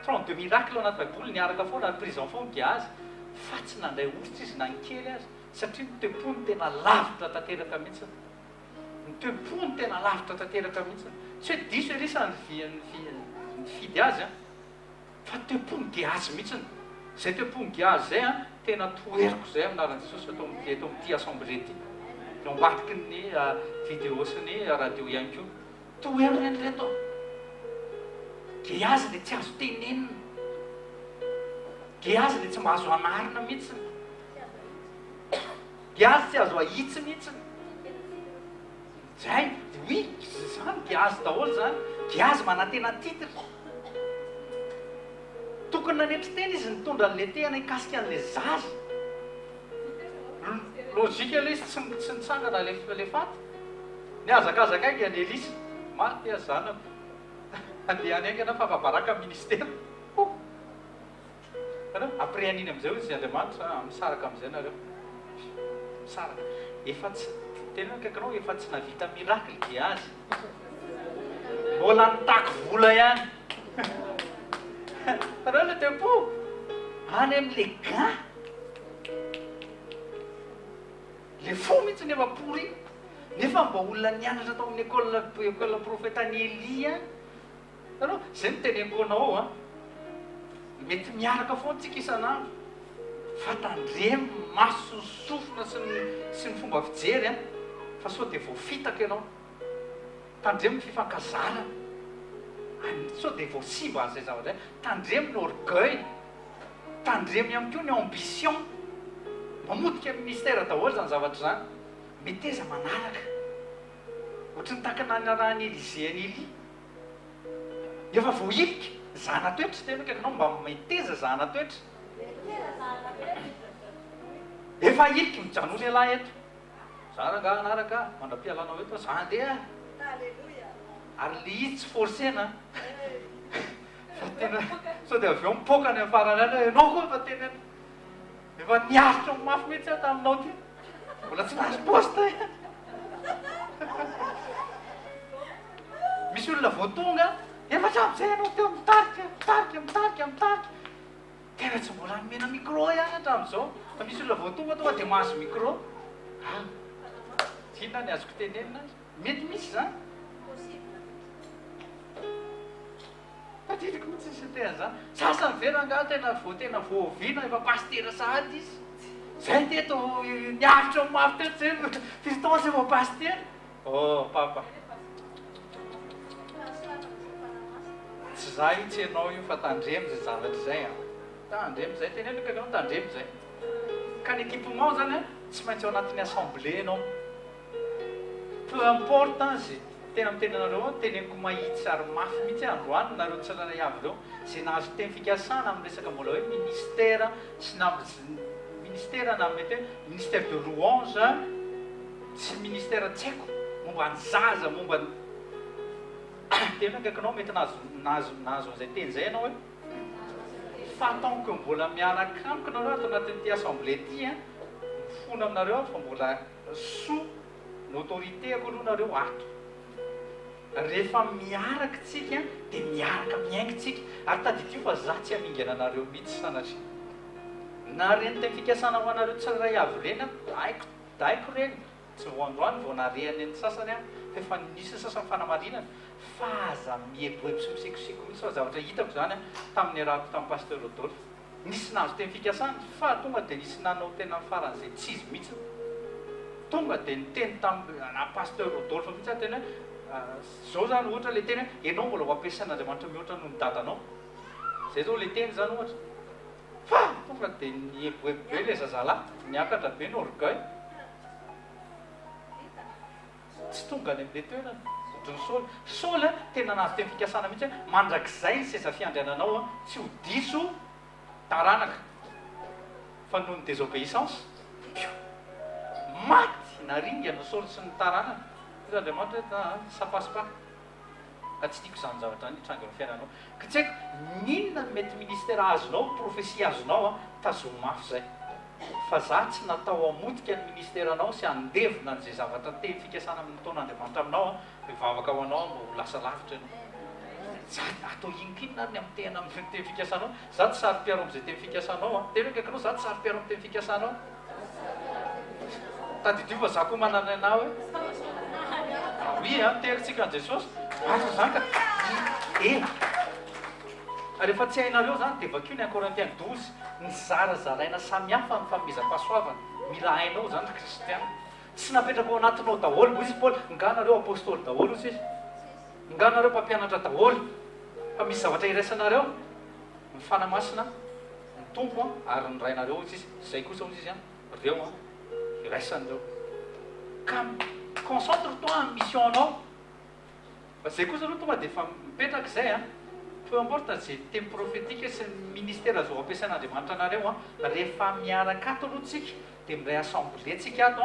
32 miracle ao anaty baiboly niaraka foana ary prison foana Géhazy fa tsy nandray oritra izy na ny kely azy satria ny tempony tena lavitra tanteraka mihitsy ny toepony tena lavitra tanteraka mihitsy tsy hoe diso erisany fidy azy a fa toepony giazy mihitsiny zay toepony giazy zay a tena toeriko zay aminaran'i Jesosy eto amin'ity assemblée ty eo ambadiky ny vidéo sy ny radio ihany koa toero reny reto giazy le tsy azo tenenina giazy le tsy mahazo anarina mihitsiny giazy tsy azo ahitsy mihitsiny zay oui zany giazy daholo zany giazy manantena titre tokony nanetry tena izy nitondra an'le tena hikasika an'le zaza logika aloha izy tsy nitsangana le faty ny azakazaka aika any Elisy maty azy zany andehany aika na fafabaraka ministera après aniny am'izay izy Andriamanitra misaraka am'izay nareo misaraka efa tsy tena kaikanao efa tsy navita miracle giazy mbola nitaky vola ihany tareo le tempo any amin'le gant le fo mihitsy nefa pourri nefa mba olona nianatra tao amin'ny école profeta ny Elia tareo zay niteneniko anao a mety miaraka foana tsika isan'andro fa tandremo maso sofina sy ny fomba fijery a fa sao de vao fitaka ianao tandremo ny fifankazarana sao de vao simba an'izay zavatra tandremo ny orgueil tandremo ihany koa ny ambition mamodika amin'ny ministère daholo zany zavatra zany meteza manaraka ohatry ny takana narahany Élisée any Elie efa vao ilika zana toetra tena kaikanao mba meteza zana toetra efa ilika mijanona lehilahy eto za ranga anaraka mandra-pialanao eto za andeha ary le izy tsy forcena fa tena sao de avy eo mipoka ny afarany any ianao koa fa tena efa niaritra mafy mihitsy aho taminao ty mbola tsy nahazo poste misy olona vao tonga efa tsy am'izay anao teo mitarika tena tsy mbola nomena micro ihany hatramin'izao fa misy olona vao tonga de mahazo micro tsinona ny azoko tenenina mety misy zany tadidiko mihitsy isy tena zany sasany veranga tena voaviana efa pastera sahady izy zay teto niavitra mafy teto zay fiston zay vo pastera papa tsy za io tsy ianao io fa tandremo zay zavatra zay tandremo zay tenena kaikanao tandremo zay ka ny équipement zany a tsy maintsy ao anatin'ny assemblée anao peu importe zay tena mitena anareo teneniko mahitsy ary mafy mihitsy androany nareo tsirairay avy reo zay nahazo teny fikasana amin'ny resaka mbola hoe ministère sy ministère na mety hoe ministère de louange sy ministère tsy haiko momba ny zaza momba tena kaikanao mety nahazo an'izay teny zay ianao hoe fa tant que mbola miaraka amiko nareo ato anatin'ity assemblée ty mifona aminareo fa mbola sous l'autorité ako aloha nareo ato rehefa miaraka tsika de miaraka miaingytsika ary taditio fa za tsy hamingana anareo mihitsy sanatria na reny teny fikasana ho anareo tsirairay avy reny daiko reny tsy voandroany vao narehany ny sasany fa efa nisy sasany fanamarinana fa aza mieboebo sy misikosiko mihitsy fa zavatra hitako zany tamin'ny arahako tamin'ny pasteur Rodolphe nisy nazo teny fikasana fa tonga de nisy nanao tena faran'izay tsy izy mihitsy tonga de niteny tamina pasteur Rodolphe mihitsy tena zao zany ohatra le teny ianao mbola ho ampiasain'Andriamanitra mihoatra noho ny dadanao zay zao le teny zany ohatra fa tonga de nieboebo be le zazalahy niakatra be ny orgueil tsy tonga any amin'le toerana ohatrany Saul tena nahazo teny fikasana mihitsy mandrakizay ny seza fiandriananao tsy ho diso taranaka fa noho ny désobéissance maty naringana Saul sy ny taranaka Andriamanitra sapaspa tsy tiako zany zavatra zany hitranga ny fiainanao ka tsy haiko ninona mety ministère azonao prophétie azonao tazoma mafy zay fa za tsy natao amodika ny ministère anao sy andevona n'izay zavatra teny fikasana amin'ny taon'Andriamanitra aminao mivavaka ho anao mbo lasa lavitra ianao za atao inona ny amin'ny tena amin'ny teny fikasanao za tsy sary mpiaro am'izay teny fikasanao tena kaikanao za tsy sary mpiaro amin'ny teny fikasanao tadidio fa za koa manana anao oy a teritsika an jesosy asa zany ka rehefa tsy hainareo zany dia vakeo ny Korintiens 12 ny zarazaraina samihafa ny fanomezam-pahasoavana mila hainao zany ny kristiana tsy napetraka ao anatinao daholo moa izy Paoly nganareo apôstôly daholo izy nganareo mpampianatra daholo fa misy zavatra iraisanareo ny fanamasina ny tompo ary ny rainareo izy zay kosa ozy izy reo iraisan'ireo ka concentre toi en mission anao zay kosa aloha tonga dia efa mipetraka izay peu importe zay temy prophétique sy ny ministère azo ampiasain'Andriamanitra anareo rehefa miaraka ato aloha tsika dia miray assemblée tsika ato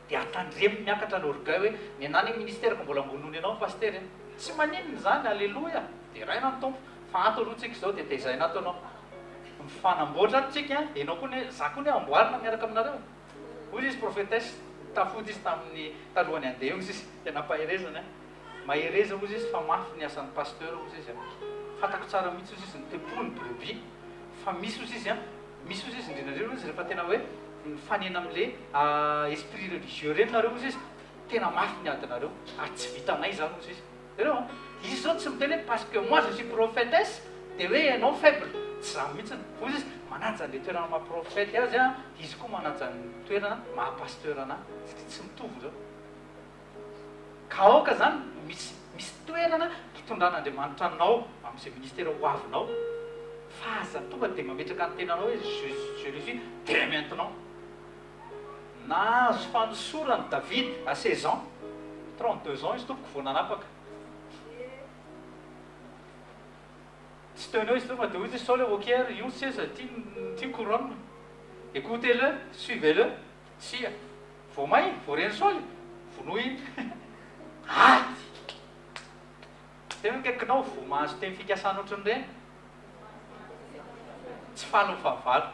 dia atandremo miakatra l'orgueil hoe ny anany ministère ko mbola ambonony anao paster tsy maninony zany alleloia dia raina ny tompo fa ato aloha tsika izao dia tezaina ato anao mifanamboatra ato tsika ianao koa ny za koa ny amboarina miaraka aminareo ozy izy prophétesse tafody izy tamin'ny talohany andeha eo izy tena paherezana mahereza ozy izy fa mafy ny asan'ny pasteur ozy izy fatako tsara mihitsy ozy izy ny tempony brebis fa misy ozy izy misy ozy izy indrindrandrindra izy rehefa tena hoe mifanena amin'le esprit religieux reny nareo ozy izy tena mafy ny adinareo ary tsy vitanay zany ozy izy reo izy zao tsy miteny parce que moi je suis prophétesse dia hoe ianao faible tsy zany mihitsy ozy izy manaja le toerana mahaprofety azy izy koa manaja ny toerana mahapasteur ana tsy mitovy zao ka aoka zany misy toerana hitondran'Andriamanitra anao amin'izay ministère ho avinao fa aza tonga dia mametraka ny tenanao hoe je le suis dès maintenant nahazo fanosorany David à 16 ans 32 ans izy tompoko vao nanapaka tsy teneo izy tonga dia ozy sao le hoquer io seza tia couronne écoutez-le suivez-le sia vao may vao reny saoly vonoa iny tena kaikinao vao mahazo teny fikasana ohatran'ireny tsy falo ny fahavalo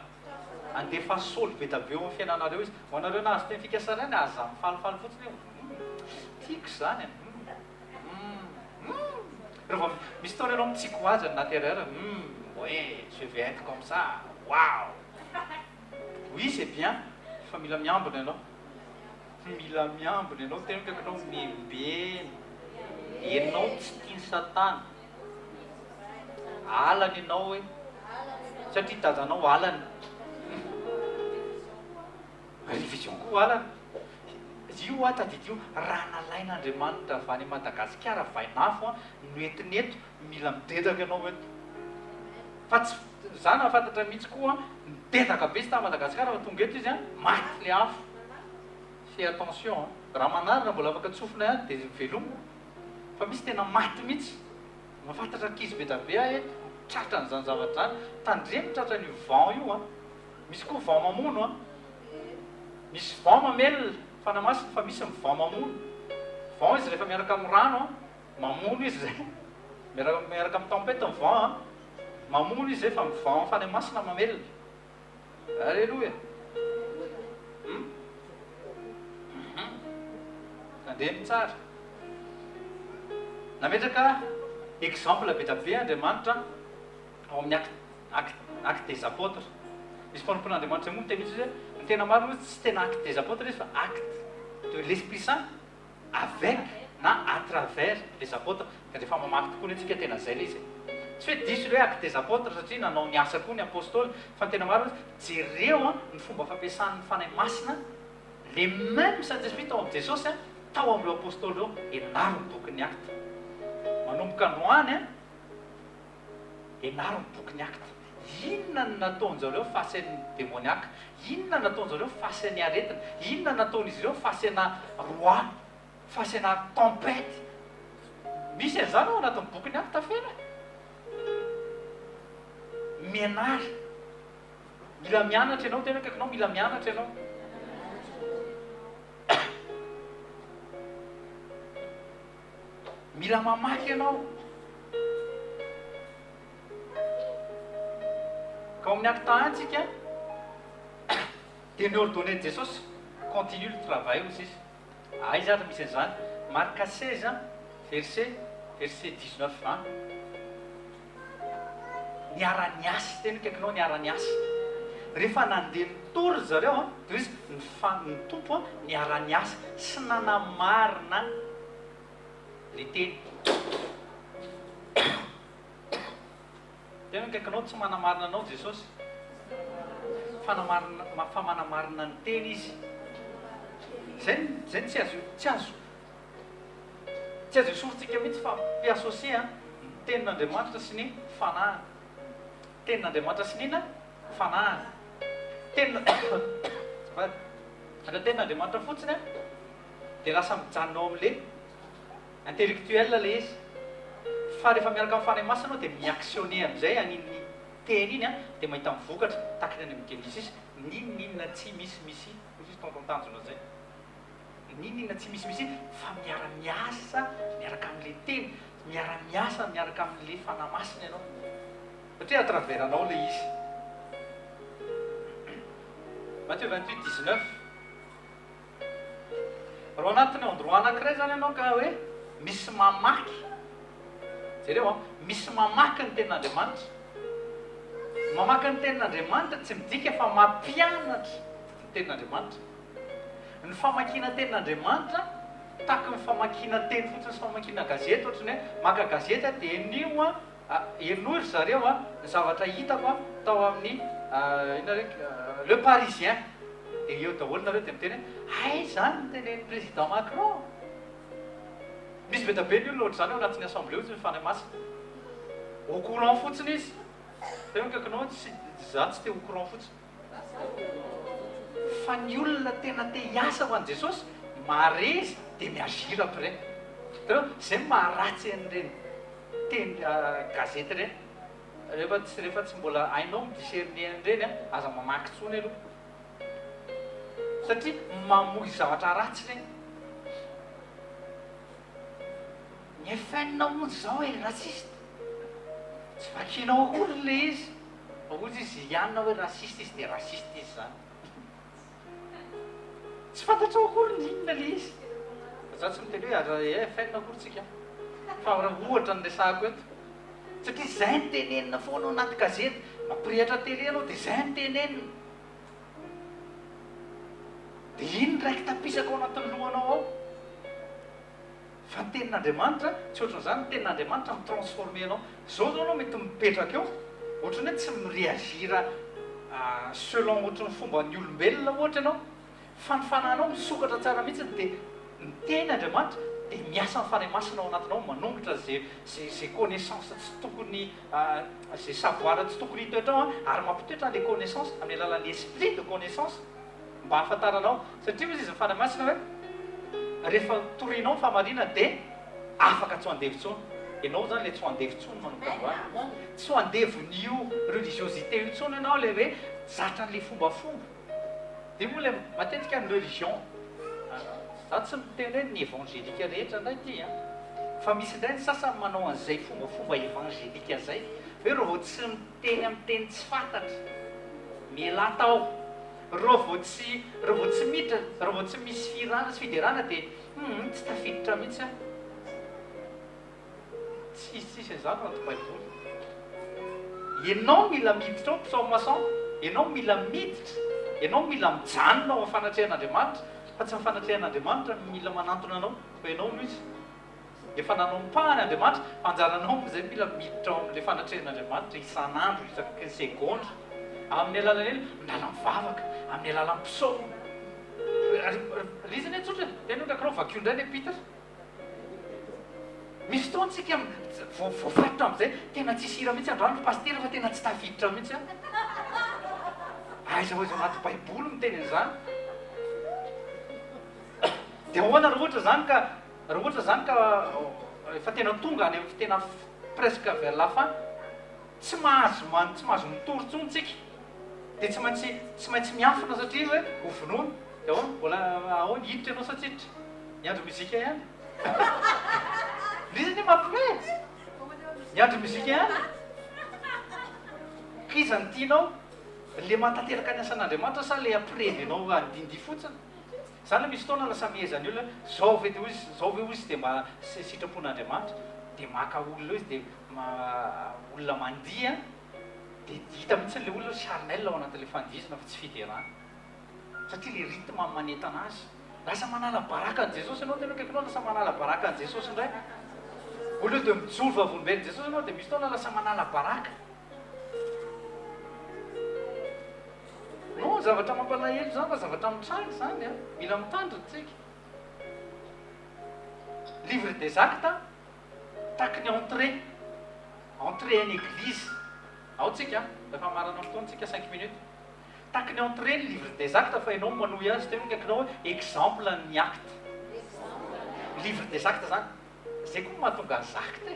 andefa saoly be da be eo amin'ny fiainanareo izy ho anareo nahazo teny fikasana eny aza mifalifaly fotsiny tiako zany rehefa misy taona ianao mitsiko azy ny natéreur ouais je vais être comme ça waouh oui c'est bien fa mila miambina ianao mila miambina ianao tena kaikinao miembeny ianao tsy tiany satana alany ianao hoe satria tajanao alany révision koa alany io tadidio raha nalain'Andriamanitra avy any Madagasikara vainafo noentinento mila midedaka ianao eto fa tsy za nafantatra mihitsy koa midedaka be sy ta Madagasikara fa tonga eto izy maty le afo fais attention raha manarina mbola afaka tsofina ihany dia veloma fa misy tena maty mihitsy mafantatra ankizy be da be ahy tratra n'izany zavatra zany tandremo tratra n'io vent io misy koa vent mamono misy vent mamelona fanamasina fa misy ny vent mamono vent izy rehefa miaraka amin'ny rano mamono izy zay miaraka amin'ny tempête ny vent mamono izy zay fa ny vent fanamasina mamelona alleluia andreny tsara nametraka exemple be da be Andriamanitra ao amin'ny acte des apôtres misy mpanompon'Andriamanitra moa miteny izy ny tena maro izy tsy tena acte des apôtres izy fa acte de l'Esprit Saint avec na à travers les apôtres ka rehefa mamaky tokoa ny antsika tena zay le izy tsy hoe diso le hoe acte des apôtres satria nanao ny asa koa ny apôstôly fa ny tena maro izy jereo ny fomba fampiasan'ny fanahy masina le même Saint-Esprit tao amin'ny Jesosy tao amin'ireo apôstôly reo enaro ny boky ny acte manomboka androany enaro ny boky ny acte inona ny nataon'zareo face ny démoniaque inona nataon'zareo face ny aretina inona nataon'izy ireo face na roi face na tempête misy an'izany ao anatin'ny boky ny acte fena mianary mila mianatra ianao tena kaikinao mila mianatra ianao mila mamaky ianao ka amin'ny acte antsika dia nyordonné de Jesosy continue le travail aussi izy izy ary misy an'izany Marc 16 verset 19 niara-ny asy tena kaikinao niara-ny asy rehefa nandeha nitory zareo dia izy ny tompo niara-ny asy sy nanamarina le teny tena kaikanao tsy manamarina anao jesosy famanamarina ny teny izy zay ny tsy azo isorintsika mihitsy fa mpiasosia ny tenin'Andriamanitra sy ny fanahana tenin'Andriamanitra sy nina fanahana tenin'Andriamanitra fotsiny dia lasa mijanonao amin'le intellectuel le izy fa rehefa miaraka amin'ny fanahy masina anao dia miactionné amin'izay aniny teny iny dia mahita mivokatra takany any amin'ny Genesis ninona tsy misimisy tontontanjona zay ninona tsy misimisy fa miara-miasa miaraka amin'le teny miara-miasa miaraka amin'le fanahy masina ianao satria atraveranao le izy. Matthieu 28:19 raha anatin'ny endroit anankiray zany ianao ka hoe misy mamaky jereo misy mamaky ny tenin'Andriamanitra mamaky ny tenin'Andriamanitra tsy midika fa mampianatra ny tenin'Andriamanitra ny famakiana tenin'Andriamanitra tahaka ny famakiana teny fotsiny sy famakiana gazety ohatrany hoe maka gazety dia enio enory zareo ny zavatra hitako tao amin'ny ina rek Le Parisien dia eo daholo nareo dia miteny hoe ay zany ny tenen'ny président Macron misy be da be ny olona ohatr' zany ao anatin'ny assemblée ohatsy ny fanahy masina au courant fotsiny izy tena kaikanao za tsy te au courant fotsiny fa ny olona tena te hiasa ho an'i Jesosy marezy dia miazira après tena zay maharatsy an'ireny teny gazety ireny rehefa tsy mbola hainao midiscerner an'ireny aza mamaky tsony aloha satria mamoy zavatra ratsy ireny ny efainina monjy zao hoe rasiste tsy vakianao akory le izy ozy izy ianina hoe rasiste izy dia rasiste izy zany tsy fantatrao akory ninona le izy za tsy miteny hoe efainina akory tsika fa raha ohatra ny resahako eto satria zay ny tenenina foana ao anaty gazety mampirehatra tele anao dia zay ny tenenina dia iny ndraiky tapisaka ao anatin'ny lohanao ao fa ny tenin'Andriamanitra tsy ohatran'izany ny tenin'Andriamanitra mitransforme anao zao zao anao mety mipetraka eo ohatrany hoe tsy mireagira selon ohatrany fomba ny olombelona ohatra ianao fa ny fanahinao misokatra tsara mihitsy dia ny tenin'Andriamanitra dia miasa ny fanahy masina ao anatinao manongotra zay connaissance tsy tokony zay savoir tsy tokony hitoetrao ary mampitoetra an'le connaissance amin'ny alalan'ny esprit de connaissance mba hahafantaranao satria izy ny fanahy masina hoe rehefa torinao famarina dia afaka tsy ho andevitsony ianao zany le tsy ho andevitsony manokandroany tsy ho andevon'io religiosité io tsony ianao le hoe zatra n'le fombafomba dia moa le matetika ny religion za tsy miteny hoe ny évangélika rehetra ndray ty fa misy indray ny sasany manao an'izay fombafomba évangélika zay hoe reo vao tsy miteny amin'ny teny tsy fantatra miela tao reo vao tsy miditra reo vao tsy misy firana sy fiderana dia tsy tafiditra mihitsy tsisy zany anaty baiboly ianao mila miditra ao psaume-maçon ianao mila miditra ianao mila mijanona ao amin'ny fanatrehan'Andriamanitra fa tsy mifanatrehan'Andriamanitra mila manantona anao fa ianao no izy efa nanompahany Andriamanitra anjaranao zay mila miditra ao amin'ilay fanatrehan'Andriamanitra isan'andro isaky ny segondra amin'ny alalan'eny milala mivavaka amin'ny alalan'ny psaume rizany tsotra tena kakirao vakio indray le Peter misy fotoantsika voafaritra amin'izay tena tsy sira mihitsy androany pastera fa tena tsy tafiditra mihitsy aiza hoe izy anaty baiboly miteny an'izany dia ahoana raha ohatra zany ka efa tena tonga any amin'ny tena presque vers la fin tsy mahazo mitory tsontsika dia tsy maintsy miafina satria hoe hovonoana dia ahoana mbola ahoana hiditra ianao satsitra miandro muzika ihany lizany mampime miandro muzika ihany kiza ny tianao le mantanteraka ny asan'Andriamanitra sa le ampirevy anao andindy fotsiny zany misy fotoana lasa miezany olona zao ve izy dia mba sitrapon'Andriamanitra dia maka olona izy dia olona mandia dia hita mihitsy le olona charnel ao anatin'le fandizina fa tsy fiderana satria le rythme manentana azy lasa manala baraka an' Jesosy ianao tena kaikanao lasa manala baraka an' Jesosy indray oleo dia mijoro vavolombelon jesosy anao dia misy taona lasa manala baraka no zavatra mampalahelo zany fa zavatra mitrangy zany a mila mitandriny tsika livre des actes taky ny entrée en église ao tsika efa marana fotoantsika 5 minutes taky ny entrée ny livre des actes fa ianao manohy azy teo kaikinao hoe exemple ny acte livre des actes zany zay koa mahatonga azy acte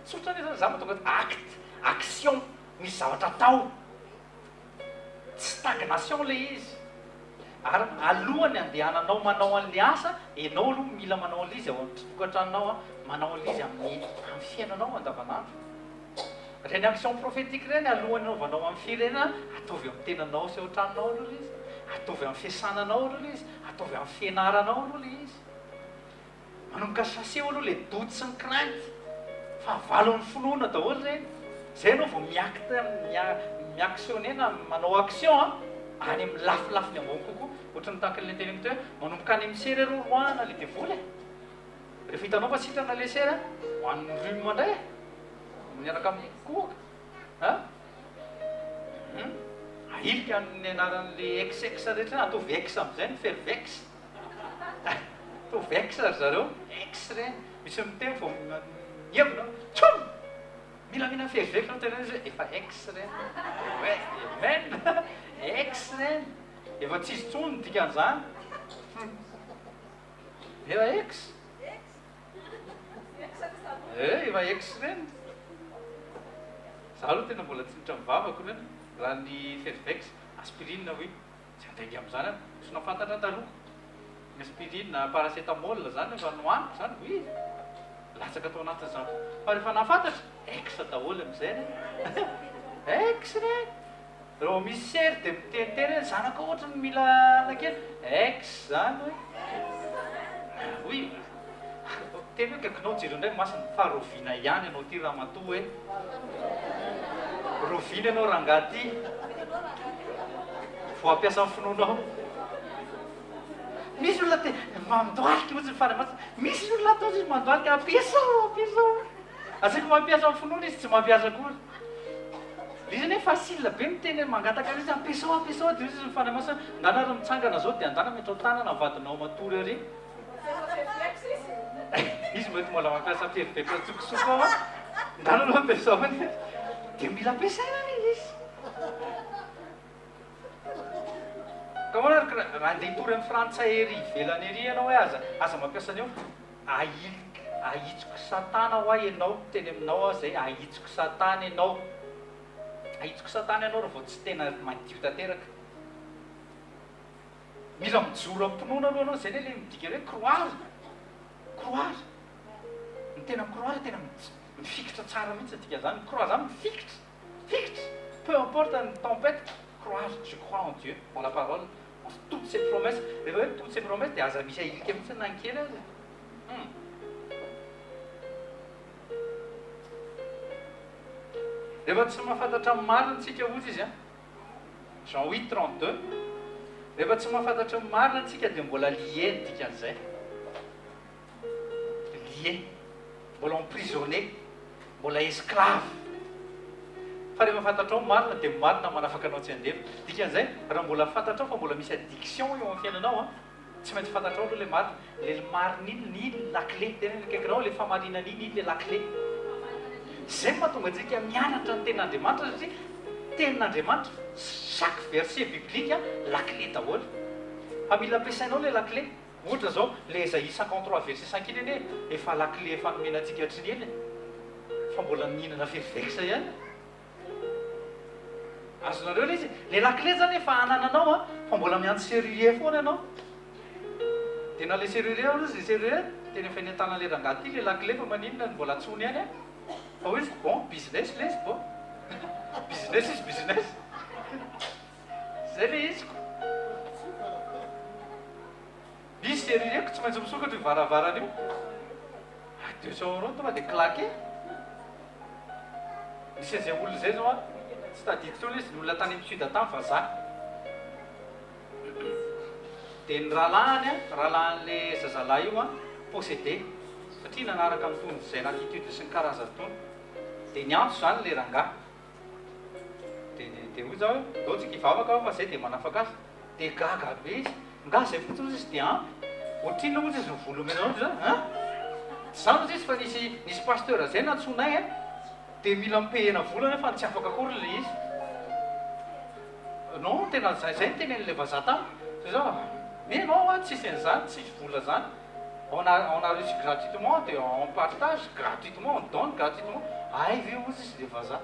tsotra zany za mahatonga acte action misy zavatra tao stagnation le izy ary alohany andehananao manao an'le asa ianao aloha mila manao an'izy ao tokantrannao manao an'izy amin'ny fiainanao andavanandro reny action prophétique reny alohany anaovanao amin'ny firenena ataovy amin'ny tenanao sy ohatranonao aloha le izy ataovy amin'ny fiasananao aloha le izy ataovy amin'ny fianaranao aloha le izy manomboka saseo aloha le doute sy ny crainte fa valon'ny finoana daholo reny zay anao vao miactionnena manao action any amin'ny lafilafiny ambony kokoa ohatrany takan'le teny amty hoe manomboka any amin'ny sery roana le devoly rehefa hitanao fa sitrana le sery hoan'ny rhume indray miaraka amin'ny koka ailika ny anaran'le exex rehetra atao vex am'izay ny faire vex atao vex ry zareo ex reny misy miteny vao mievina tsom mila mina faire vex nao tena izy efa ex reny oe amen ex reny efa tsisy tsony dikan'izany efa ex efa ex reny za aloha tena mbola tsinitra mivavako reny raha ny fervex aspirine hoe tsy andaingy am'izany a sy nafantatra taloha ny aspirine paracetamol zany efa nohaniko zany oi latsaka atao anatin'izany fa rehefa nafantatra ex daholo am'izay reny ex reny raha misy sery dia miteniteny hoe zanaka ohatra ny mila nakely ex zany hoe oi teny hoe kaikinao jero indray masiny fa rovina ihany ianao ty raha matoa hoe rovina ianao raha ngaty vo ampiasa ny finoanao misy olona te mandoaliky ohatsy fana misy olona atao izy mandoaliky ampiasao asaiko mampiasa ny finoana izy tsy mampiasa kory izy ne facile be miteny mangataka izy ampiasao de izy mifana masina ndanara mitsangana zao dia andana metrao tanana vadinao matory ary izy mety mbola mampiasa fervex tsokosoko ao ndana aloha ampiasao any dia mila ampiasaina izy ka manaraka andeha hitory amin'ny frantsay ery ivelany ery ianao hoe aza mampiasa an'io ahitsoko satana ho ahy ianao teny aminao zay ahitsoko satana ianao ahitsoko satana ianao raha vao tsy tena madio tanteraka mila mijoro ampinoana aloha anao zay ne le midika hoe croire ny tena microire tena mifikitra tsara mihitsy dika zany croire zany mifikitra peu importe ny tempête croire je crois en Dieu en la parole en toutes ses promesses rehefa hoe toutes ses promesses dia aza misy ahilika mihitsy nankely azy rehefa tsy mahafantatra marina antsika ozy izy a Jean 8:32 rehefa tsy mahafantatra marina antsika dia mbola lié dikan'izay lié mbola emprisonné mbola esclave fa rehefa fantatrao marina dia marina manafaka anao tsy andefa dikan'izay raha mbola fantatrao fa mbola misy addiction eo amin'ny fiainanao a tsy maintsy fantatrao aloha le marina iny ny laclé tena kaikinao le famarinana iny le laclé zay mahatonga antsika mianatra ny ten'Andriamanitra satria tenin'Andriamanitra chaque verset biblique laclé daholo fa mila ampiasainao le laclé ohatra zao le Esaïe 53 verset 5 iny eny efa laclé efa nomenantsika hatriny eny fa mbola mihinana fervex ihany azonareo le izy le laclé zany efa anananao fa mbola miantsy serrurier foana ianao tena le serrurier ozy serrurier tena efa nyantana le rangaty le laclé fa maninona ny mbola tsony ihany fa hoe bon business le izy bon business izy business zay le iziko izy serrurier tsy maintsy misokatra varavarana io 200 € tonga dia claqué misy zay olona zay zao tsy tadidiko tsony izy ny olona tany amin'ny sud tany vazaha dia ny rahalahany rahalan'le zazalahy io possédé satria nanaraka mitony zay latitude sy ny karazany tony dia ny antso zany le rangah dia hoy zao daotsika hivavaka fa zay dia manafaka azy dia gaga be izy nga zay fotsiny izy dia ampy ohatrino ozy izy volo menao zany zany izy fa nisy pasteur zay natsonay dia mila mipehena volana fa tsy afaka akory le izy non tena zay ny tenen'le vazaha tamy zao mais non tsisy an'izany tsisy vola zany on a reçu gratuitement dia on partage gratuitement on donne gratuitement ay ve ozy izy le vazaha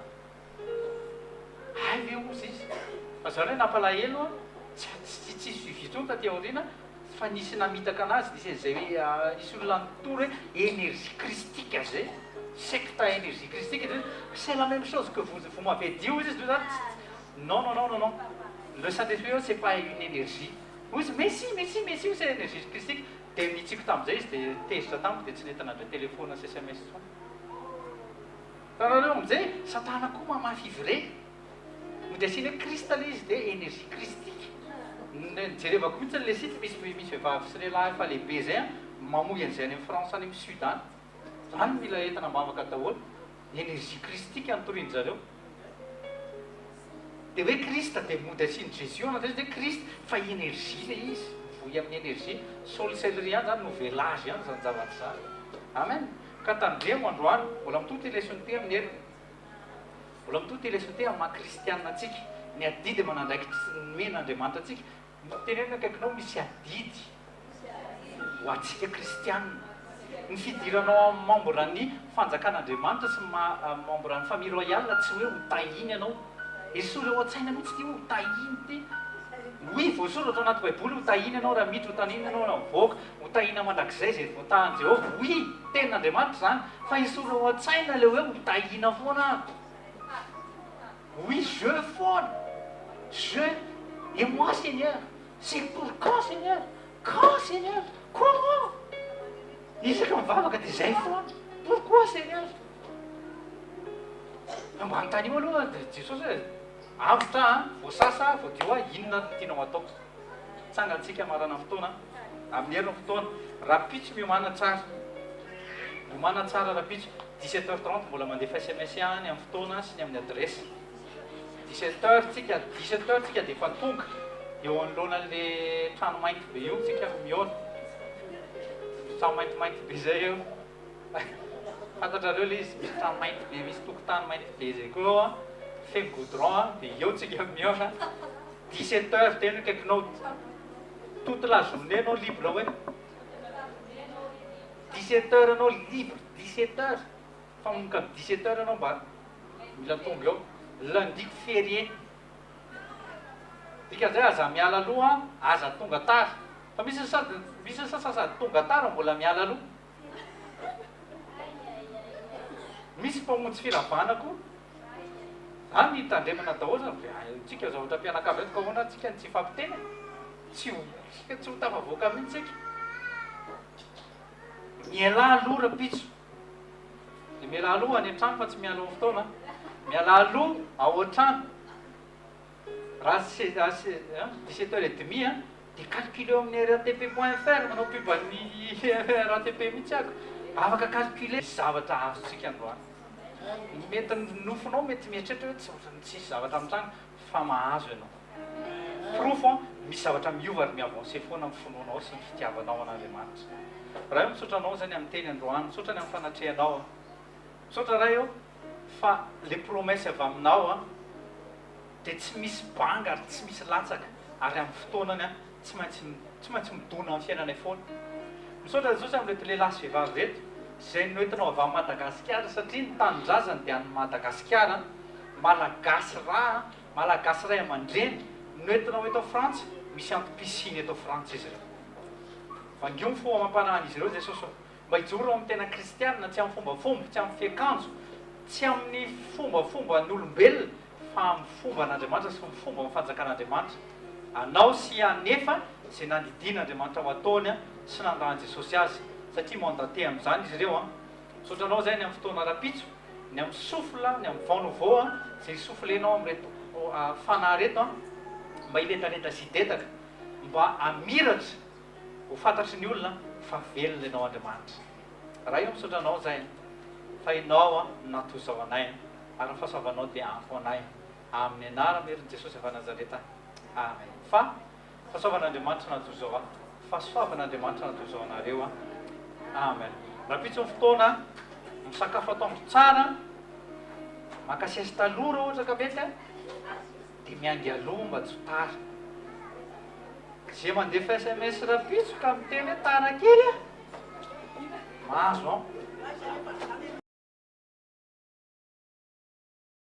ay ve ozy izy fa zany hoe nampalahelo tsy suffit tsony taty aoriana fa nisy namitaka anazy nisy zay hoe nisy olona nitory hoe énergie christique zay secte énergie christique c'est la même chose que vous m'avez dit ozy izy non non non non non le Saint-Esprit c'est pas une énergie ozy mais si c'est l'énergie christique dia nitsiko tamin'izay izy dia tezitra tamiko dia tsy nentanandre téléphone sy SMS tsony tanareo amin'izay satana koa mamafy ivre mody asiana hoe krista le izy dia énergie christique jerevako mihitsy le site misy vehivavy sy lehilahy efa lehibe zay mamoy an'izay any amin'ny France any amin'ny sud any zany mila entana mavaka daholo énergie christique anotoriny zareo dia hoe krista dia mody asiany jésus anatray izy dia krista fa énergie le izy voy amin'ny énergie sorcellerie any zany nouvelage any zany zavatra zany amen ka tandremo androany mbola mito télésonté amin'ny heriny mbola mito télésonté amin'ny maha-kristianina atsika ny adidy manandraiky men'andriamanitra atsika tenena akaikinao misy adidy ho atsika kristianina ny fidiranao membre ny fanjakan'andriamanitra sy membre ny famille royale tsy hoe ho tahiny ianao esolo ao an-tsaina mihitsy ty ho tahiny ty oui voasoratra anaty baiboly ho tahiny ianao raha miditra ho taniny ianao na mivoaka ho tahina mandrakizay zay voatahan Jehovah oui tenin'andriamanitra zany fa esolo ao an-tsaina le hoe ho tahina foana oui je foana je et moi Seigneur c'est pour quand Seigneur comment isaka mivavaka dia zay foana pourquoi Seigneur ambany tany io aloha Jesosy hoe avotra voasasa voadio hoe inona tianao ataoko tsangantsika marana fotoana amin'ny heriny fotoana rapitso miomana tsara rapitso 17h30 mbola mandefa SMS any amin'ny fotoana sy ny amin'ny adresse 17h tsika dia efa tonga eo anoloanan'le trano mainty be io tsika miona trano maintimainty be zay eo fantatrareo le izy misy trano mainty be misy tokotany mainty be zay koa feno goudron dia eo tsika miona 17h tena akaikinao toute la journée anao libre hoe 17h anao libre 17h fa monika 17h anao mba mila tonga eo lundi férié dikazay aza miala aloha aza tonga tara fa misy sasasady tonga tara mbola miala aloha misy mpamontsy firavanako zany hitandremana daholo zany tsika zavatra mpianakavy eto ka hoana tsika tsy fampiteny tsy ho tafavoaka mihitsika miala aloha rapitso dia miala aloha any an-trano fa tsy miala amin'ny fotoana miala aloha ao an-trano raha 17h30 dia calcule amin'ny RATP.fr manao pubany RATP mihitsy ako afaka calcule zavatra azotsika androany mety nofonao mety mietrehatra hoe tsisy zavatra amin'trano fa mahazo ianao profo misy zavatra miova ary miavance foana amin'ny finoanao sy ny fitiavanao an'andriamanitra raha eo misotranao zany amin'ny teny androany misotra ny amin'ny fanatrehanao misotra raha eo fa le promesse avy aminao dia tsy misy banga ary tsy misy latsaka ary amin'ny fotoanany tsy maintsy midona amin'ny fiainanay foana misotra zao amin'reto lehilahy sy vehivavy reto zay noentinao avy amin'ny Madagasikara satria ny tanindrazany dia any Madagasikara malagasy raha malagasy ray aman-dreny noentinao eto Frantsa misy antom-pisiny eto Frantsa izy ireo vangio fo mampanahany izy ireo zay soso mba hijoro amin'ny tena kristianina tsy amin'ny fombafomba tsy amin'ny fiakanjo tsy amin'ny fombafomba n'olombelona fa amin'ny fomba an'Andriamanitra sy amin'ny fomba fanjakan'Andriamanitra anao sy anefa zay nandidin'Andriamanitra ho ataony sy nandrahan Jesosy azy satria mandate amin'izany izy ireo sotranao zay ny amin'ny fotoana rapitso ny amin'ny sofla ny amin'ny vent nouveau zay soflenao amin'reto fanahy reto mba hilentalenta sy hidetaka mba amiratra ho fantatry ny olona fa velona ianao Andriamanitra raha io misotranao zay fa inao a natozao anay ary fahasoavanao dia ampo anay amin'ny anara meriny jesosy avy nazareta amen fa fahasoavan'andriamanitra natozao a fahasoavan'andriamanitra natozao anareo a amen raha pitsy ny fotoana misakafo atoandro tsara makasiasy taloha raha ohatra ka mety a dia miangy aloha mba tsy ho tara zay mandefa SMS raha pitso ka miteny hoe tara kely a mahazo